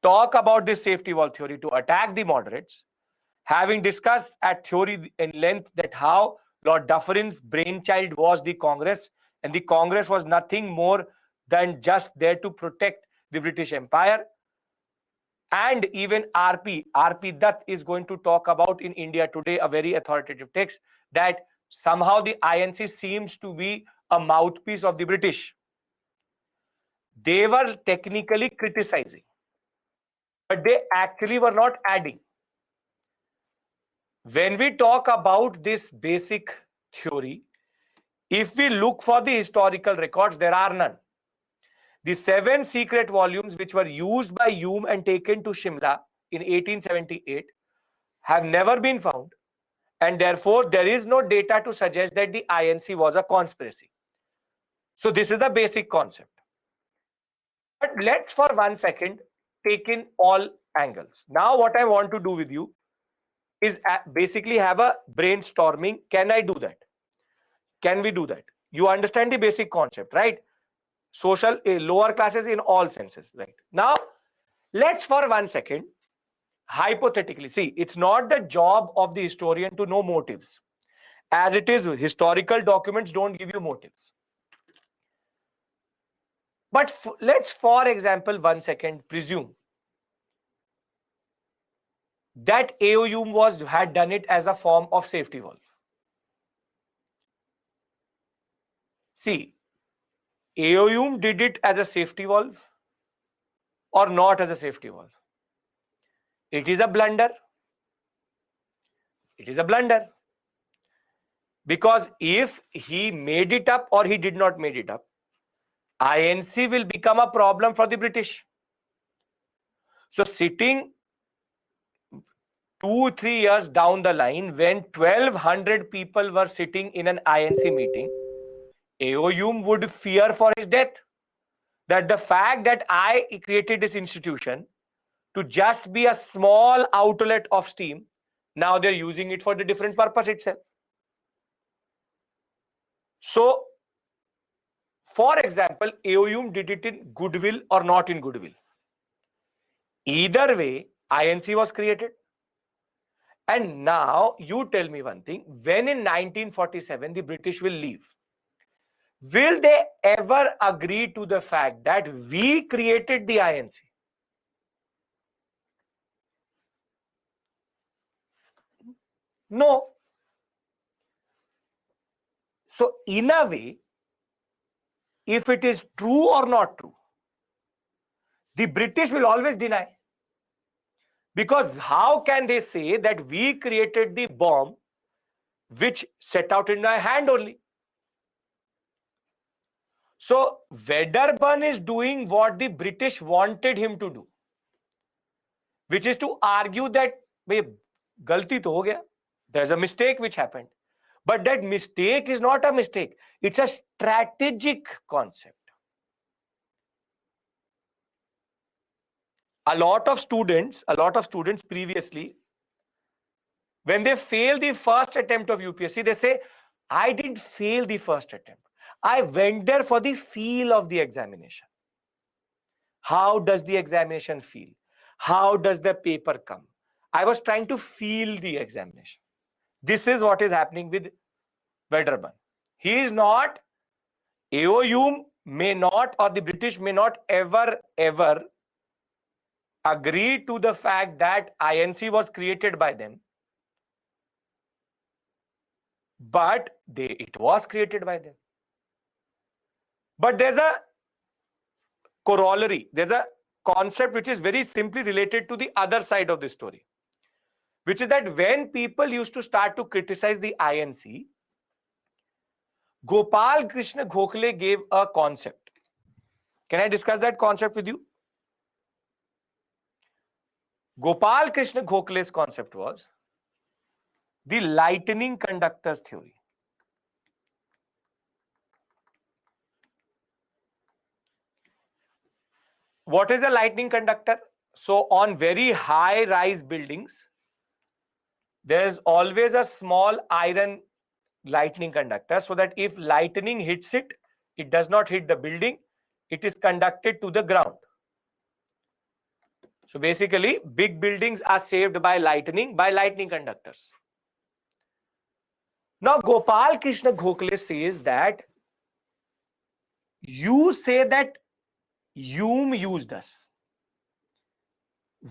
A: talk about this safety valve theory to attack the moderates, having discussed at theory in length that how Lord Dufferin's brainchild was the Congress, and the Congress was nothing more than just there to protect the British Empire. And even R.P. Dutt is going to talk about in India Today, a very authoritative text, that somehow the INC seems to be a mouthpiece of the British. They were technically criticizing, but they actually were not adding. When we talk about this basic theory, if we look for the historical records, there are none. The 7 secret volumes which were used by Hume and taken to Shimla in 1878 have never been found, and therefore there is no data to suggest that the INC was a conspiracy. So this is the basic concept. But let's for one second take in all angles. Now what I want to do with you is basically have a brainstorming. Can I do that? Can we do that? You understand the basic concept, right? Social, lower classes in all senses, right? Now, let's for one second, hypothetically, see, it's not the job of the historian to know motives. As it is, historical documents don't give you motives. But let's, for example, one second, presume that AOU had done it as a form of safety valve. See, AOU did it as a safety valve or not as a safety valve. It is a blunder. It is a blunder. Because if he made it up or he did not made it up, INC will become a problem for the British. So sitting 2-3 years down the line, when 1,200 people were sitting in an INC meeting, AOU would fear for his death. That the fact that I created this institution to just be a small outlet of steam, now they're using it for the different purpose itself. So, for example, AOU did it in goodwill or not in goodwill. Either way, INC was created. And now you tell me one thing, when in 1947 the British will leave, will they ever agree to the fact that we created the INC? No. So in a way, if it is true or not true, the British will always deny. Because how can they say that we created the bomb which set out in my hand only? So Wedderburn is doing what the British wanted him to do, which is to argue that galti to ho gaya. There's a mistake which happened. But that mistake is not a mistake. It's a strategic concept. A lot of students previously, when they fail the first attempt of UPSC, they say, I didn't fail the first attempt. I went there for the feel of the examination. How does the examination feel? How does the paper come? I was trying to feel the examination. This is what is happening with Wedderburn. He is not, AOU may not, or the British may not ever agree to the fact that INC was created by them. But it was created by them. But there's a corollary. There's a concept which is very simply related to the other side of the story, which is that when people used to start to criticize the INC, Gopal Krishna Gokhale gave a concept. Can I discuss that concept with you? Gopal Krishna Gokhale's concept was the lightning conductors theory. What is a lightning conductor? So on very high rise buildings, there's always a small iron lightning conductor, so that if lightning hits it, it does not hit the building, it is conducted to the ground. So basically, big buildings are saved by lightning conductors. Now, Gopal Krishna Gokhale says that you say that Hume used us.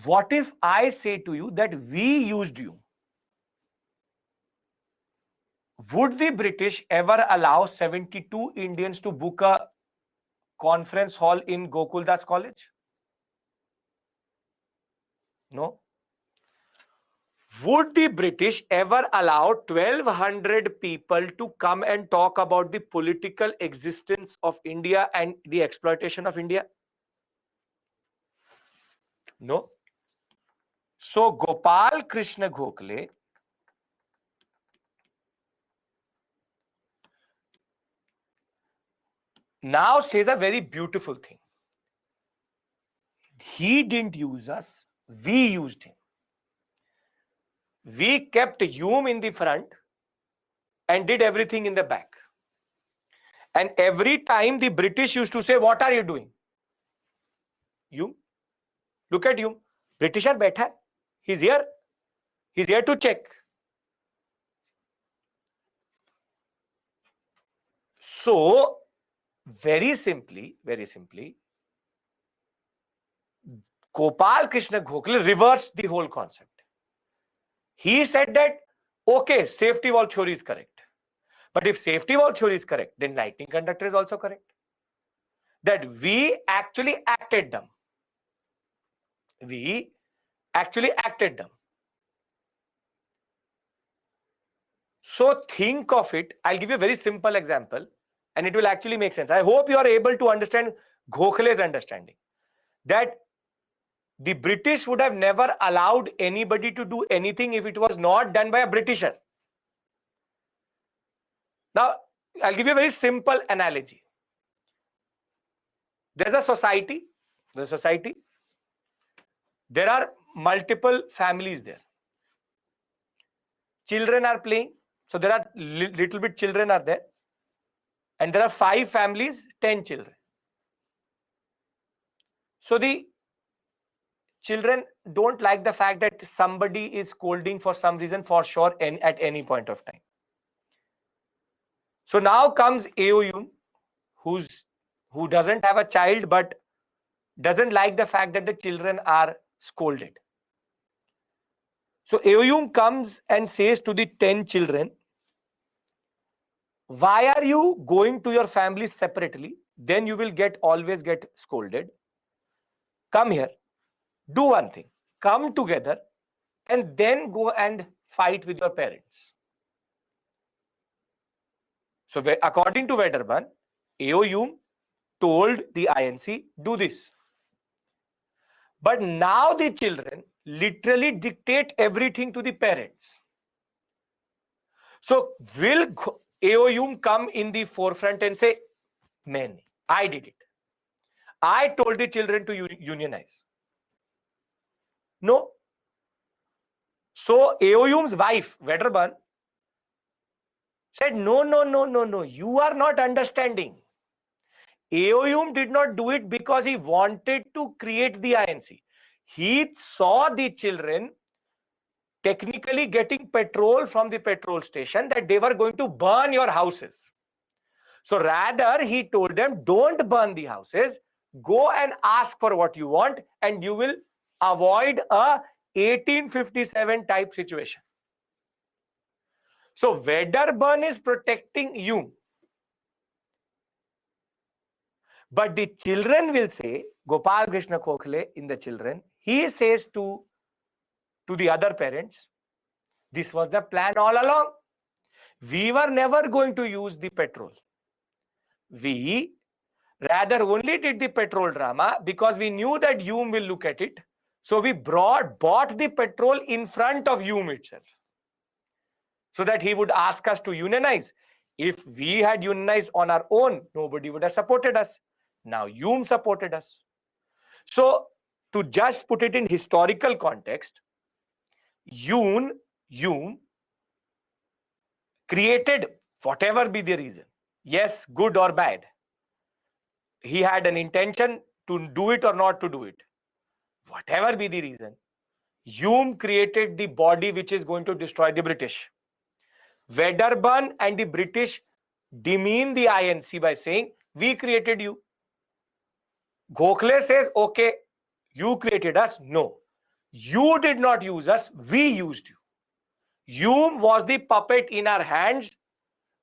A: What if I say to you that we used you? Would the British ever allow 72 Indians to book a conference hall in Gokuldas College? No. Would the British ever allow 1200 people to come and talk about the political existence of India and the exploitation of India? No. So Gopal Krishna Gokhale now says a very beautiful thing. He didn't use us, we used him. We kept Hume in the front and did everything in the back. And every time the British used to say, what are you doing? Hume. Look at Hume. Britisher baitha hai. He's here. He's here to check. So, very simply, Gopal Krishna Gokhale reversed the whole concept. He said that, okay, safety valve theory is correct. But if safety valve theory is correct, then lightning conductor is also correct. That we actually acted them. We actually acted them. So think of it. I'll give you a very simple example and it will actually make sense. I hope you are able to understand Gokhale's understanding. That the British would have never allowed anybody to do anything if it was not done by a Britisher. Now, I'll give you a very simple analogy. There's a society. There are multiple families there. Children are playing. So there are little bit children are there. And there are 5 families, 10 children. So the children don't like the fact that somebody is scolding for some reason for sure at any point of time. So now comes AOU, who doesn't have a child but doesn't like the fact that the children are scolded. So AOU comes and says to the 10 children, why are you going to your families separately? then you will always get scolded. Come here, do one thing, come together and then go and fight with your parents. So according to Wedderburn, AO told the INC, do this. But now the children literally dictate everything to the parents. So will AO come in the forefront and say, man, I did it. I told the children to unionize. No. So AO's wife, Wedderburn, said, no, no, no, no, no, you are not understanding. AO did not do it because he wanted to create the INC. He saw the children technically getting petrol from the petrol station, that they were going to burn your houses. So rather, he told them, don't burn the houses, go and ask for what you want, and you will avoid a 1857 type situation. So Wedderburn is protecting you. But the children will say, Gopal Krishna Khokhle in the children, he says to the other parents, this was the plan all along. We were never going to use the petrol. We rather only did the petrol drama because we knew that Hume will look at it. So we bought the petrol in front of Hume itself, so that he would ask us to unionize. If we had unionized on our own, nobody would have supported us. Now Hume supported us. So to just put it in historical context, Hume created, whatever be the reason, yes, good or bad, he had an intention to do it or not to do it. Whatever be the reason, Hume created the body which is going to destroy the British. Wedderburn and the British demean the INC by saying, we created you. Gokhale says, okay, you created us. No, you did not use us, we used you. Hume was the puppet in our hands,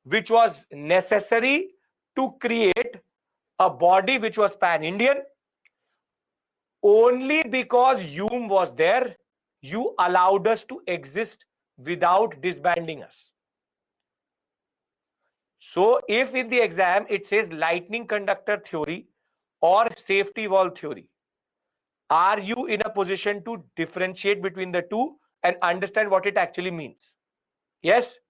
A: which was necessary to create a body which was pan-Indian. Only because Hume was there, you allowed us to exist without disbanding us. So if in the exam it says lightning conductor theory or safety valve theory, are you in a position to differentiate between the two and understand what it actually means? Yes.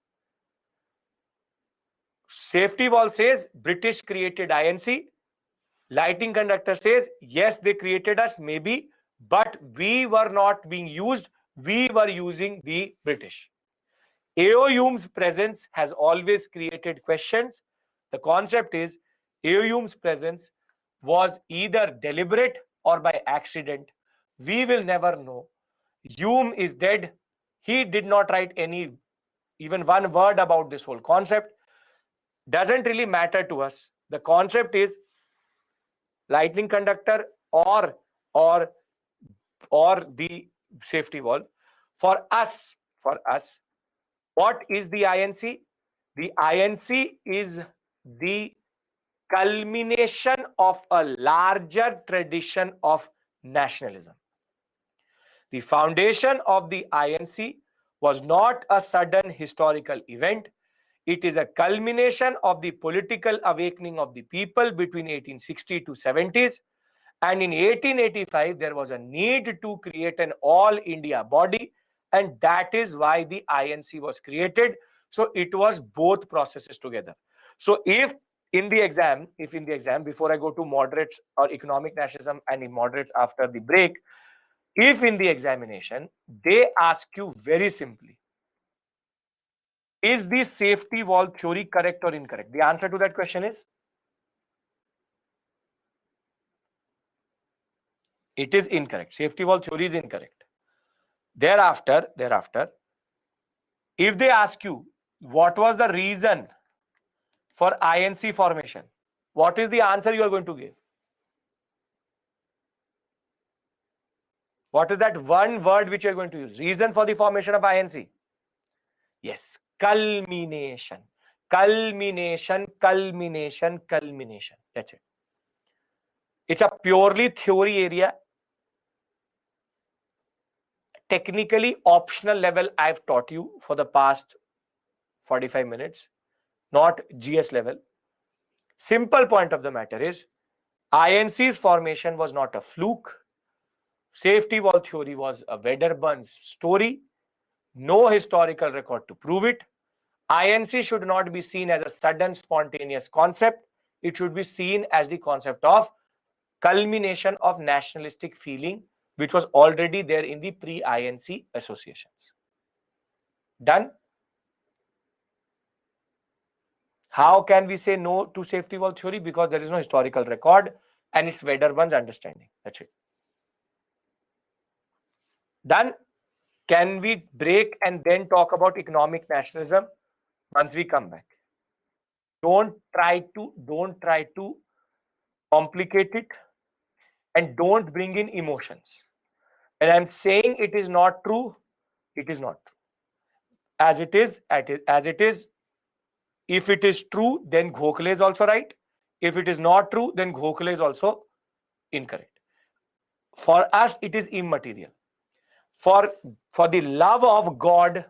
A: Safety valve says British created INC. Lightning conductor says, yes, they created us, maybe, but we were not being used. We were using the British. A.O. Hume's presence has always created questions. The concept is A.O. Hume's presence was either deliberate or by accident. We will never know. Hume is dead. He did not write even one word about this whole concept. Doesn't really matter to us. The concept is lightning conductor or the safety valve. For us, what is the INC? The INC is the culmination of a larger tradition of nationalism. The foundation of the INC was not a sudden historical event. It is a culmination of the political awakening of the people between 1860 to 70s. And in 1885, there was a need to create an all-India body, and that is why the INC was created. So it was both processes together. So if in the exam, before I go to moderates or economic nationalism and moderates after the break, if in the examination, they ask you very simply, is the safety valve theory correct or incorrect? The answer to that question is, it is incorrect. Safety valve theory is incorrect. Thereafter, if they ask you, what was the reason for INC formation? What is the answer you are going to give? What is that one word which you are going to use? Reason for the formation of INC? Yes, culmination. Culmination. That's it. It's a purely theory area. Technically optional level I've taught you for the past 45 minutes, not GS level. Simple point of the matter is INC's formation was not a fluke. Safety valve theory was a Wedderburn's story. No historical record to prove it. INC should not be seen as a sudden spontaneous concept. It should be seen as the concept of culmination of nationalistic feeling, which was already there in the pre-INC associations. Done? How can we say no to safety valve theory? Because there is no historical record and it's Wedderburn's understanding. That's it. Done? Can we break and then talk about economic nationalism once we come back? Don't try to complicate it and don't bring in emotions. And I'm saying it is not true, it is not true. As it is, if it is true, then Gokhale is also right. If it is not true, then Gokhale is also incorrect. For us, it is immaterial. For the love of God,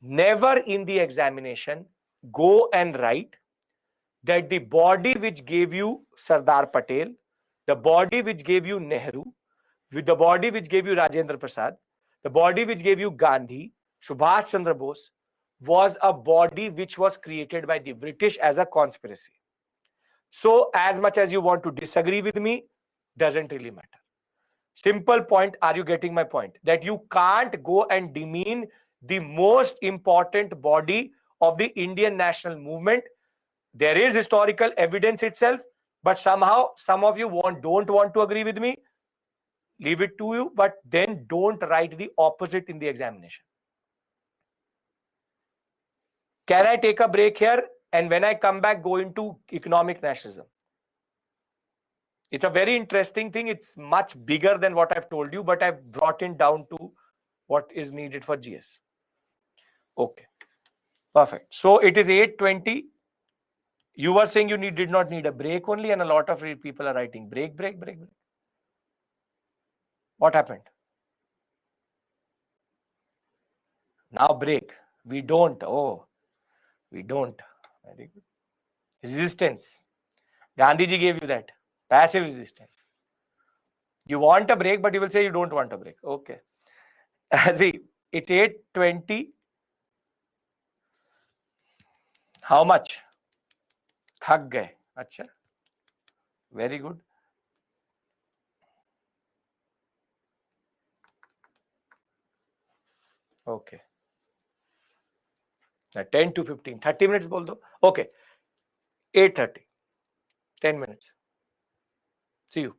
A: never in the examination go and write that the body which gave you Sardar Patel, the body which gave you Nehru, with the body which gave you Rajendra Prasad, the body which gave you Gandhi, Subhash Chandra Bose, was a body which was created by the British as a conspiracy. So as much as you want to disagree with me, doesn't really matter. Simple point, are you getting my point? That you can't go and demean the most important body of the Indian national movement. There is historical evidence itself, but somehow some of you don't want to agree with me. Leave it to you, but then don't write the opposite in the examination. Can I take a break here? And when I come back, go into economic nationalism. It's a very interesting thing. It's much bigger than what I've told you, but I've brought it down to what is needed for GS. Okay, perfect. So it is 8:20. You were saying you did not need a break only, and a lot of people are writing break. What happened? Now break. We don't. Oh, we don't. Very good. Resistance. Gandhiji gave you that. Passive resistance. You want a break, but you will say you don't want a break. Okay. See, it's 8:20. How much? थक गए. अच्छा. Very good. Okay. 10 to 15. 30 minutes बोल दो. Okay. 8:30. 10 minutes. See you.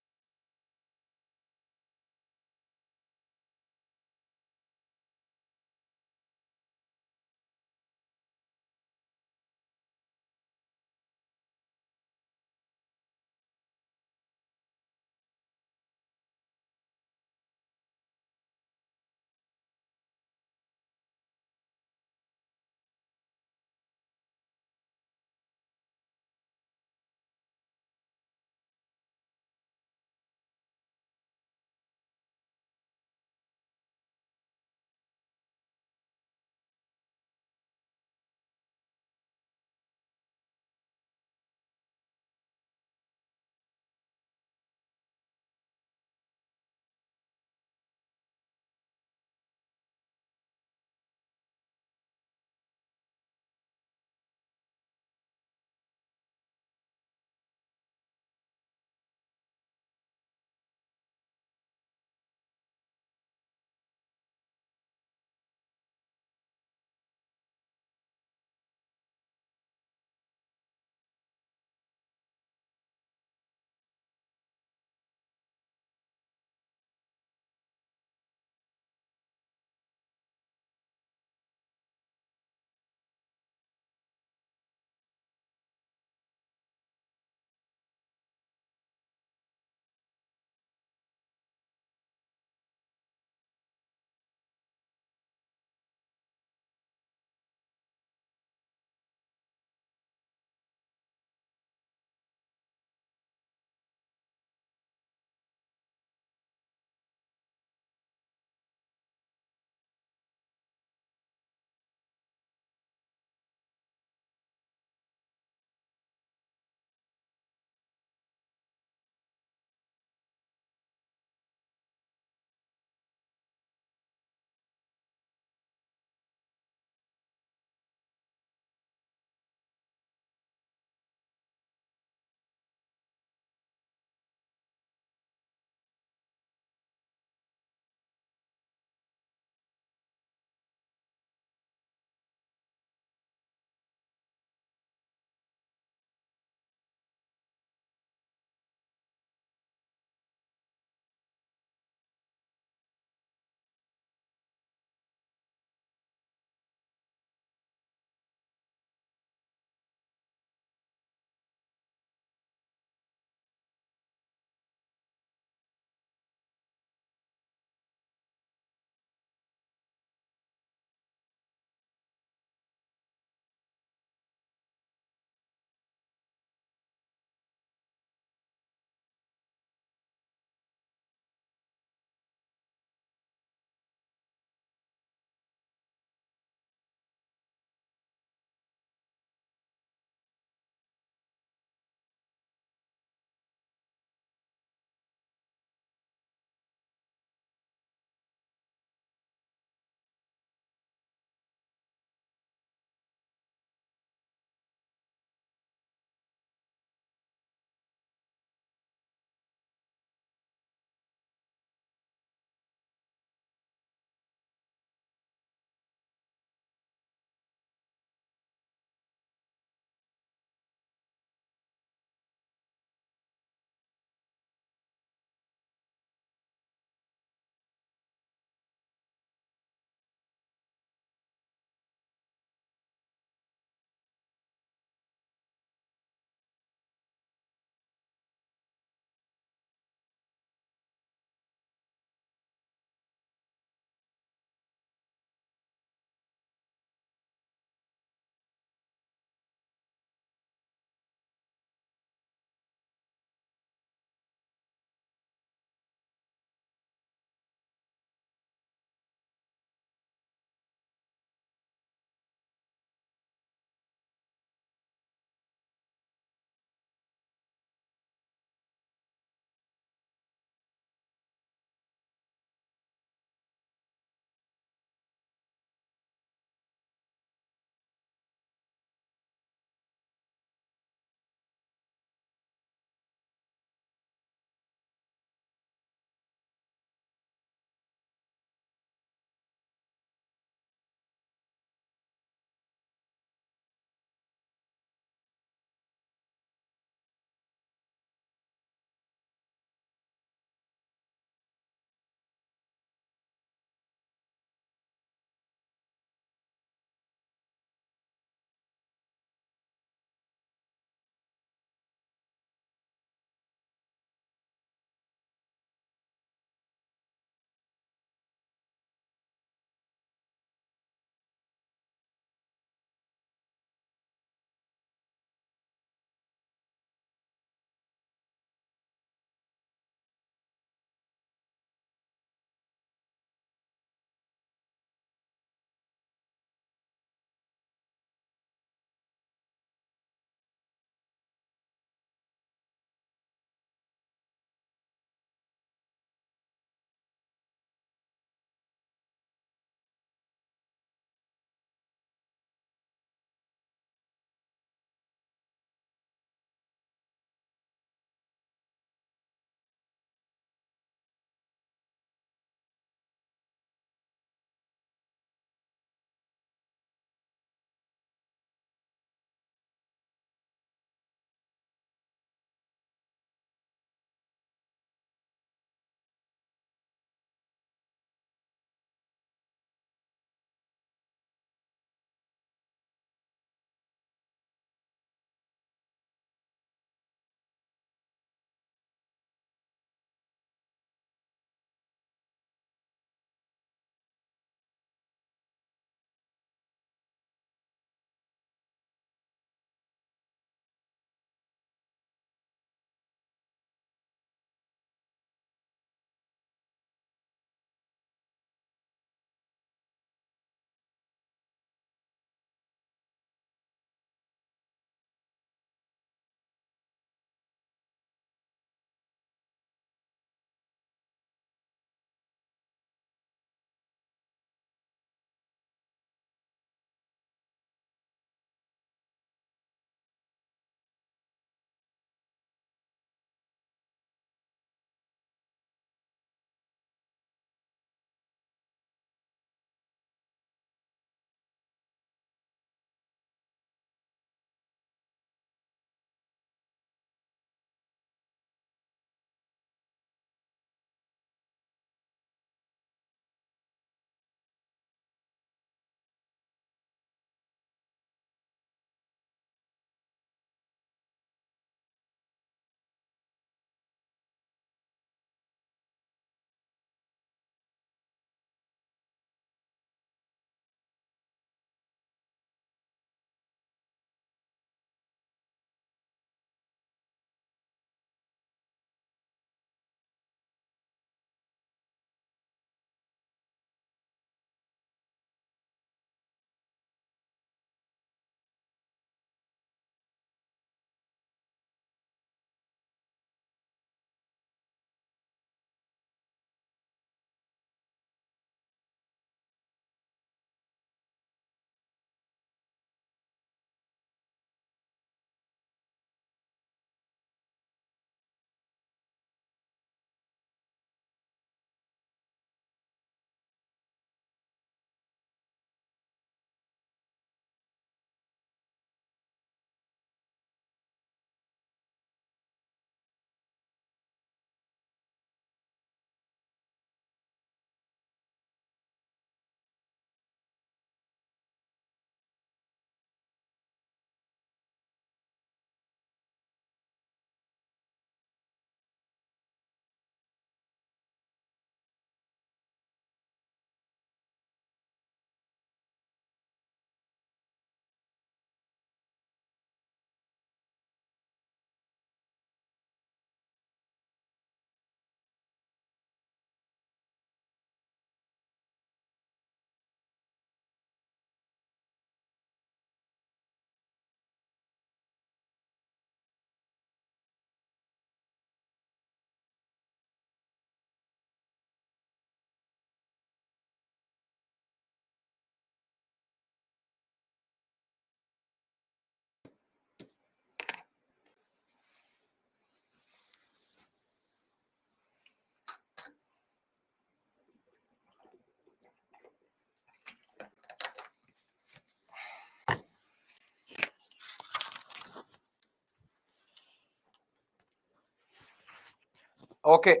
A: Okay.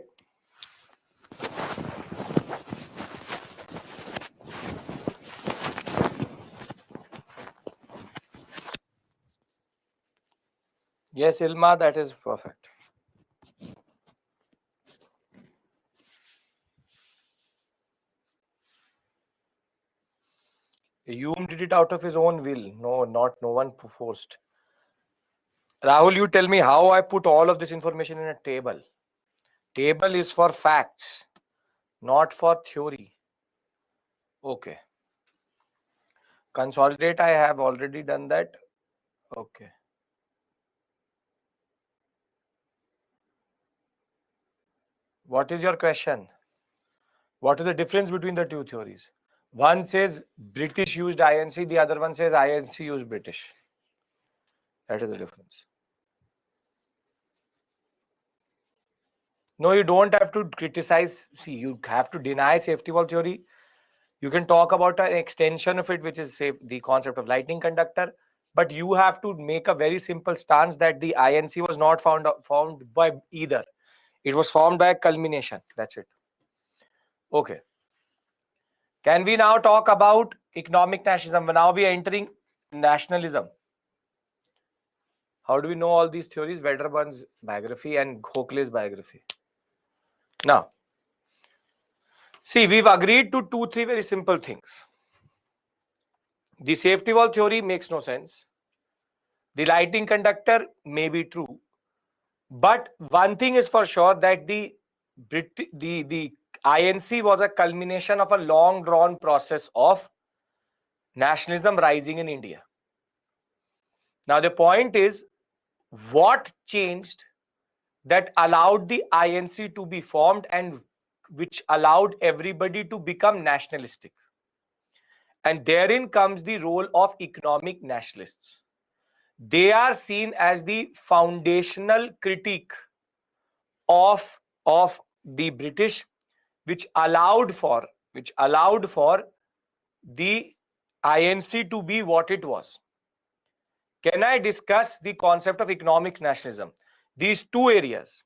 A: Yes, Ilma, that is perfect. Hume did it out of his own will. No, no one forced. Rahul, you tell me how I put all of this information in a table. Table is for facts, not for theory. Okay. Consolidate, I have already done that. Okay. What is your question? What is the difference between the two theories? One says British used INC, the other one says INC used British. That is the difference. No, you don't have to criticize. See, you have to deny safety valve theory. You can talk about an extension of it, which is say the concept of lightning conductor, but you have to make a very simple stance that the INC was not found by either. It was formed by a culmination. That's it. Okay. Can we now talk about economic nationalism? Now we are entering nationalism. How do we know all these theories? Wedderburn's biography and Gokhale's biography. Now, see, we've agreed to 2-3 very simple things. The safety valve theory makes no sense. The lightning conductor may be true, but one thing is for sure that the INC was a culmination of a long drawn process of nationalism rising in India. Now the point is, what changed that allowed the INC to be formed and which allowed everybody to become nationalistic? And therein comes the role of economic nationalists. They are seen as the foundational critique of the British, which allowed for the INC to be what it was. Can I discuss the concept of economic nationalism? These two areas,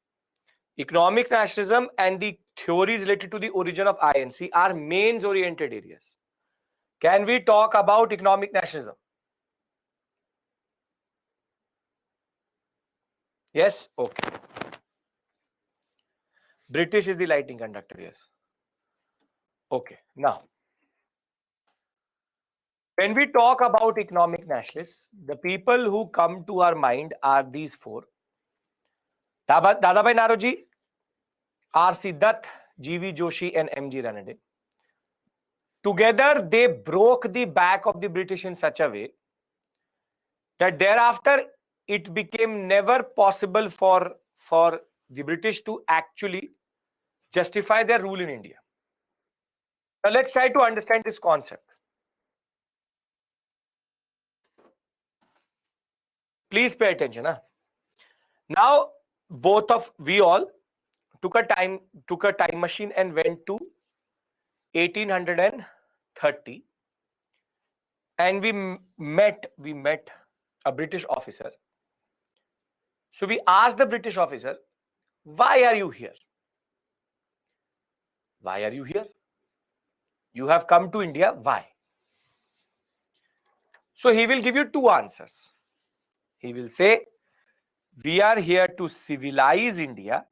A: economic nationalism and the theories related to the origin of INC, are mains oriented areas. Can we talk about economic nationalism? Yes? Okay. British is the lightning conductor, yes. Okay. Now, when we talk about economic nationalists, the people who come to our mind are these four: Dadabhai Naroji, R.C. Dutt, G.V. Joshi, and M.G. Ranade. Together, they broke the back of the British in such a way that thereafter it became never possible for the British to actually justify their rule in India. Now, let's try to understand this concept. Please pay attention. Huh? Now, we all took a time machine and went to 1830, and we met a British officer. So we asked the British officer, why are you here? Why are you here? You have come to India, why? So he will give you two answers. He will say, we are here to civilize India,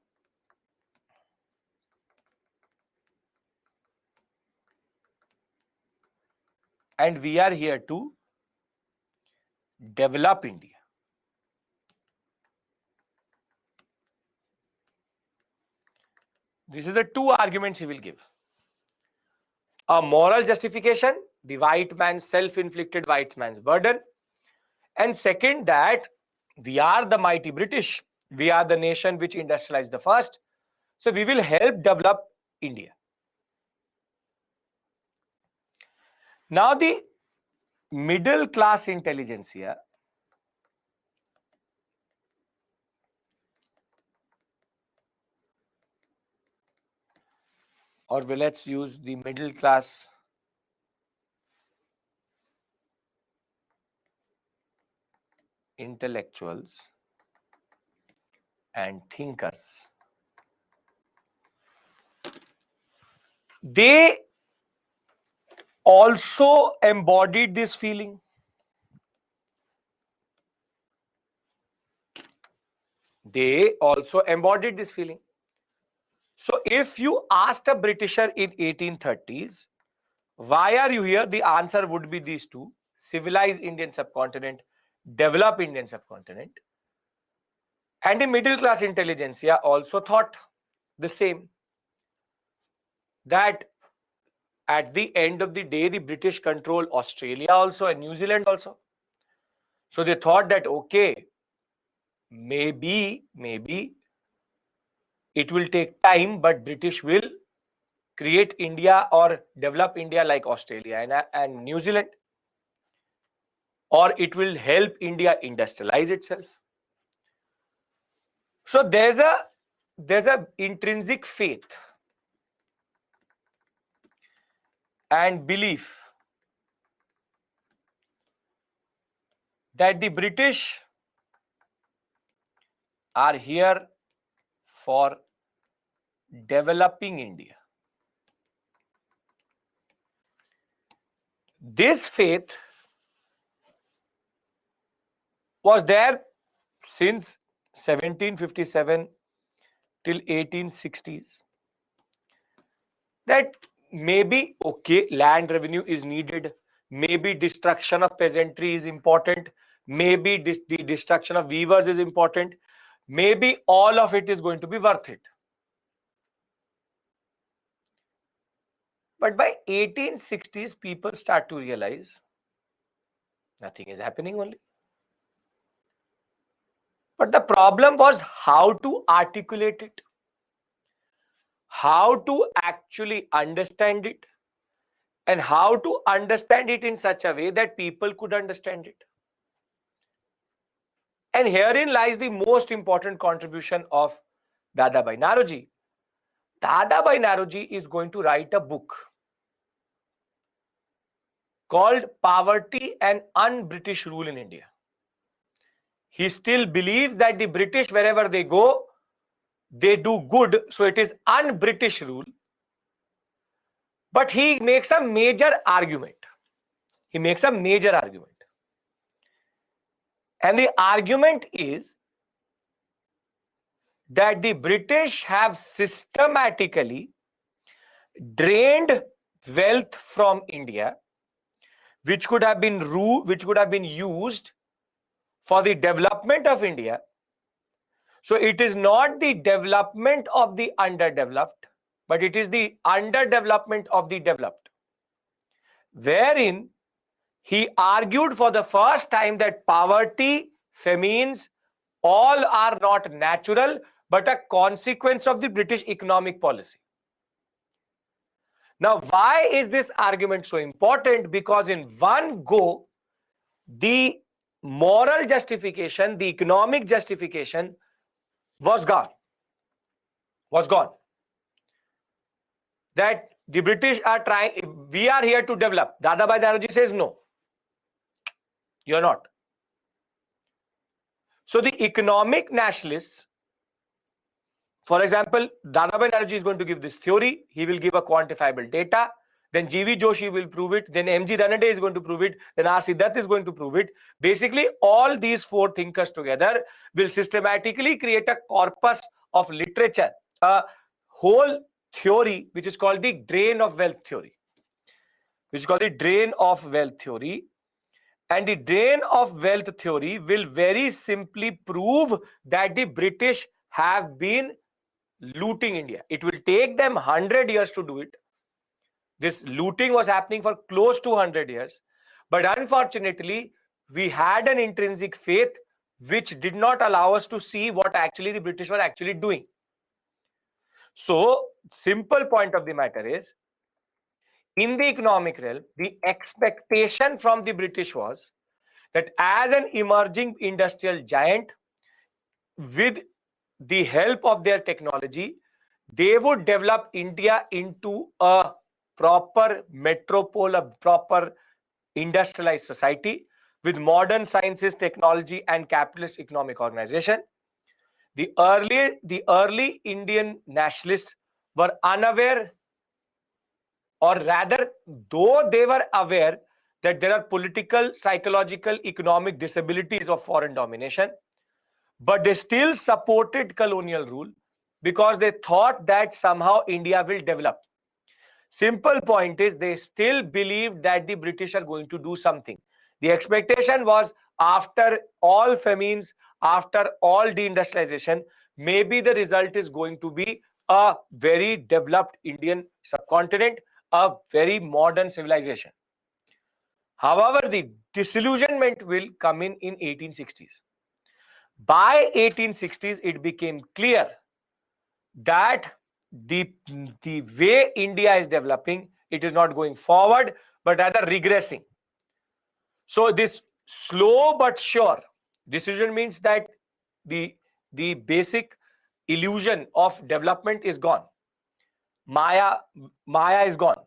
A: and we are here to develop India. This is the two arguments he will give. A moral justification, the white man's self-inflicted white man's burden. And second, that we are the mighty British. We are the nation which industrialized the first. So we will help develop India. Now the middle class intelligentsia, or let's use the middle class intellectuals and thinkers, they also embodied this feeling. They also embodied this feeling. So if you asked a Britisher in 1830s, why are you here? The answer would be these two: civilized Indian subcontinent, develop Indian subcontinent. And the middle class intelligentsia also thought the same, that at the end of the day, the British control Australia also and New Zealand also. So they thought that, okay, maybe it will take time, but British will create India or develop India like Australia and New Zealand, or it will help India industrialize itself. So there's a intrinsic faith and belief that the British are here for developing India. This faith was there since 1757 till 1860s. That maybe, okay, land revenue is needed, maybe destruction of peasantry is important, maybe the destruction of weavers is important, maybe all of it is going to be worth it. But by 1860s, people start to realize nothing is happening only. But the problem was how to articulate it, how to actually understand it, and how to understand it in such a way that people could understand it. And herein lies the most important contribution of Dadabhai Naoroji. Dadabhai Naoroji is going to write a book called Poverty and Un-British Rule in India. He still believes that the British, wherever they go, they do good, so it is un-British rule. But he makes a major argument. And the argument is that the British have systematically drained wealth from India, which could have been used for the development of India. So it is not the development of the underdeveloped, but it is the underdevelopment of the developed. Wherein he argued for the first time that poverty, famines, all are not natural, but a consequence of the British economic policy. Now, why is this argument so important? Because in one go, the moral justification, the economic justification was gone. That the British are trying, we are here to develop. Dadabhai Naoroji says, no, you're not. So the economic nationalists, for example, Dadabhai Naoroji is going to give this theory. He will give a quantifiable data. Then G.V. Joshi will prove it. Then M.G. Ranade is going to prove it. Then R. Siddharth is going to prove it. Basically, all these four thinkers together will systematically create a corpus of literature, a whole theory which is called the drain of wealth theory. And the drain of wealth theory will very simply prove that the British have been looting India. It will take them 100 years to do it. This looting was happening for close to 100 years. But unfortunately, we had an intrinsic faith which did not allow us to see what actually the British were actually doing. So, simple point of the matter is, in the economic realm, the expectation from the British was that as an emerging industrial giant, with the help of their technology, they would develop India into a proper metropole, a proper industrialized society with modern sciences, technology, and capitalist economic organization. The early Indian nationalists were unaware or rather, though they were aware that there are political, psychological, economic disabilities of foreign domination, but they still supported colonial rule because they thought that somehow India will develop. Simple point is they still believed that the British are going to do something. The expectation was after all famines, after all deindustrialization, maybe the result is going to be a very developed Indian subcontinent, a very modern civilization. However, the disillusionment will come in 1860s. By 1860s, it became clear that the way India is developing, it is not going forward, but rather regressing. So this slow but sure decision means that the basic illusion of development is gone. Maya is gone.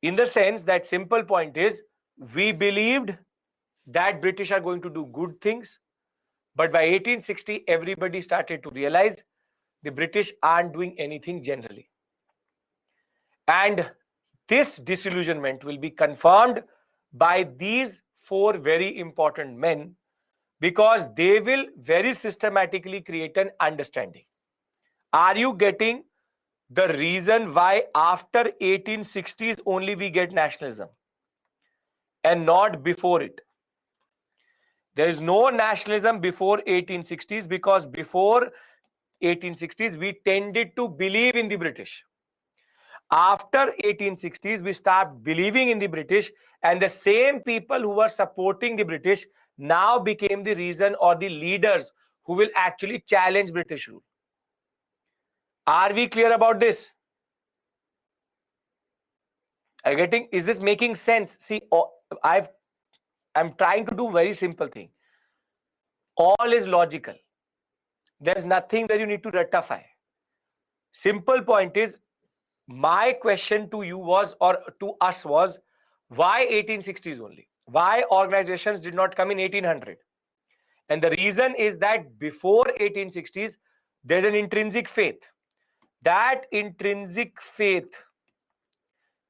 A: In the sense that simple point is, we believed that British are going to do good things, but by 1860, everybody started to realize the British aren't doing anything generally. And this disillusionment will be confirmed by these four very important men, because they will very systematically create an understanding. Are you getting the reason why after 1860s only we get nationalism and not before it? There is no nationalism before 1860s, because before 1860s we tended to believe in the British. After 1860s, we start believing in the British, and the same people who were supporting the British now became the reason or the leaders who will actually challenge British rule. Are we clear about this? Are you getting? Is this making sense? See, I'm trying to do very simple thing. All is logical. There's nothing where you need to rectify. Simple point is, my question to you was, or to us was, why 1860s only? Why organizations did not come in 1800? And the reason is that before 1860s, there's an intrinsic faith. That intrinsic faith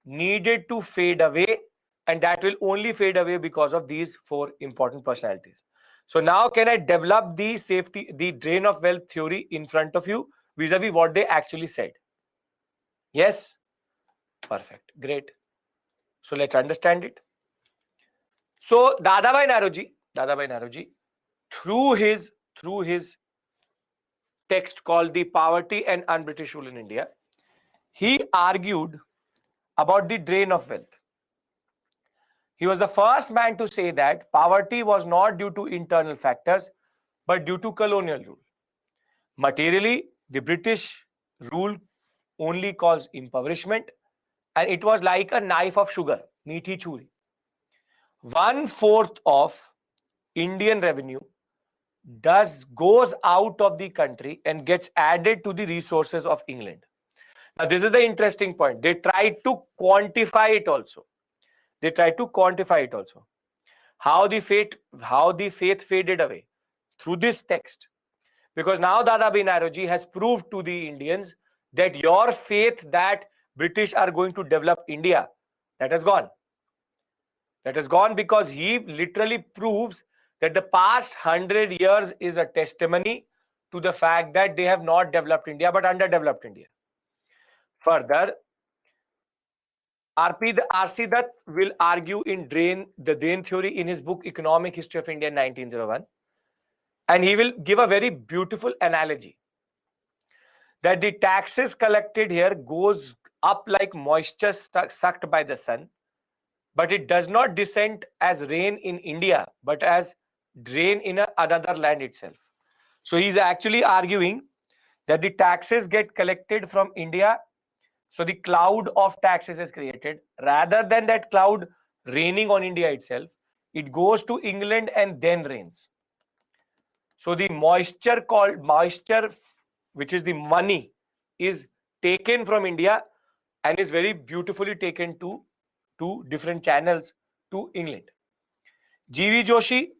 A: needed to fade away, and that will only fade away because of these four important personalities. So now can I develop the safety, the drain of wealth theory in front of you vis-a-vis what they actually said? Yes? Perfect. Great. So let's understand it. So Dadabhai Naoroji, through his text called The Poverty and Un-British Rule in India, he argued about the drain of wealth. He was the first man to say that poverty was not due to internal factors, but due to colonial rule. Materially, the British rule only caused impoverishment, and it was like a knife of sugar, meethi churi. 1/4 of Indian revenue goes out of the country and gets added to the resources of England. Now, this is the interesting point. They tried to quantify it also. How the faith faded away through this text. Because now Dadabhai Naoroji has proved to the Indians that your faith that British are going to develop India, that has gone. That has gone because he literally proves that the past 100 years is a testimony to the fact that they have not developed India but underdeveloped India. Further, R.C. Dutt will argue in the drain theory in his book Economic History of India in 1901, and he will give a very beautiful analogy that the taxes collected here goes up like moisture sucked by the sun, but it does not descend as rain in India, but as rain in another land itself. So he's actually arguing that the taxes get collected from India. So the cloud of taxes is created. Rather than that cloud raining on India itself, it goes to England and then rains. So the moisture, which is the money, is taken from India and is very beautifully taken to different channels to England. G.V. Joshi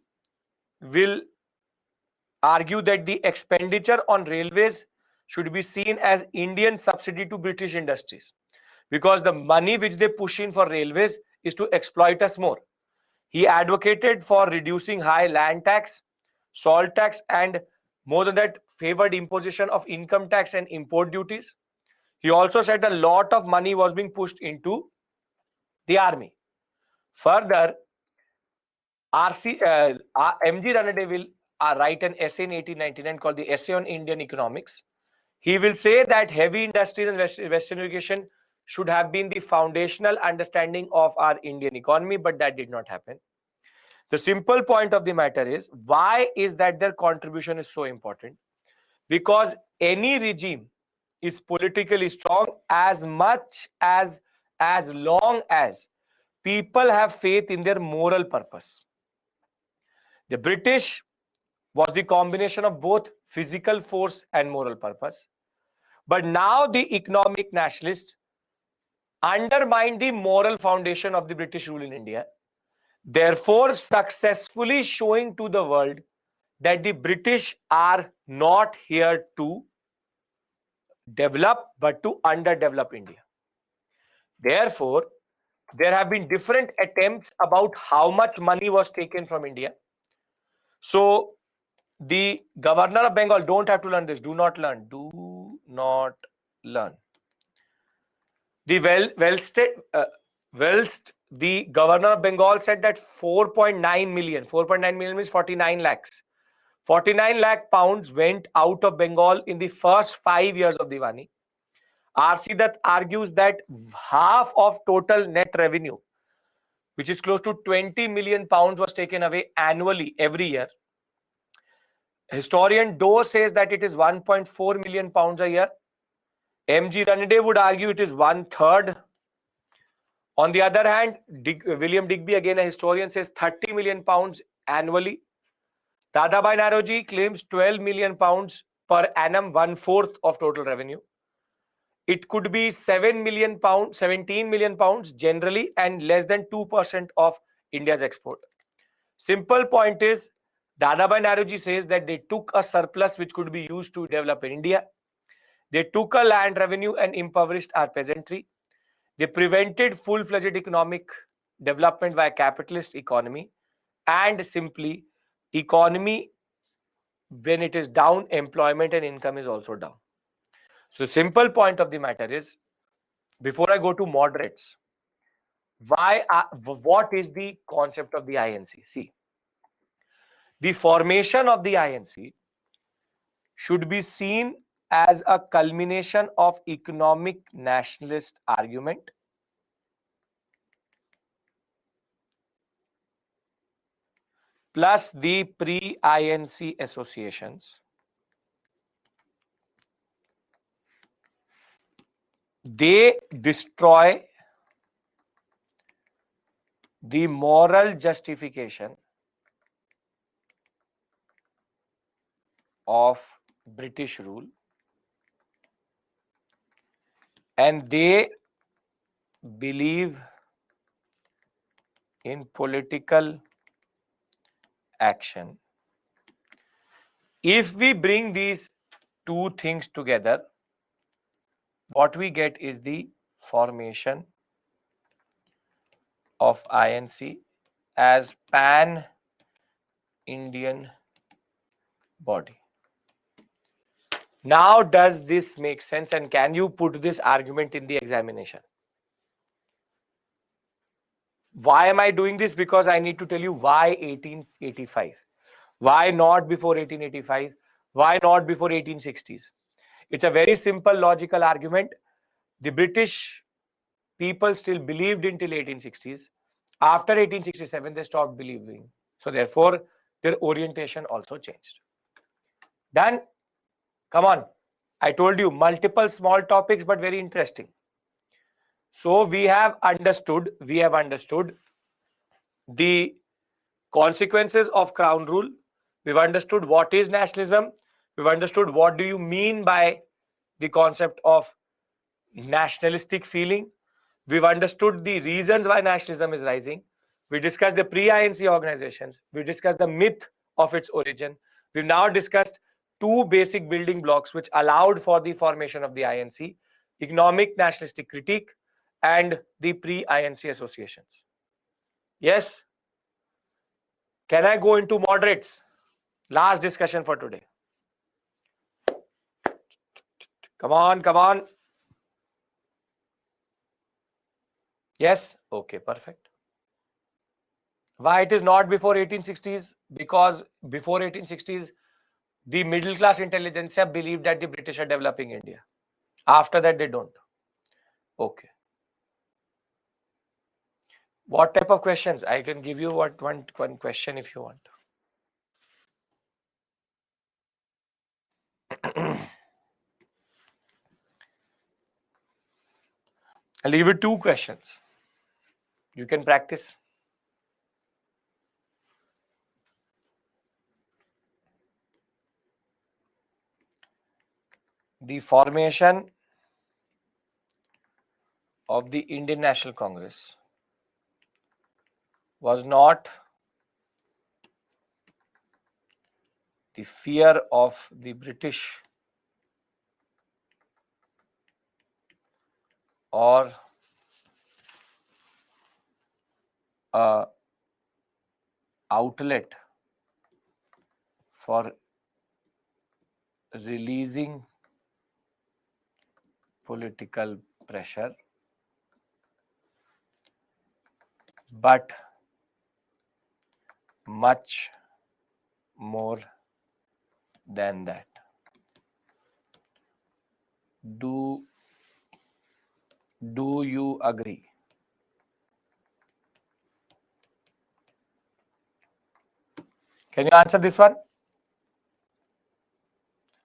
A: will argue that the expenditure on railways should be seen as Indian subsidy to British industries. because the money which they push in for railways is to exploit us more. He advocated for reducing high land tax, salt tax, and more than that, favored imposition of income tax and import duties. He also said a lot of money was being pushed into the army. Further, MG Ranade will write an essay in 1899 called the Essay on Indian Economics. He will say that heavy industries and Western education should have been the foundational understanding of our Indian economy, but that did not happen. The simple point of the matter is, why is that their contribution is so important? Because any regime is politically strong as long as people have faith in their moral purpose. The British was the combination of both physical force and moral purpose. But now the economic nationalists undermine the moral foundation of the British rule in India, therefore successfully showing to the world that the British are not here to develop but to underdevelop India. Therefore, there have been different attempts about how much money was taken from India. So, the governor of Bengal, don't have to learn this, do not learn. The governor of Bengal said that 4.9 million means 49 lakhs. 49 lakh pounds went out of Bengal in the first 5 years of Diwani. RC Dutt argues that half of total net revenue, which is close to 20 million pounds, was taken away annually every year. Historian Doe says that it is 1.4 million pounds a year. MG Ranade would argue it is 1/3. On the other hand, William Digby, again a historian, says 30 million pounds annually. Dadabhai Naoroji claims 12 million pounds per annum, 1/4 of total revenue. It could be 7 million pounds, 17 million pounds generally, and less than 2% of India's export. Simple point is, Dadabhai Naoroji says that they took a surplus which could be used to develop India. They took a land revenue and impoverished our peasantry. They prevented full-fledged economic development by a capitalist economy. And simply, economy, when it is down, employment and income is also down. So the simple point of the matter is, before I go to moderates, what is the concept of the INC? See, the formation of the INC should be seen as a culmination of economic nationalist argument plus the pre-INC associations. They destroy the moral justification of British rule, and they believe in political action. If we bring these two things together, what we get is the formation of INC as pan-Indian body. Now, does this make sense, and can you put this argument in the examination? Why am I doing this? Because I need to tell you why 1885. Why not before 1885? Why not before 1860s? It's a very simple logical argument. The British people still believed until 1860s. After 1867, they stopped believing. So therefore, their orientation also changed. Done? Come on. I told you multiple small topics, but very interesting. So we have understood the consequences of crown rule. We've understood what is nationalism. We've understood what do you mean by the concept of nationalistic feeling. We've understood the reasons why nationalism is rising. We discussed the pre-INC organizations. We discussed the myth of its origin. We've now discussed two basic building blocks which allowed for the formation of the INC: economic nationalistic critique and the pre-INC associations. Yes? Can I go into moderates? Last discussion for today. Come on, come on. Yes? Okay, perfect. Why it is not before 1860s? Because before 1860s, the middle class intelligentsia believed that the British are developing India. After that, they don't. Okay. What type of questions? I can give you one question if you want. I'll give you 2 questions. You can practice. The formation of the Indian National Congress was not the fear of the British or a outlet for releasing political pressure, but much more than that. Do you agree? Can you answer this one?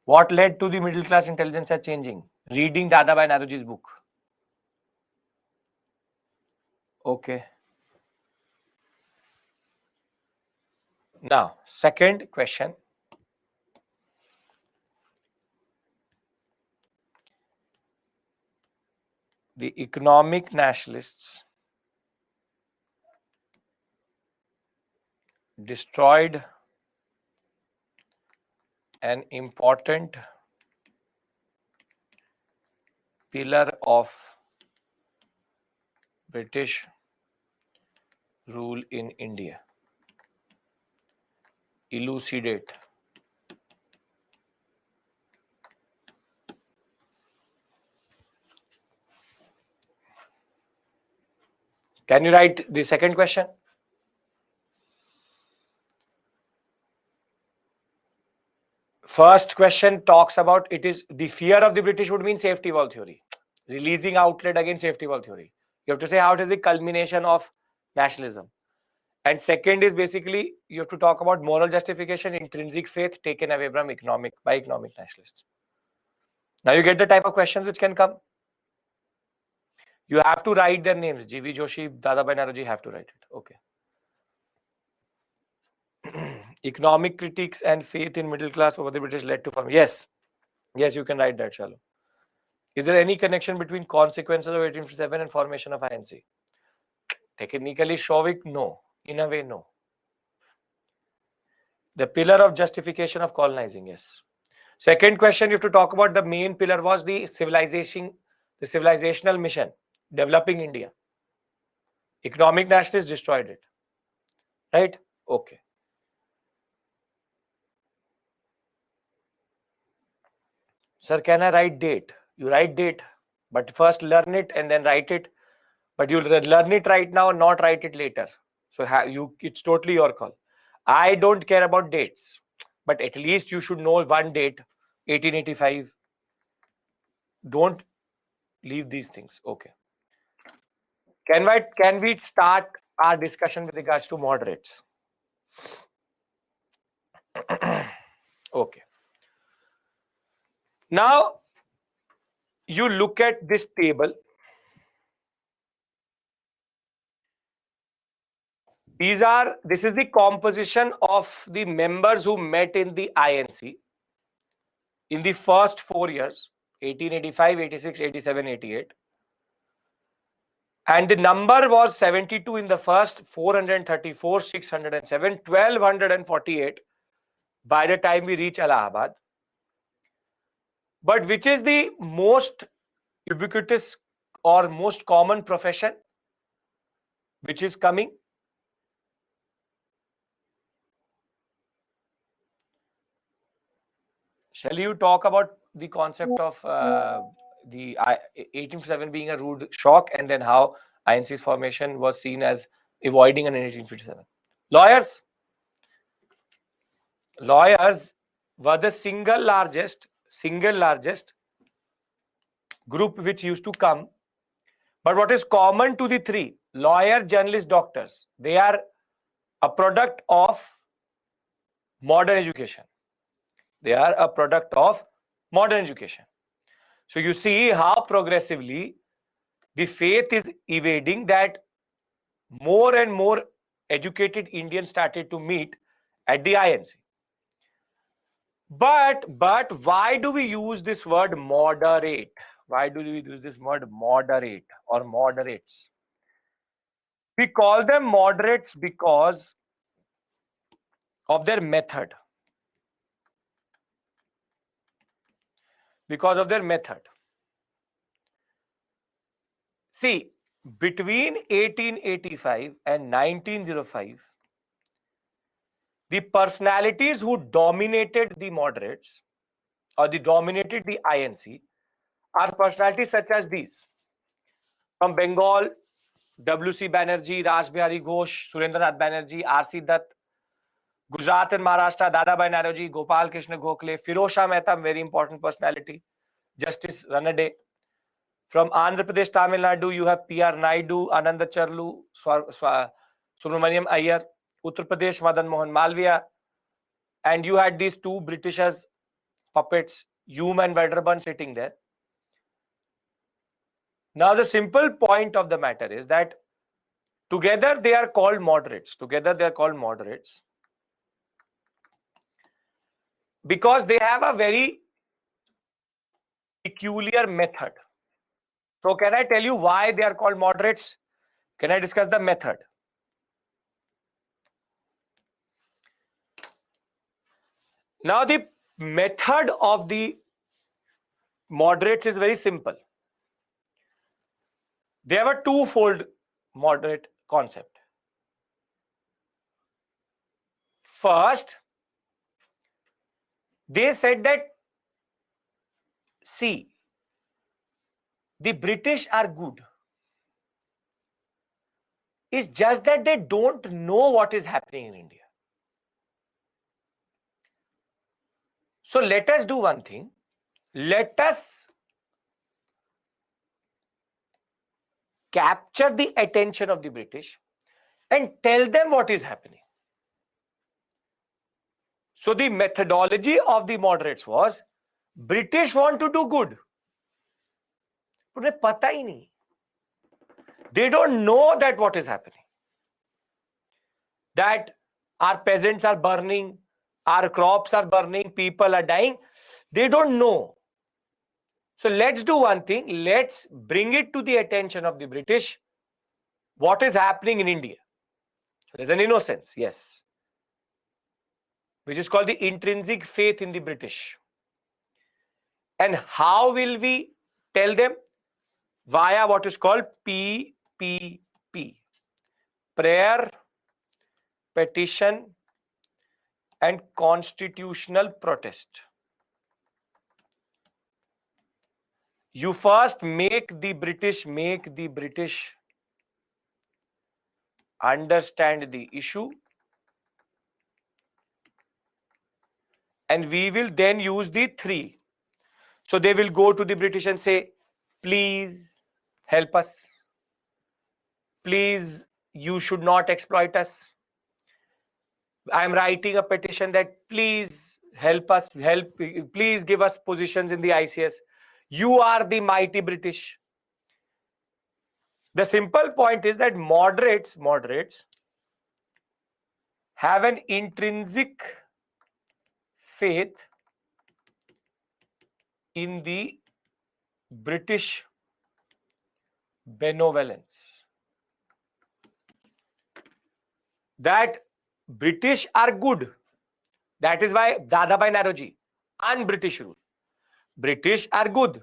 A: What led to the middle class intelligentsia changing? Reading Dadabhai Naoroji's book. Okay. Now, second question. The economic nationalists destroyed an important pillar of British rule in India. Elucidate. Can you write the second question? First question talks about it is the fear of the British would mean safety valve theory. Releasing outlet against safety valve theory. You have to say how it is the culmination of nationalism. And second is basically you have to talk about moral justification, intrinsic faith taken away from economic nationalists. Now you get the type of questions which can come. You have to write their names. G.V. Joshi, Dadabhai Naoroji have to write it. Okay. Economic critiques and faith in middle class over the British led to form. Yes. Yes, you can write that, Shalo. Is there any connection between consequences of 1857 and formation of INC? Technically, Shovik, no. In a way, no. The pillar of justification of colonizing, yes. Second question, you have to talk about the main pillar was the civilizational mission, developing India. Economic nationalists destroyed it. Right? Okay. Sir, can I write date? You write date, but first learn it and then write it. But you'll learn it right now and not write it later. So it's totally your call. I don't care about dates, but at least you should know one date, 1885. Don't leave these things. Okay. Can we start our discussion with regards to moderates? Okay. Now, you look at this table. This is the composition of the members who met in the INC in the first 4 years, 1885, 86, 87, 88. And the number was 72 in the first, 434, 607, 1248 by the time we reach Allahabad. But which is the most ubiquitous or most common profession which is coming? Shall you talk about the concept of the 1857 being a rude shock, and then how INC's formation was seen as avoiding an 1857? Lawyers. Lawyers were the single largest group which used to come. But what is common to the three? Lawyer, journalist, doctors. They are a product of modern education. They are a product of modern education. So you see how progressively the faith is evading that. More and more educated Indians started to meet at the INC. But why do we use this word moderate? Why do we use this word moderate or moderates? We call them moderates because of their method. Because of their method. See, between 1885 and 1905, the personalities who dominated the moderates or dominated the INC are personalities such as these. From Bengal, W.C. Banerjee, Raj Bihari Ghosh, Surendranath Banerjee, R.C. Dutt. Gujarat and Maharashtra, Dadabhai Naoroji, Gopal Krishna Gokhale, Firoz Shah Mehta, very important personality, Justice Ranade. From Andhra Pradesh, Tamil Nadu, you have P.R. Naidu, Ananda Charlu, Subramaniam Iyer, Uttar Pradesh, Madan Mohan Malviya, and you had these two Britishers, puppets, Hume and Wedderburn sitting there. Now, the simple point of the matter is that together they are called moderates. Together they are called moderates because they have a very peculiar method. So can I tell you why they are called moderates? Can I discuss the method? Now the method of the moderates is very simple. They have a twofold moderate concept. First, they said that, see, the British are good. It's just that they don't know what is happening in India. So let us do one thing. Let us capture the attention of the British and tell them what is happening. So the methodology of the moderates was, British want to do good. But उन्हें पता ही नहीं. They don't know that what is happening. That our peasants are burning, our crops are burning, people are dying. They don't know. So let's do one thing. Let's bring it to the attention of the British what is happening in India. So there's an innocence, yes, which is called the intrinsic faith in the British. And how will we tell them? Via what is called PPP. Prayer, petition, and constitutional protest. You first make the British understand the issue, and we will then use the three. So they will go to the British and say, please help us. Please, you should not exploit us. I am writing a petition that please help us, please give us positions in the ICS. You are the mighty British. The simple point is that moderates have an intrinsic faith in the British benevolence. That British are good. That is why Dadabhai Naoroji, un-British rule. British are good.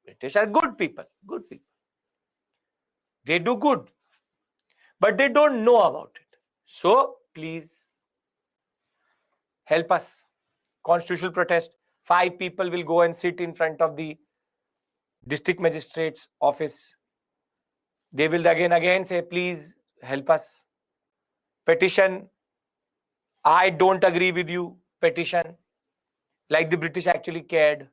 A: British are good people. Good people. They do good, but they don't know about it. So please help us. Constitutional protest. 5 people will go and sit in front of the district magistrate's office. They will again say, please help us. Petition. I don't agree with you. Petition. Like the British actually cared.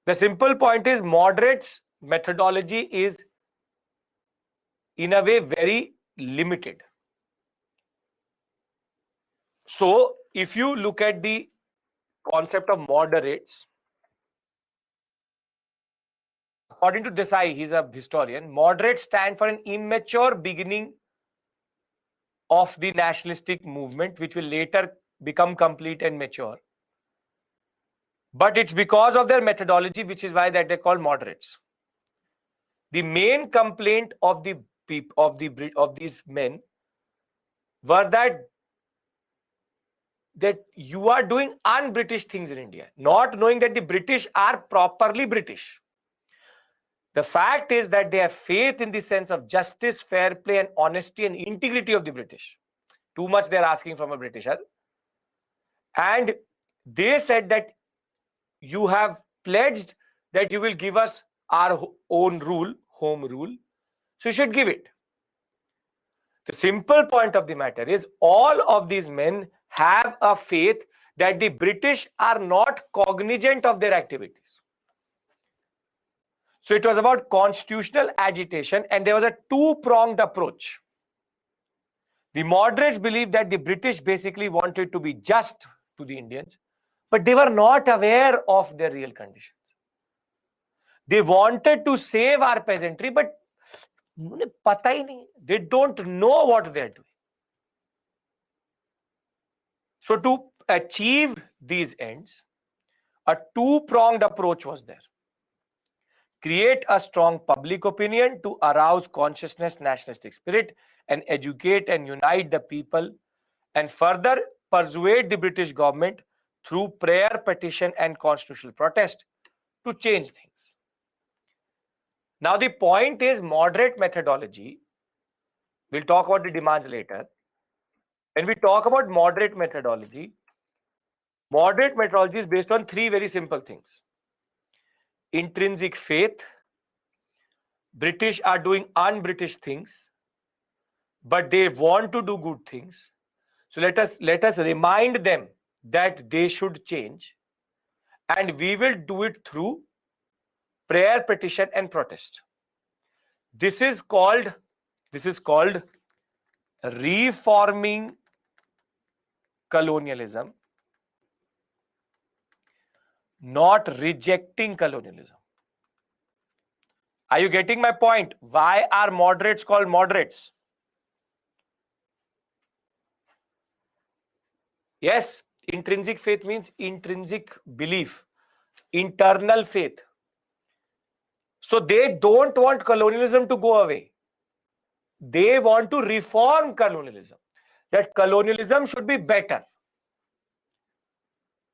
A: The simple point is moderates methodology is in a way very limited. So if you look at the concept of moderates, according to Desai, he's a historian, moderates stand for an immature beginning of the nationalistic movement, which will later become complete and mature. But it's because of their methodology, which is why that they're called moderates. The main complaint of the people of these men were that you are doing un-British things in India, not knowing that the British are properly British. The fact is that they have faith in the sense of justice, fair play, and honesty and integrity of the British. Too much they are asking from a Britisher. And they said that you have pledged that you will give us our own rule, home rule. So you should give it. The simple point of the matter is all of these men have a faith that the British are not cognizant of their activities. So it was about constitutional agitation, and there was a two-pronged approach. The moderates believed that the British basically wanted to be just to the Indians, but they were not aware of their real conditions. They wanted to save our peasantry, but they don't know what they are doing. So to achieve these ends, a two-pronged approach was there. Create a strong public opinion to arouse consciousness, nationalistic spirit, and educate and unite the people, and further persuade the British government through prayer, petition, and constitutional protest to change things. Now the point is moderate methodology. We'll talk about the demands later. When we talk about moderate methodology is based on 3 very simple things. Intrinsic faith. British are doing un-British things, but they want to do good things. So let us remind them that they should change, and we will do it through prayer, petition, and protest. This is called reforming colonialism, not rejecting colonialism. Are you getting my point? Why are moderates called moderates? Yes, intrinsic faith means intrinsic belief, internal faith. So they don't want colonialism to go away. They want to reform colonialism. That colonialism should be better,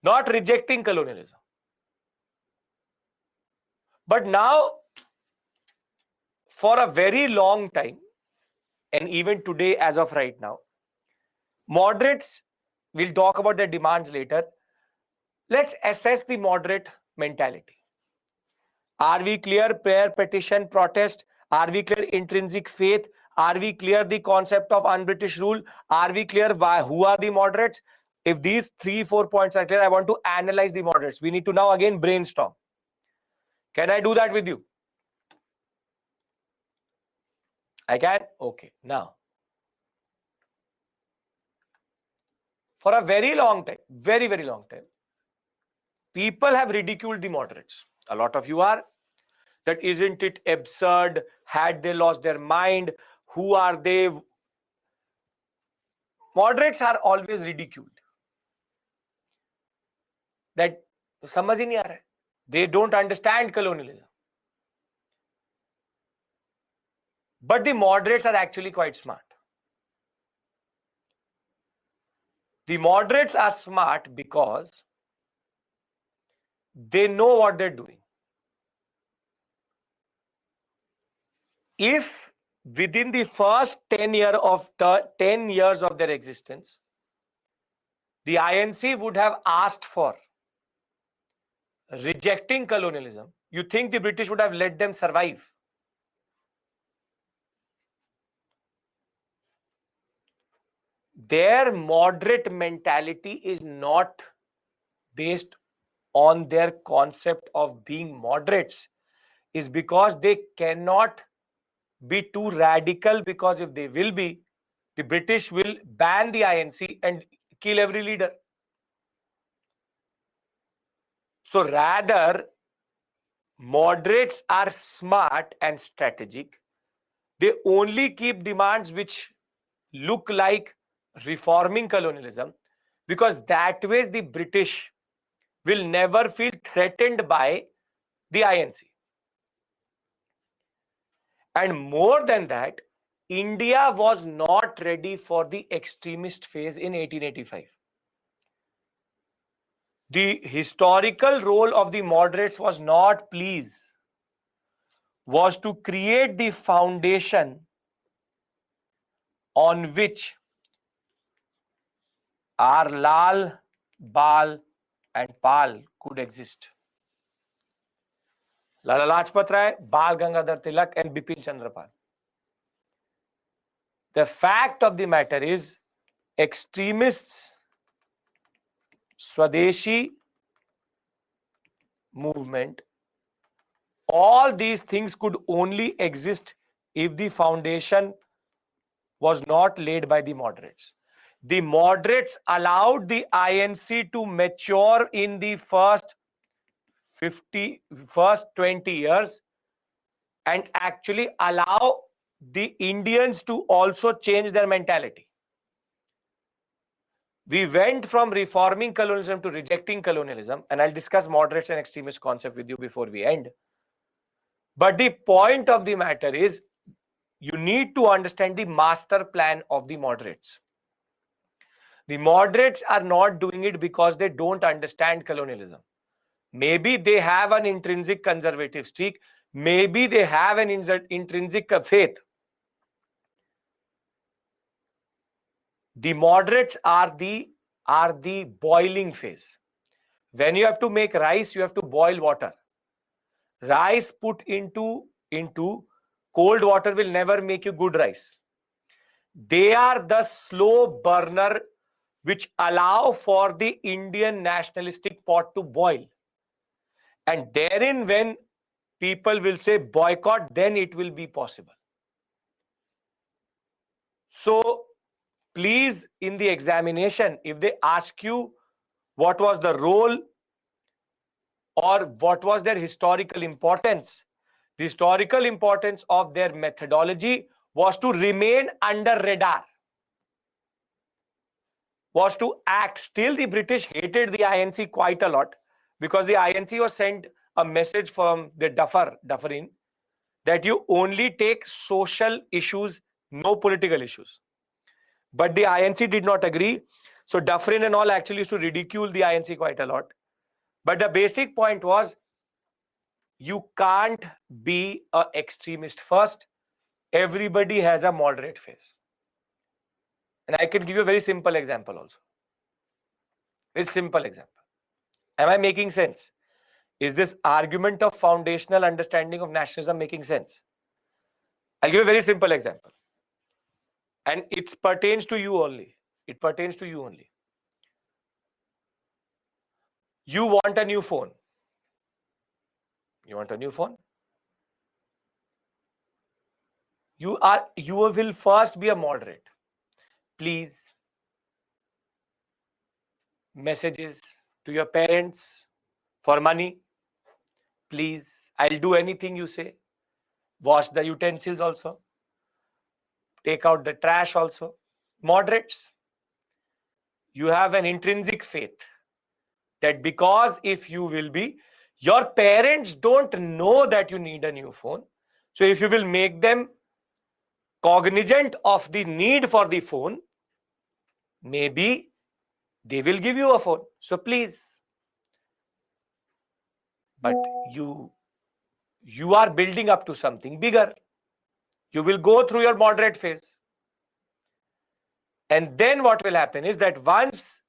A: not rejecting colonialism. But now, for a very long time, and even today as of right now, moderates, we'll talk about their demands later. Let's assess the moderate mentality. Are we clear? Prayer, petition, protest. Are we clear? Intrinsic faith. Are we clear the concept of un-British rule? Are we clear who are the moderates? If these 3-4 points are clear, I want to analyze the moderates. We need to now again brainstorm. Can I do that with you? I can? Okay. Now, for a very long time, very, very long time, people have ridiculed the moderates. A lot of you are. That isn't it absurd? Had they lost their mind? Who are they? Moderates are always ridiculed. That समझ ही नहीं आ रहा है. They don't understand colonialism. But the moderates are actually quite smart. The moderates are smart because they know what they're doing. if within the first 10 years of their existence, the INC would have asked for rejecting colonialism, you think the British would have let them survive? Their moderate mentality is not based on their concept of being moderates, is because they cannot be too radical, because if they will be, the British will ban the INC and kill every leader. So rather, moderates are smart and strategic. They only keep demands which look like reforming colonialism, because that way the British will never feel threatened by the INC. And more than that, India was not ready for the extremist phase in 1885. The historical role of the moderates was not please, was to create the foundation on which our Lal, Bal and Pal could exist. Lala Lajpat Rai, Bal Gangadhar Tilak and Bipin Chandra Pal. The fact of the matter is, extremists, Swadeshi movement, all these things could only exist if the foundation was not laid by the moderates. The moderates allowed the INC to mature in the first 20 years and actually allow the Indians to also change their mentality. We went from reforming colonialism to rejecting colonialism, and I'll discuss moderates and extremist concept with you before we end. But the point of the matter is, you need to understand the master plan of the moderates. The moderates are not doing it because they don't understand colonialism. Maybe they have an intrinsic conservative streak. Maybe they have an intrinsic faith. The moderates are the boiling phase. When you have to make rice, you have to boil water. Rice put into cold water will never make you good rice. They are the slow burner which allow for the Indian nationalistic pot to boil. And therein, when people will say boycott, then it will be possible. So please, in the examination, if they ask you what was the role or what was their historical importance, the historical importance of their methodology was to remain under radar, was to act. Still, the British hated the INC quite a lot, because the INC was sent a message from the Dufferin that you only take social issues, no political issues. But the INC did not agree. So Dufferin and all actually used to ridicule the INC quite a lot. But the basic point was, you can't be an extremist first. Everybody has a moderate phase. And I can give you a very simple example also. Very simple example. Am I making sense? Is this argument of foundational understanding of nationalism making sense? I'll give a very simple example. And it pertains to you only. It pertains to you only. You want a new phone. You want a new phone? You will first be a moderate. Please, messages to your parents for money. Please, I'll do anything you say. Wash the utensils also. Take out the trash also. Moderates. You have an intrinsic faith that because if you will be, your parents don't know that you need a new phone. So if you will make them cognizant of the need for the phone, maybe they will give you a phone. So please. But you are building up to something bigger. You will go through your moderate phase. And then what will happen is that once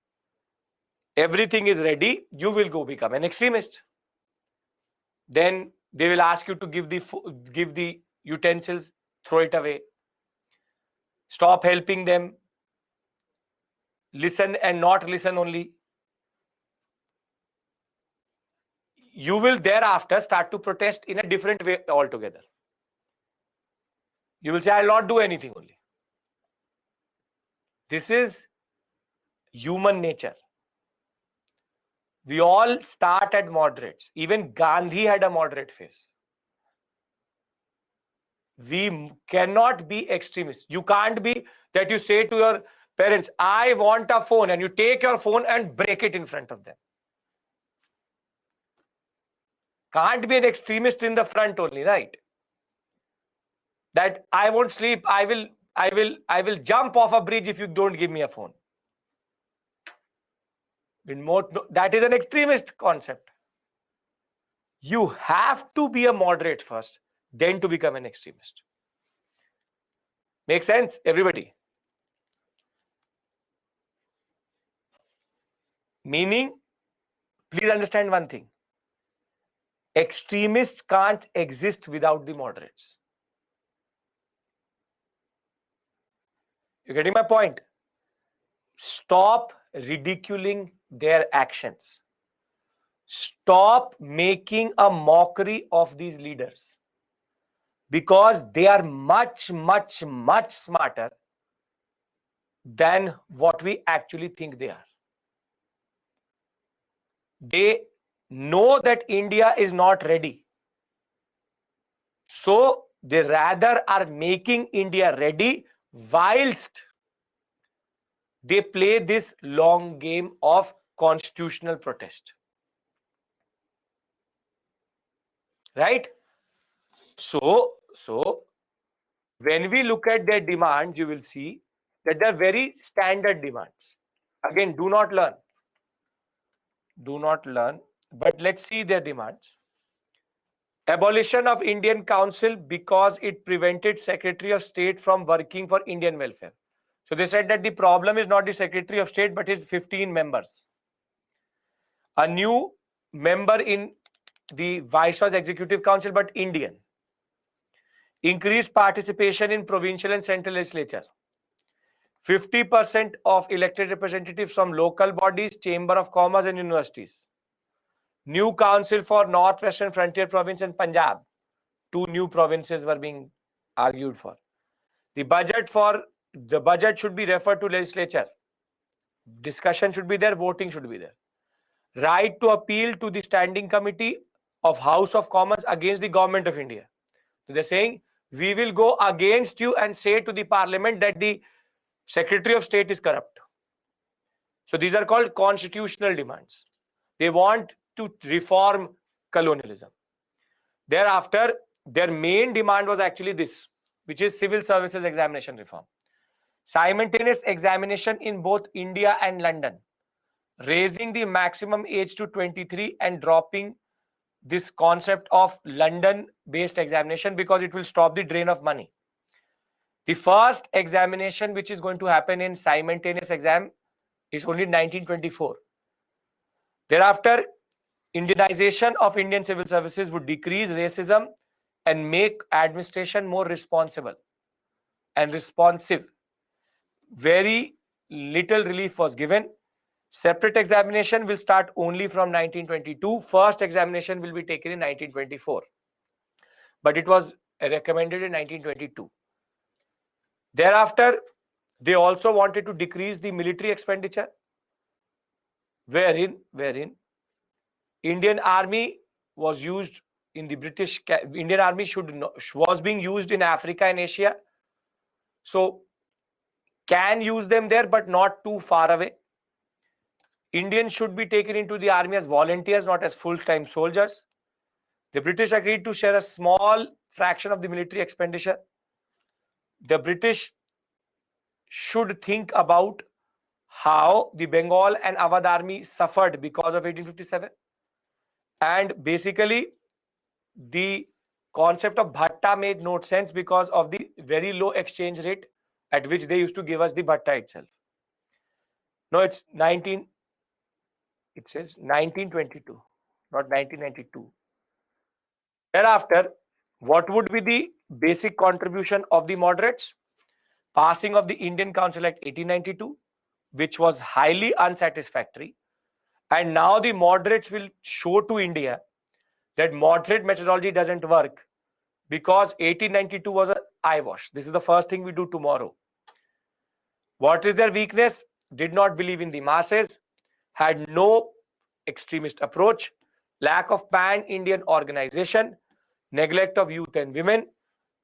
A: everything is ready, you will go become an extremist. Then they will ask you to give the utensils, throw it away, stop helping them, listen and not listen only. You will thereafter start to protest in a different way altogether. You will say, I'll not do anything only. This is human nature. We all start at moderates. Even Gandhi had a moderate phase. We cannot be extremists. You can't be that you say to your parents, I want a phone, and you take your phone and break it in front of them. Can't be an extremist in the front only, right? That I won't sleep, I will jump off a bridge if you don't give me a phone. That is an extremist concept. You have to be a moderate first, then to become an extremist. Make sense, everybody? Meaning, please understand one thing. Extremists can't exist without the moderates. You're getting my point? Stop ridiculing their actions. Stop making a mockery of these leaders, because they are much, much, much smarter than what we actually think they are. They know that India is not ready. So they rather are making India ready whilst they play this long game of constitutional protest. Right? So when we look at their demands, you will see that they're very standard demands. Again, do not learn. Do not learn. But let's see their demands. Abolition of Indian Council because it prevented Secretary of State from working for Indian welfare. So they said that the problem is not the Secretary of State, but his 15 members. A new member in the Viceroy's Executive Council, but Indian. Increased participation in provincial and central legislature. 50% of elected representatives from local bodies, Chamber of Commerce and universities. New council for Northwestern Frontier Province and Punjab. 2 new provinces were being argued for. The budget should be referred to legislature. Discussion should be there, voting should be there. Right to appeal to the Standing Committee of House of Commons against the Government of India. So they're saying, we will go against you and say to the Parliament that the Secretary of State is corrupt. So these are called constitutional demands. They want to reform colonialism. Thereafter, their main demand was actually this, which is civil services examination reform. Simultaneous examination in both India and London. Raising the maximum age to 23 and dropping this concept of London-based examination because it will stop the drain of money. The first examination which is going to happen in simultaneous exam is only 1924. Thereafter, Indianization of Indian civil services would decrease racism and make administration more responsible and responsive. Very little relief was given. Separate examination will start only from 1922. First examination will be taken in 1924. But it was recommended in 1922. Thereafter, they also wanted to decrease the military expenditure, wherein Indian Army was used in the British. Indian Army was being used in Africa and Asia. So can use them there, but not too far away. Indians should be taken into the army as volunteers, not as full-time soldiers. The British agreed to share a small fraction of the military expenditure. The British should think about how the Bengal and Awadh army suffered because of 1857. And basically, the concept of bhatta made no sense because of the very low exchange rate at which they used to give us the bhatta itself. No, it's 19. It says 1922, not 1992. Thereafter, what would be the basic contribution of the moderates? Passing of the Indian Council Act 1892, which was highly unsatisfactory. And now the moderates will show to India that moderate methodology doesn't work because 1892 was an eyewash. This is the first thing we do tomorrow. What is their weakness? Did not believe in the masses, had no extremist approach, lack of pan-Indian organization, neglect of youth and women,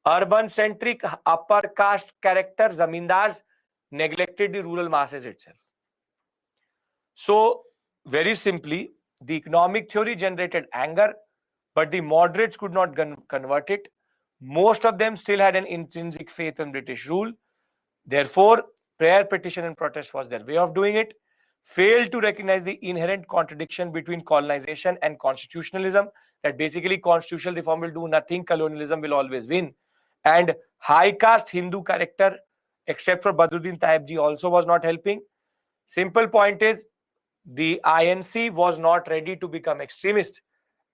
A: urban-centric upper caste character, zamindars, neglected the rural masses itself. So, very simply, the economic theory generated anger, but the moderates could not convert it. Most of them still had an intrinsic faith in British rule. Therefore, prayer, petition, and protest was their way of doing it. Failed to recognize the inherent contradiction between colonization and constitutionalism, that basically constitutional reform will do nothing, colonialism will always win. And high caste Hindu character, except for Badruddin Taibji, also was not helping. Simple point is, the INC was not ready to become extremist,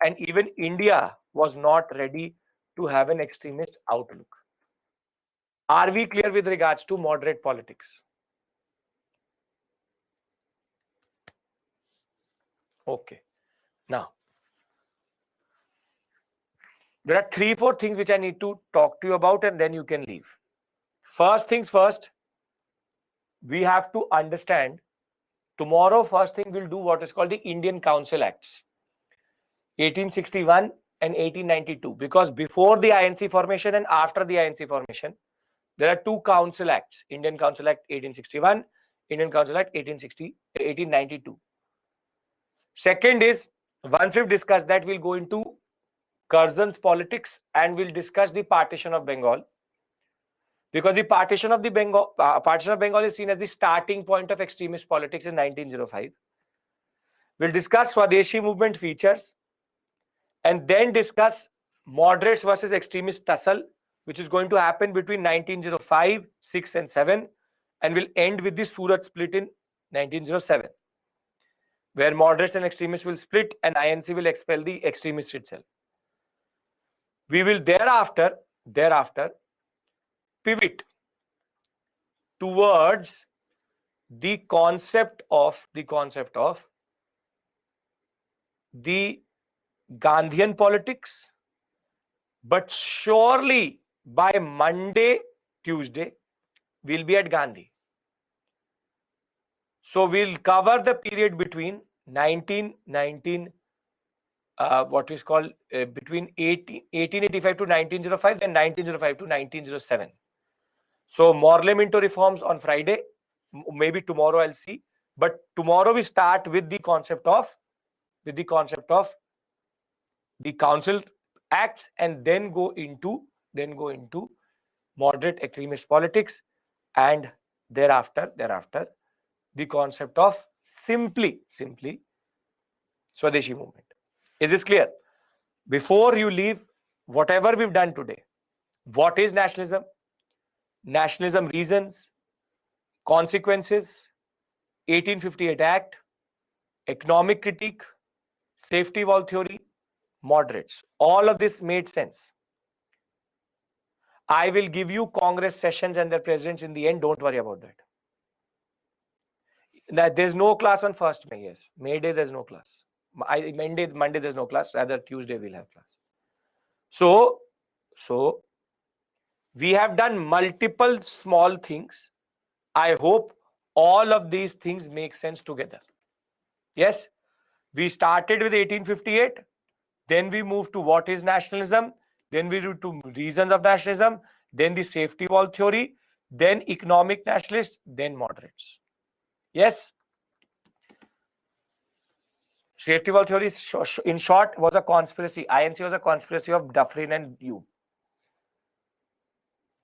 A: and even India was not ready to have an extremist outlook. Are we clear with regards to moderate politics? Okay. Now, there are 3-4 things which I need to talk to you about, and then you can leave. First things first, we have to understand tomorrow. First thing we'll do what is called the Indian Council Acts 1861 and 1892, because before the INC formation and after the INC formation, there are 2 Council Acts: Indian Council Act 1861, Indian Council Act 1892. Second is, once we've discussed that, we'll go into Curzon's politics and we'll discuss the partition of Bengal, because the partition of Bengal is seen as the starting point of extremist politics in 1905. We'll discuss Swadeshi movement features and then discuss moderates versus extremist tussle, which is going to happen between 1905, 6 and 7, and we'll end with the Surat split in 1907, where moderates and extremists will split and INC will expel the extremists itself. We will thereafter pivot towards the concept of the Gandhian politics, but surely by Monday, Tuesday, we'll be at Gandhi. So we'll cover the period between 1885 to 1905, then 1905 to 1907. So Morlem reforms on Friday, maybe tomorrow I'll see, but tomorrow we start with the concept of the Council Acts, and then go into moderate extremist politics, and thereafter the concept of simply Swadeshi movement. Is this clear? Before you leave, whatever we've done today, what is nationalism? Nationalism reasons, consequences, 1858 Act, economic critique, safety valve theory, moderates. All of this made sense. I will give you Congress sessions and their presidents in the end. Don't worry about that. There's no class on 1st May. Yes, May Day there's no class. Monday there's no class. Rather Tuesday we'll have class. So we have done multiple small things. I hope all of these things make sense together. Yes, we started with 1858. Then we moved to what is nationalism. Then we moved to reasons of nationalism. Then the safety valve theory. Then economic nationalists. Then moderates. Yes. Safety valve theory, in short, was a conspiracy. INC was a conspiracy of Dufferin and you.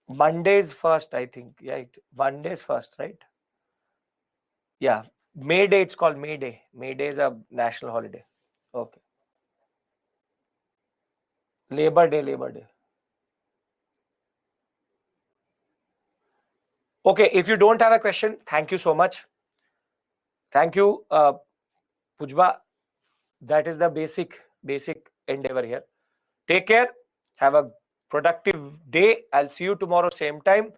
A: Monday's first, I think. Yeah, Monday's first, right? Yeah. May Day, it's called May Day. May Day is a national holiday. Okay. Labor Day. Okay, if you don't have a question, thank you so much. Thank you, Pujba. That is the basic endeavor here. Take care. Have a productive day. I'll see you tomorrow same time.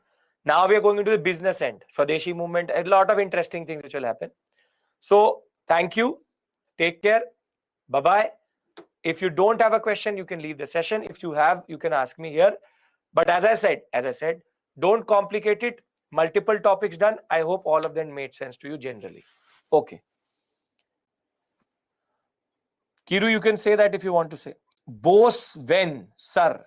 A: Now we are going into the business end. Swadeshi movement. A lot of interesting things which will happen. So thank you. Take care. Bye bye. If you don't have a question, you can leave the session. If you have, you can ask me here. But as I said, don't complicate it. Multiple topics done. I hope all of them made sense to you generally. Okay. Kiru, you can say that if you want to say. Bose when, sir.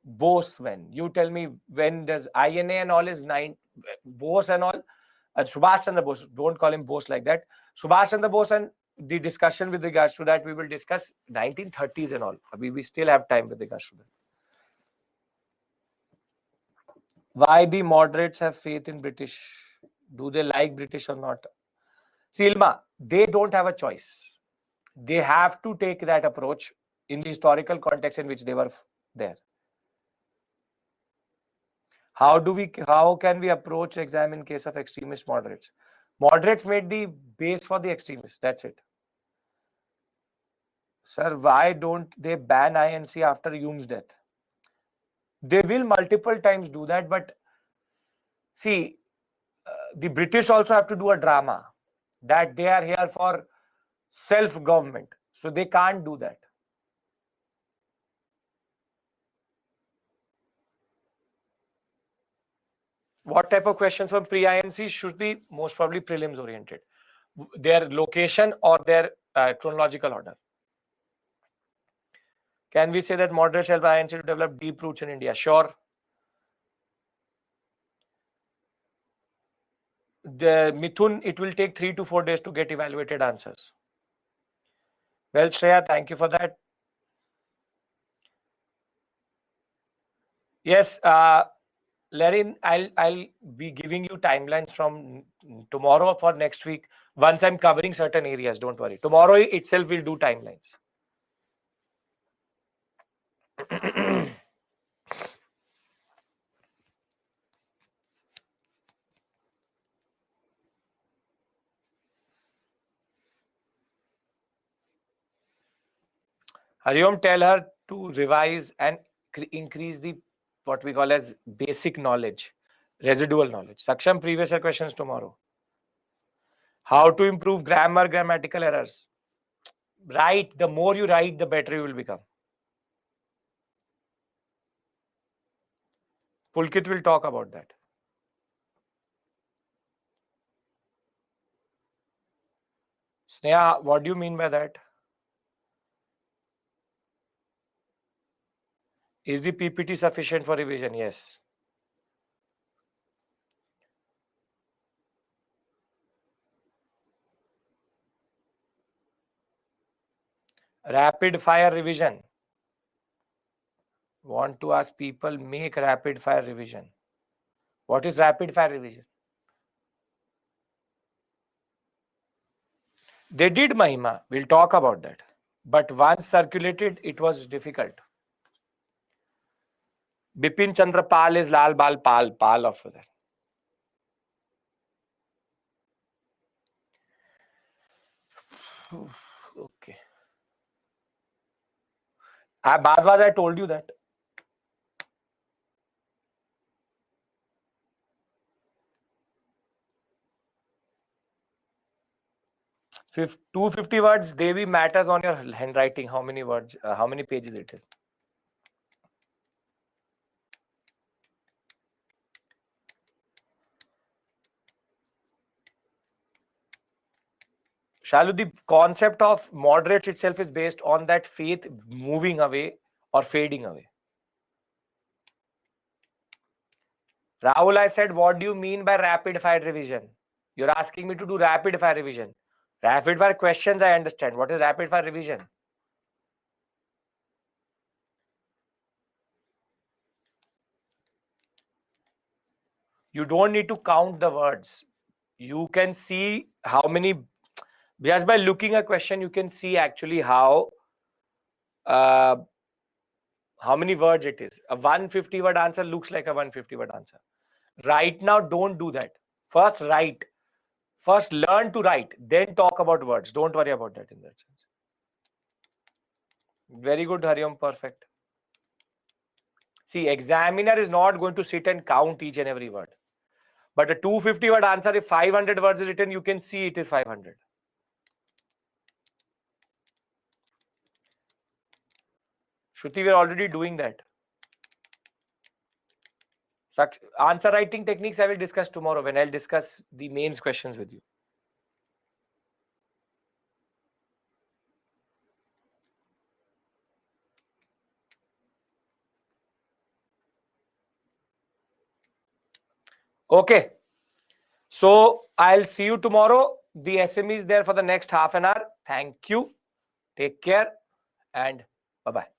A: Bose when. You tell me when does INA and all is 9. Bose and all. Subhash Chandra Bose. Don't call him Bose like that. Subhash Chandra Bose and the discussion with regards to that we will discuss 1930s and all. We still have time with regards to that. Why the moderates have faith in British? Do they like British or not? See, Ilma, they don't have a choice. They have to take that approach in the historical context in which they were there. How can we approach exam in case of extremist moderates? Moderates made the base for the extremists. That's it. Sir, why don't they ban INC after Hume's death? They will multiple times do that, but see, the British also have to do a drama that they are here for self-government. So they can't do that. What type of questions from pre-INC should be most probably prelims oriented? Their location or their chronological order? Can we say that moderates help INC to develop deep roots in India? Sure. The Mithun, it will take 3 to 4 days to get evaluated answers. Well, Shreya, thank you for that. Yes, Larin, I'll be giving you timelines from tomorrow for next week. Once I'm covering certain areas, don't worry. Tomorrow itself we'll do timelines. Hariom, tell her to revise and increase the what we call as basic knowledge, residual knowledge. Saksham, previous year questions tomorrow. How to improve grammar, grammatical errors? Write. The more you write, the better you will become. Pulkit will talk about that. Sneha, what do you mean by that? Is the PPT sufficient for revision? Yes. Rapid fire revision. Want to ask people, make rapid fire revision. What is rapid fire revision? They did Mahima. We'll talk about that. But once circulated, it was difficult. Bipin Chandra Pal is Lal Bal Pal of that. Okay. Badwaj, I told you that. 250 words, Devi, matters on your handwriting. How many words, how many pages it is. Shalu, the concept of moderates itself is based on that faith moving away or fading away. Rahul, I said, what do you mean by rapid fire revision? You're asking me to do rapid fire revision. Rapid fire questions, I understand. What is rapid fire revision? You don't need to count the words. You can see how many, just by looking at a question, you can see actually how many words it is. A 150 word answer looks like a 150 word answer. Right now, don't do that. First write. First learn to write, then talk about words. Don't worry about that in that sense. Very good, Hariom. Perfect. See, examiner is not going to sit and count each and every word. But a 250 word answer, if 500 words is written, you can see it is 500. Shruti, we are already doing that. Answer writing techniques I will discuss tomorrow when I'll discuss the mains questions with you. Okay. So I'll see you tomorrow. The SME is there for the next half an hour. Thank you. Take care and bye-bye.